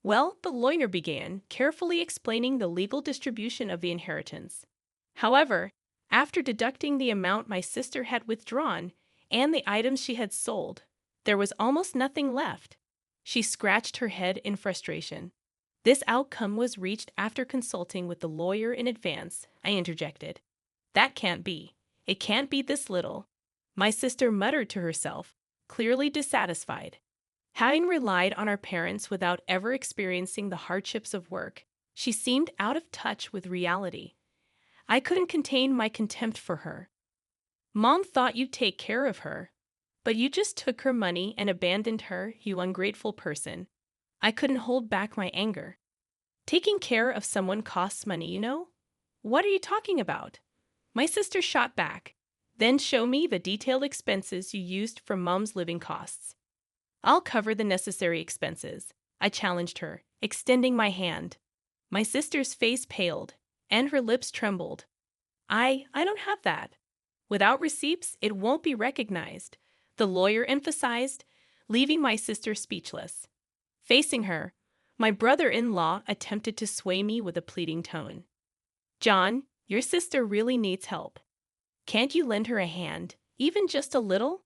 Well, the lawyer began, carefully explaining the legal distribution of the inheritance. However, after deducting the amount my sister had withdrawn and the items she had sold, there was almost nothing left. She scratched her head in frustration. This outcome was reached after consulting with the lawyer in advance, I interjected. That can't be. It can't be this little. My sister muttered to herself, clearly dissatisfied. Having relied on our parents without ever experiencing the hardships of work, she seemed out of touch with reality. I couldn't contain my contempt for her. Mom thought you'd take care of her, but you just took her money and abandoned her, you ungrateful person. I couldn't hold back my anger. Taking care of someone costs money, you know? What are you talking about? My sister shot back. Then show me the detailed expenses you used for Mom's living costs. I'll cover the necessary expenses, I challenged her, extending my hand. My sister's face paled, and her lips trembled. I don't have that. Without receipts, it won't be recognized, the lawyer emphasized, leaving my sister speechless. Facing her, my brother-in-law attempted to sway me with a pleading tone. John, your sister really needs help. Can't you lend her a hand, even just a little?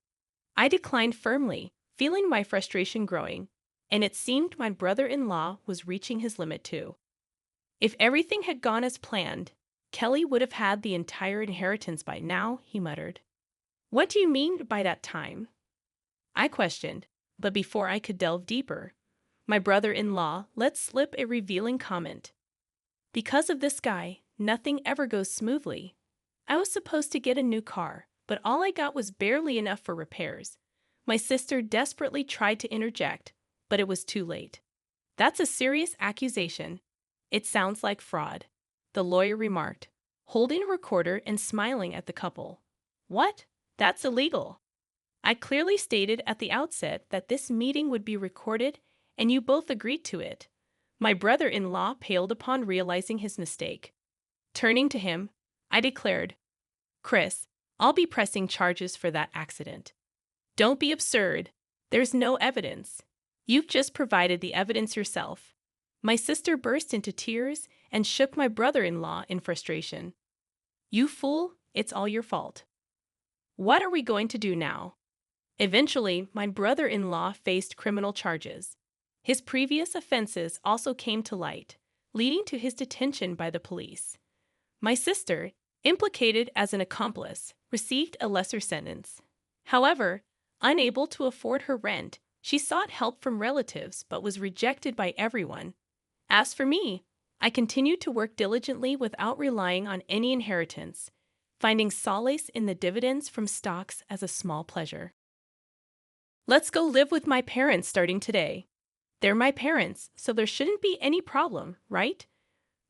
I declined firmly, feeling my frustration growing, and it seemed my brother-in-law was reaching his limit too. If everything had gone as planned, Kelly would have had the entire inheritance by now, he muttered. What do you mean by that time? I questioned, but before I could delve deeper, my brother-in-law let slip a revealing comment. Because of this guy, nothing ever goes smoothly. I was supposed to get a new car, but all I got was barely enough for repairs. My sister desperately tried to interject, but it was too late. That's a serious accusation. It sounds like fraud, the lawyer remarked, holding a recorder and smiling at the couple. What? That's illegal. I clearly stated at the outset that this meeting would be recorded, and you both agreed to it. My brother-in-law paled upon realizing his mistake. Turning to him, I declared, Chris, I'll be pressing charges for that accident. Don't be absurd. There's no evidence. You've just provided the evidence yourself. My sister burst into tears and shook my brother-in-law in frustration. You fool, it's all your fault. What are we going to do now? Eventually, my brother-in-law faced criminal charges. His previous offenses also came to light, leading to his detention by the police. My sister, implicated as an accomplice, received a lesser sentence. However, unable to afford her rent, she sought help from relatives but was rejected by everyone. As for me, I continued to work diligently without relying on any inheritance, finding solace in the dividends from stocks as a small pleasure. Let's go live with my parents starting today. They're my parents, so there shouldn't be any problem, right?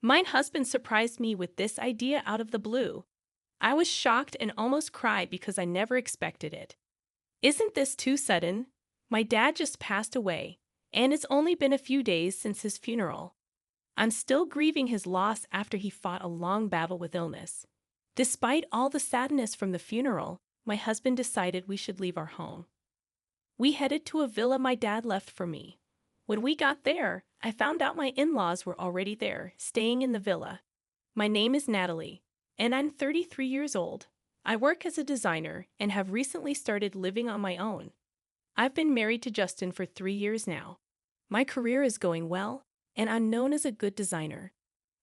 My husband surprised me with this idea out of the blue. I was shocked and almost cried because I never expected it. Isn't this too sudden? My dad just passed away, and it's only been a few days since his funeral. I'm still grieving his loss after he fought a long battle with illness. Despite all the sadness from the funeral, my husband decided we should leave our home. We headed to a villa my dad left for me. When we got there, I found out my in-laws were already there, staying in the villa. My name is Natalie, and I'm 33 years old. I work as a designer and have recently started living on my own. I've been married to Justin for 3 years now. My career is going well, and I'm known as a good designer.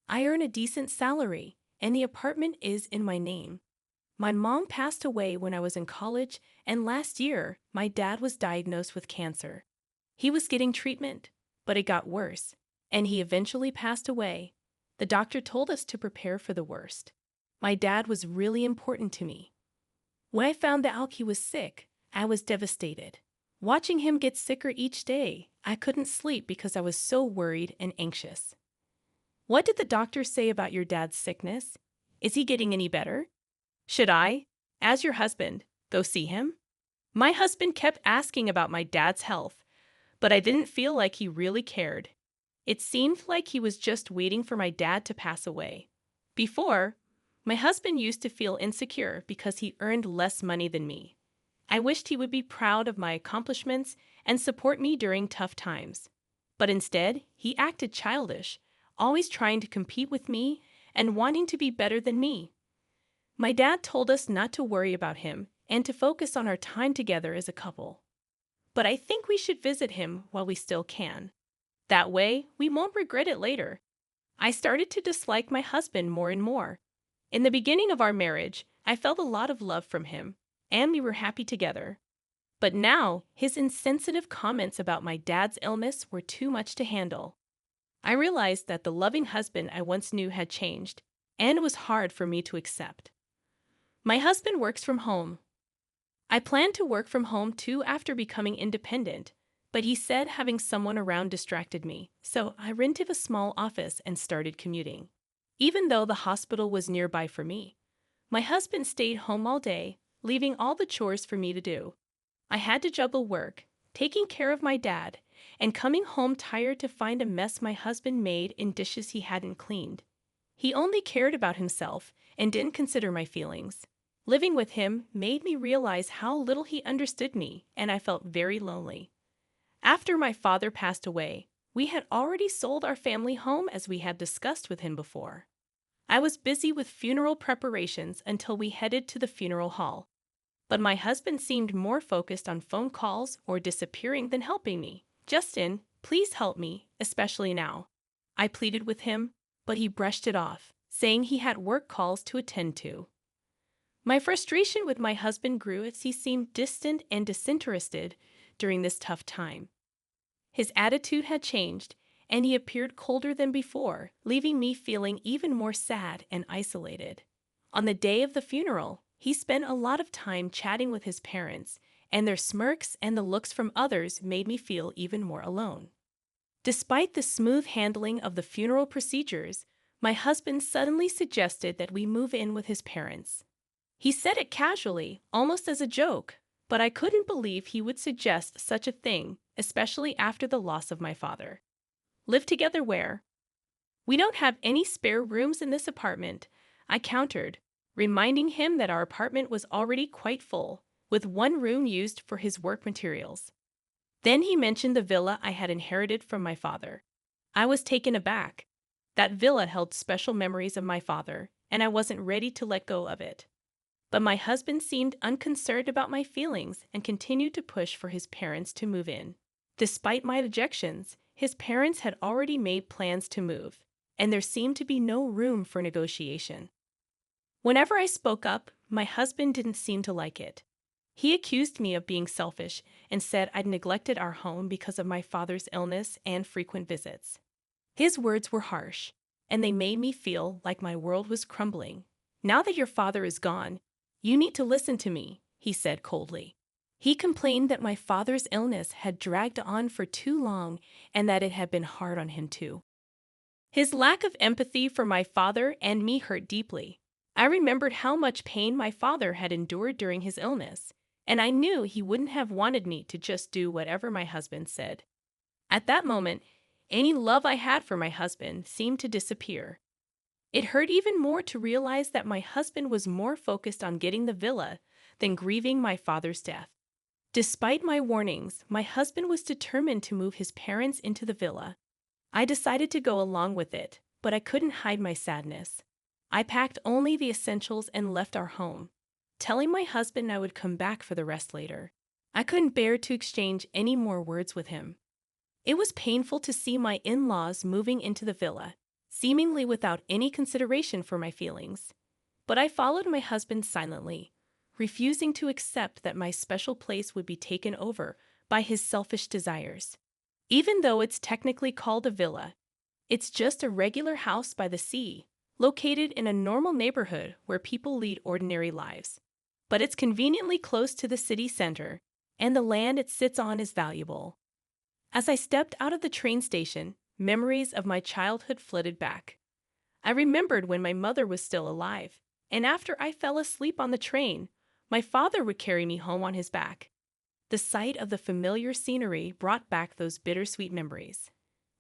I earn a decent salary, and the apartment is in my name. My mom passed away when I was in college, and last year, my dad was diagnosed with cancer. He was getting treatment, but it got worse, and he eventually passed away. The doctor told us to prepare for the worst. My dad was really important to me. When I found out he was sick, I was devastated. Watching him get sicker each day, I couldn't sleep because I was so worried and anxious. What did the doctor say about your dad's sickness? Is he getting any better? Should I, as your husband, go see him? My husband kept asking about my dad's health, but I didn't feel like he really cared. It seemed like he was just waiting for my dad to pass away. Before, my husband used to feel insecure because he earned less money than me. I wished he would be proud of my accomplishments and support me during tough times. But instead, he acted childish, always trying to compete with me and wanting to be better than me. My dad told us not to worry about him and to focus on our time together as a couple. But I think we should visit him while we still can. That way, we won't regret it later. I started to dislike my husband more and more. In the beginning of our marriage, I felt a lot of love from him, and we were happy together. But now, his insensitive comments about my dad's illness were too much to handle. I realized that the loving husband I once knew had changed, and it was hard for me to accept. My husband works from home. I planned to work from home too after becoming independent, but he said having someone around distracted me, so I rented a small office and started commuting. Even though the hospital was nearby for me, my husband stayed home all day, leaving all the chores for me to do. I had to juggle work, taking care of my dad, and coming home tired to find a mess my husband made in dishes he hadn't cleaned. He only cared about himself and didn't consider my feelings. Living with him made me realize how little he understood me, and I felt very lonely. After my father passed away, we had already sold our family home as we had discussed with him before. I was busy with funeral preparations until we headed to the funeral hall. But my husband seemed more focused on phone calls or disappearing than helping me. Justin, please help me, especially now. I pleaded with him, but he brushed it off, saying he had work calls to attend to. My frustration with my husband grew as he seemed distant and disinterested during this tough time. His attitude had changed, and he appeared colder than before, leaving me feeling even more sad and isolated. On the day of the funeral, he spent a lot of time chatting with his parents, and their smirks and the looks from others made me feel even more alone. Despite the smooth handling of the funeral procedures, my husband suddenly suggested that we move in with his parents. He said it casually, almost as a joke, but I couldn't believe he would suggest such a thing, especially after the loss of my father. Live together where? We don't have any spare rooms in this apartment, I countered, reminding him that our apartment was already quite full, with one room used for his work materials. Then he mentioned the villa I had inherited from my father. I was taken aback. That villa held special memories of my father, and I wasn't ready to let go of it. But my husband seemed unconcerned about my feelings and continued to push for his parents to move in. Despite my objections, his parents had already made plans to move, and there seemed to be no room for negotiation. Whenever I spoke up, my husband didn't seem to like it. He accused me of being selfish and said I'd neglected our home because of my father's illness and frequent visits. His words were harsh, and they made me feel like my world was crumbling. "Now that your father is gone, you need to listen to me," he said coldly. He complained that my father's illness had dragged on for too long and that it had been hard on him too. His lack of empathy for my father and me hurt deeply. I remembered how much pain my father had endured during his illness, and I knew he wouldn't have wanted me to just do whatever my husband said. At that moment, any love I had for my husband seemed to disappear. It hurt even more to realize that my husband was more focused on getting the villa than grieving my father's death. Despite my warnings, my husband was determined to move his parents into the villa. I decided to go along with it, but I couldn't hide my sadness. I packed only the essentials and left our home, telling my husband I would come back for the rest later. I couldn't bear to exchange any more words with him. It was painful to see my in-laws moving into the villa, seemingly without any consideration for my feelings. But I followed my husband silently, refusing to accept that my special place would be taken over by his selfish desires. Even though it's technically called a villa, it's just a regular house by the sea, located in a normal neighborhood where people lead ordinary lives. But it's conveniently close to the city center, and the land it sits on is valuable. As I stepped out of the train station, memories of my childhood flooded back. I remembered when my mother was still alive, and after I fell asleep on the train, my father would carry me home on his back. The sight of the familiar scenery brought back those bittersweet memories.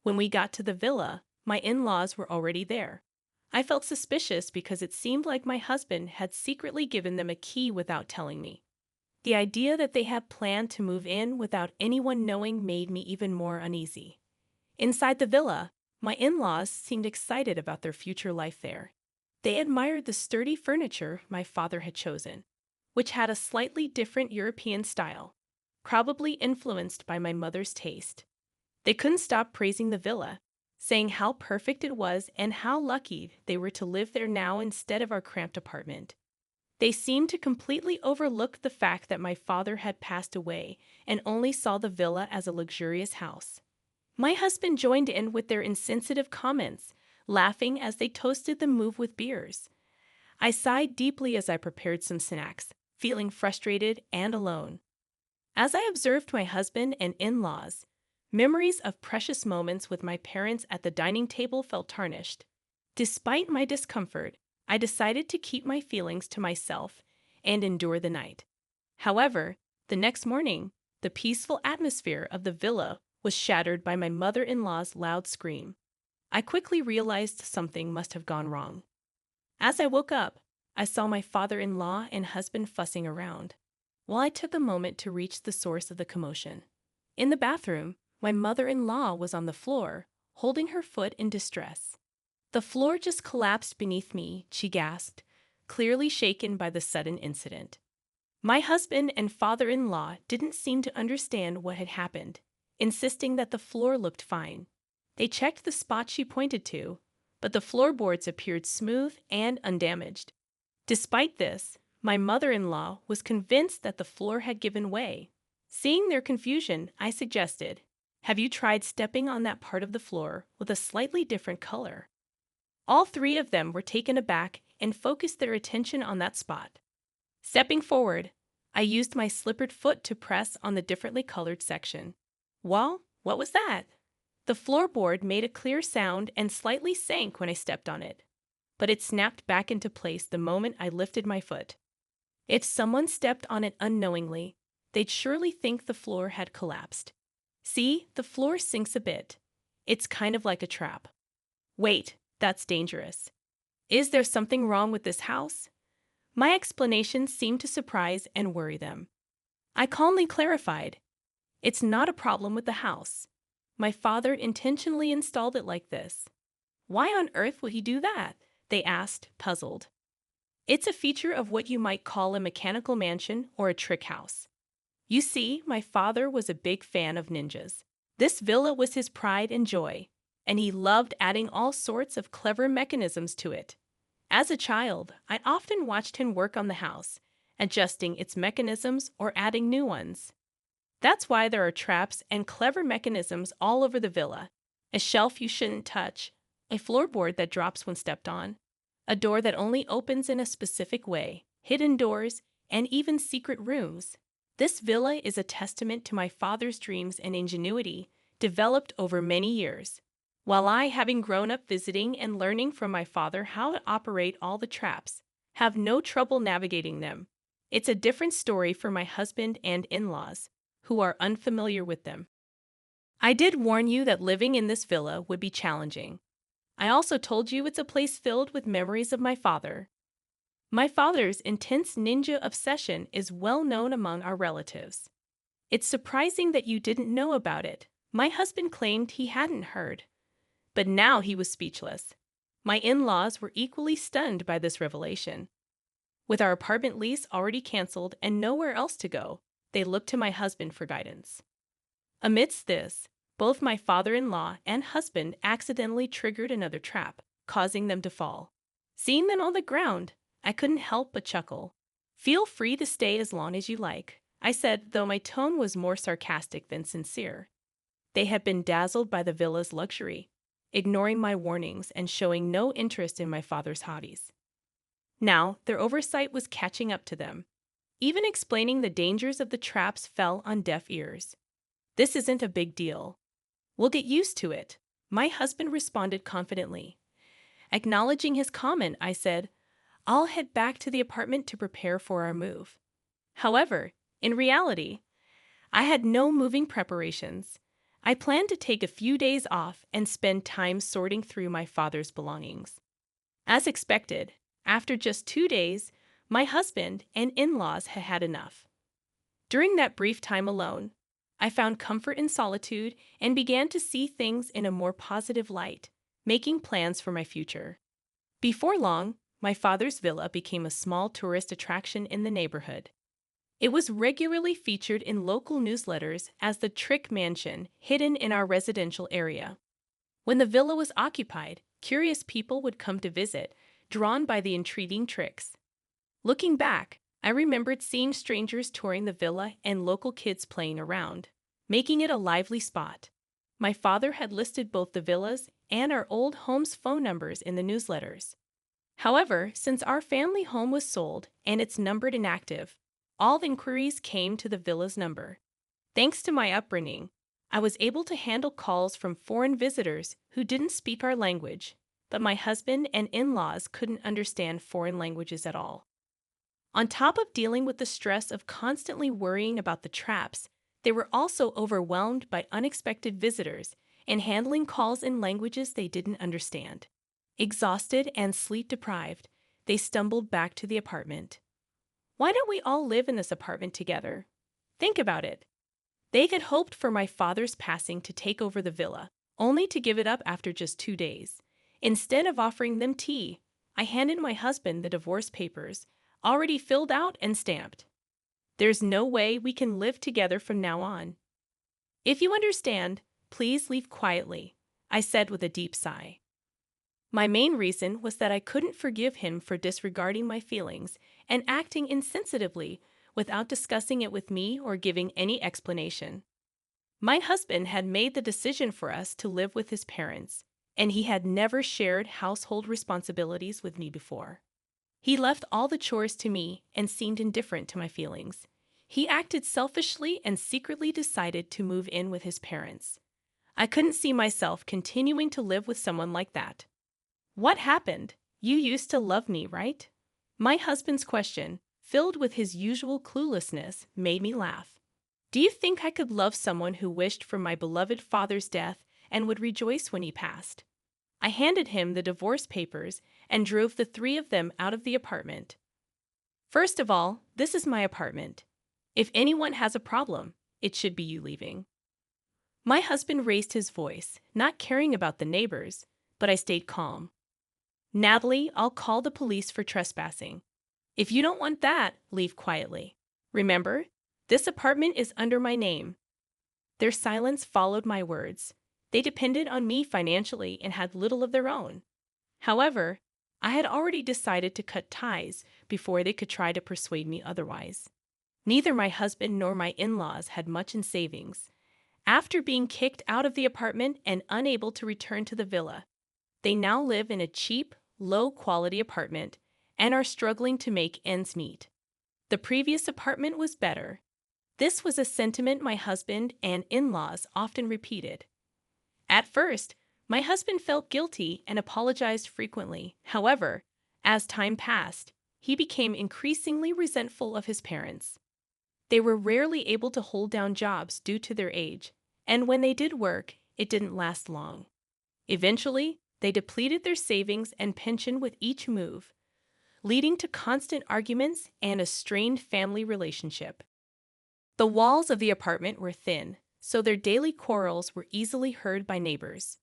When we got to the villa, my in-laws were already there. I felt suspicious because it seemed like my husband had secretly given them a key without telling me. The idea that they had planned to move in without anyone knowing made me even more uneasy. Inside the villa, my in-laws seemed excited about their future life there. They admired the sturdy furniture my father had chosen, which had a slightly different European style, probably influenced by my mother's taste. They couldn't stop praising the villa, saying how perfect it was and how lucky they were to live there now instead of our cramped apartment. They seemed to completely overlook the fact that my father had passed away and only saw the villa as a luxurious house. My husband joined in with their insensitive comments, laughing as they toasted the move with beers. I sighed deeply as I prepared some snacks, feeling frustrated and alone. As I observed my husband and in-laws, memories of precious moments with my parents at the dining table felt tarnished. Despite my discomfort, I decided to keep my feelings to myself and endure the night. However, the next morning, the peaceful atmosphere of the villa was shattered by my mother-in-law's loud scream. I quickly realized something must have gone wrong. As I woke up, I saw my father-in-law and husband fussing around, while I took a moment to reach the source of the commotion. In the bathroom, my mother-in-law was on the floor, holding her foot in distress. "The floor just collapsed beneath me," she gasped, clearly shaken by the sudden incident. My husband and father-in-law didn't seem to understand what had happened, insisting that the floor looked fine. They checked the spot she pointed to, but the floorboards appeared smooth and undamaged. Despite this, my mother-in-law was convinced that the floor had given way. Seeing their confusion, I suggested, "Have you tried stepping on that part of the floor with a slightly different color?" All three of them were taken aback and focused their attention on that spot. Stepping forward, I used my slippered foot to press on the differently colored section. Well, what was that? The floorboard made a clear sound and slightly sank when I stepped on it, but it snapped back into place the moment I lifted my foot. If someone stepped on it unknowingly, they'd surely think the floor had collapsed. See, the floor sinks a bit. It's kind of like a trap. Wait, that's dangerous. Is there something wrong with this house? My explanation seemed to surprise and worry them. I calmly clarified, "It's not a problem with the house. My father intentionally installed it like this." "Why on earth would he do that?" they asked, puzzled. It's a feature of what you might call a mechanical mansion or a trick house. You see, my father was a big fan of ninjas. This villa was his pride and joy, and he loved adding all sorts of clever mechanisms to it. As a child, I often watched him work on the house, adjusting its mechanisms or adding new ones. That's why there are traps and clever mechanisms all over the villa. A shelf you shouldn't touch, a floorboard that drops when stepped on, a door that only opens in a specific way, hidden doors, and even secret rooms. This villa is a testament to my father's dreams and ingenuity, developed over many years. While I, having grown up visiting and learning from my father how to operate all the traps, have no trouble navigating them. It's a different story for my husband and in-laws, who are unfamiliar with them. I did warn you that living in this villa would be challenging. I also told you it's a place filled with memories of my father. My father's intense ninja obsession is well known among our relatives. It's surprising that you didn't know about it. My husband claimed he hadn't heard. But now he was speechless. My in-laws were equally stunned by this revelation. With our apartment lease already canceled and nowhere else to go, they looked to my husband for guidance. Amidst this, both my father-in-law and husband accidentally triggered another trap, causing them to fall. Seeing them on the ground, I couldn't help but chuckle. "Feel free to stay as long as you like," I said, though my tone was more sarcastic than sincere. They had been dazzled by the villa's luxury, ignoring my warnings and showing no interest in my father's hobbies. Now, their oversight was catching up to them. Even explaining the dangers of the traps fell on deaf ears. "This isn't a big deal. We'll get used to it," my husband responded confidently. Acknowledging his comment, I said, "I'll head back to the apartment to prepare for our move." However, in reality, I had no moving preparations. I planned to take a few days off and spend time sorting through my father's belongings. As expected, after just 2 days, my husband and in-laws had had enough. During that brief time alone, I found comfort in solitude and began to see things in a more positive light, making plans for my future. Before long, my father's villa became a small tourist attraction in the neighborhood. It was regularly featured in local newsletters as the trick mansion hidden in our residential area. When the villa was occupied, curious people would come to visit, drawn by the intriguing tricks. Looking back, I remembered seeing strangers touring the villa and local kids playing around, making it a lively spot. My father had listed both the villas and our old home's phone numbers in the newsletters. However, since our family home was sold and it's numbered inactive, all the inquiries came to the villa's number. Thanks to my upbringing, I was able to handle calls from foreign visitors who didn't speak our language, but my husband and in-laws couldn't understand foreign languages at all. On top of dealing with the stress of constantly worrying about the traps, they were also overwhelmed by unexpected visitors and handling calls in languages they didn't understand. Exhausted and sleep-deprived, they stumbled back to the apartment. "Why don't we all live in this apartment together? Think about it." They had hoped for my father's passing to take over the villa, only to give it up after just 2 days. Instead of offering them tea, I handed my husband the divorce papers, already filled out and stamped. "There's no way we can live together from now on. If you understand, please leave quietly," I said with a deep sigh. My main reason was that I couldn't forgive him for disregarding my feelings and acting insensitively without discussing it with me or giving any explanation. My husband had made the decision for us to live with his parents, and he had never shared household responsibilities with me before. He left all the chores to me and seemed indifferent to my feelings. He acted selfishly and secretly decided to move in with his parents. I couldn't see myself continuing to live with someone like that. "What happened? You used to love me, right?" My husband's question, filled with his usual cluelessness, made me laugh. "Do you think I could love someone who wished for my beloved father's death and would rejoice when he passed?" I handed him the divorce papers and drove the three of them out of the apartment. "First of all, this is my apartment. If anyone has a problem, it should be you leaving." My husband raised his voice, not caring about the neighbors, but I stayed calm. "Natalie, I'll call the police for trespassing. If you don't want that, leave quietly. Remember, this apartment is under my name. Their silence followed my words. They depended on me financially and had little of their own. However, I had already decided to cut ties before they could try to persuade me otherwise. Neither my husband nor my in-laws had much in savings. After being kicked out of the apartment and unable to return to the villa, they now live in a cheap, low-quality apartment and are struggling to make ends meet. The previous apartment was better. This was a sentiment my husband and in-laws often repeated. At first, my husband felt guilty and apologized frequently. However, as time passed, he became increasingly resentful of his parents. They were rarely able to hold down jobs due to their age, and when they did work, it didn't last long. Eventually, they depleted their savings and pension with each move, leading to constant arguments and a strained family relationship. The walls of the apartment were thin, so their daily quarrels were easily heard by neighbors.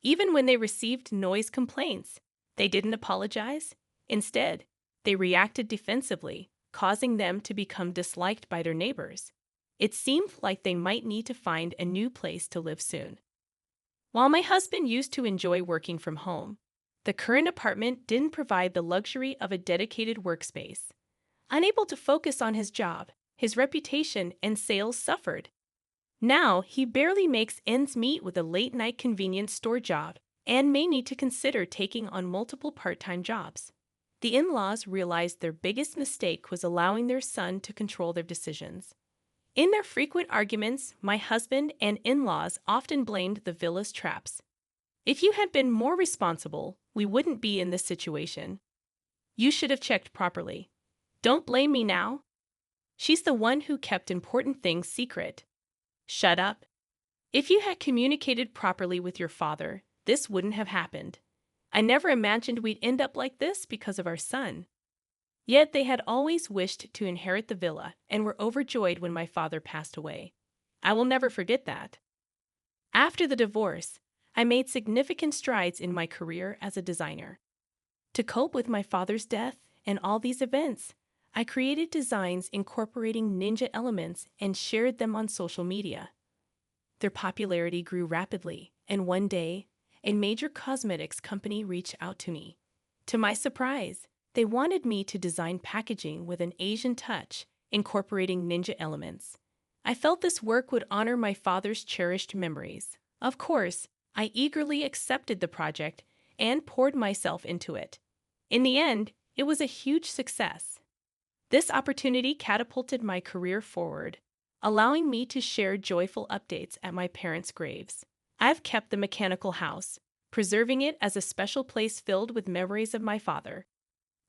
Even when they received noise complaints, they didn't apologize. Instead, they reacted defensively, causing them to become disliked by their neighbors. It seemed like they might need to find a new place to live soon. While my husband used to enjoy working from home, the current apartment didn't provide the luxury of a dedicated workspace. Unable to focus on his job, his reputation and sales suffered. Now, he barely makes ends meet with a late-night convenience store job and may need to consider taking on multiple part-time jobs. The in-laws realized their biggest mistake was allowing their son to control their decisions. In their frequent arguments, my husband and in-laws often blamed the villa's traps. If you had been more responsible, we wouldn't be in this situation. You should have checked properly. Don't blame me now. She's the one who kept important things secret. Shut up. If you had communicated properly with your father, this wouldn't have happened. I never imagined we'd end up like this because of our son. Yet they had always wished to inherit the villa and were overjoyed when my father passed away. I will never forget that. After the divorce, I made significant strides in my career as a designer. To cope with my father's death and all these events, I created designs incorporating ninja elements and shared them on social media. Their popularity grew rapidly, and one day, a major cosmetics company reached out to me. To my surprise, they wanted me to design packaging with an Asian touch, incorporating ninja elements. I felt this work would honor my father's cherished memories. Of course, I eagerly accepted the project and poured myself into it. In the end, it was a huge success. This opportunity catapulted my career forward, allowing me to share joyful updates at my parents' graves. I've kept the mechanical house, preserving it as a special place filled with memories of my father.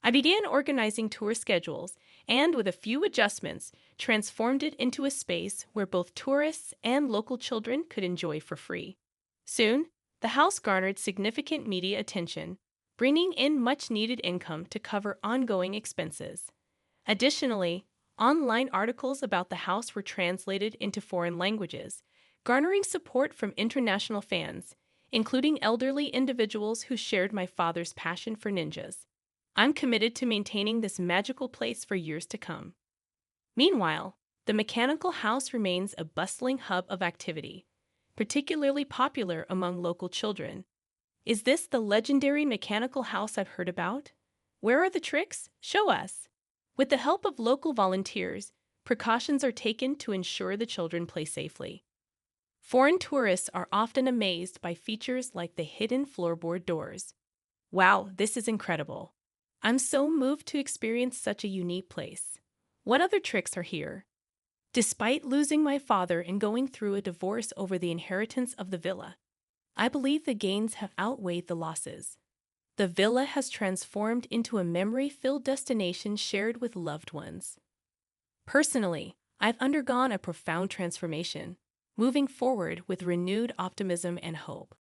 I began organizing tour schedules and, with a few adjustments, transformed it into a space where both tourists and local children could enjoy for free. Soon, the house garnered significant media attention, bringing in much-needed income to cover ongoing expenses. Additionally, online articles about the house were translated into foreign languages, garnering support from international fans, including elderly individuals who shared my father's passion for ninjas. I'm committed to maintaining this magical place for years to come. Meanwhile, the mechanical house remains a bustling hub of activity, particularly popular among local children. Is this the legendary mechanical house I've heard about? Where are the tricks? Show us. With the help of local volunteers, precautions are taken to ensure the children play safely. Foreign tourists are often amazed by features like the hidden floorboard doors. Wow, this is incredible. I'm so moved to experience such a unique place. What other tricks are here? Despite losing my father and going through a divorce over the inheritance of the villa, I believe the gains have outweighed the losses. The villa has transformed into a memory-filled destination shared with loved ones. Personally, I've undergone a profound transformation, moving forward with renewed optimism and hope.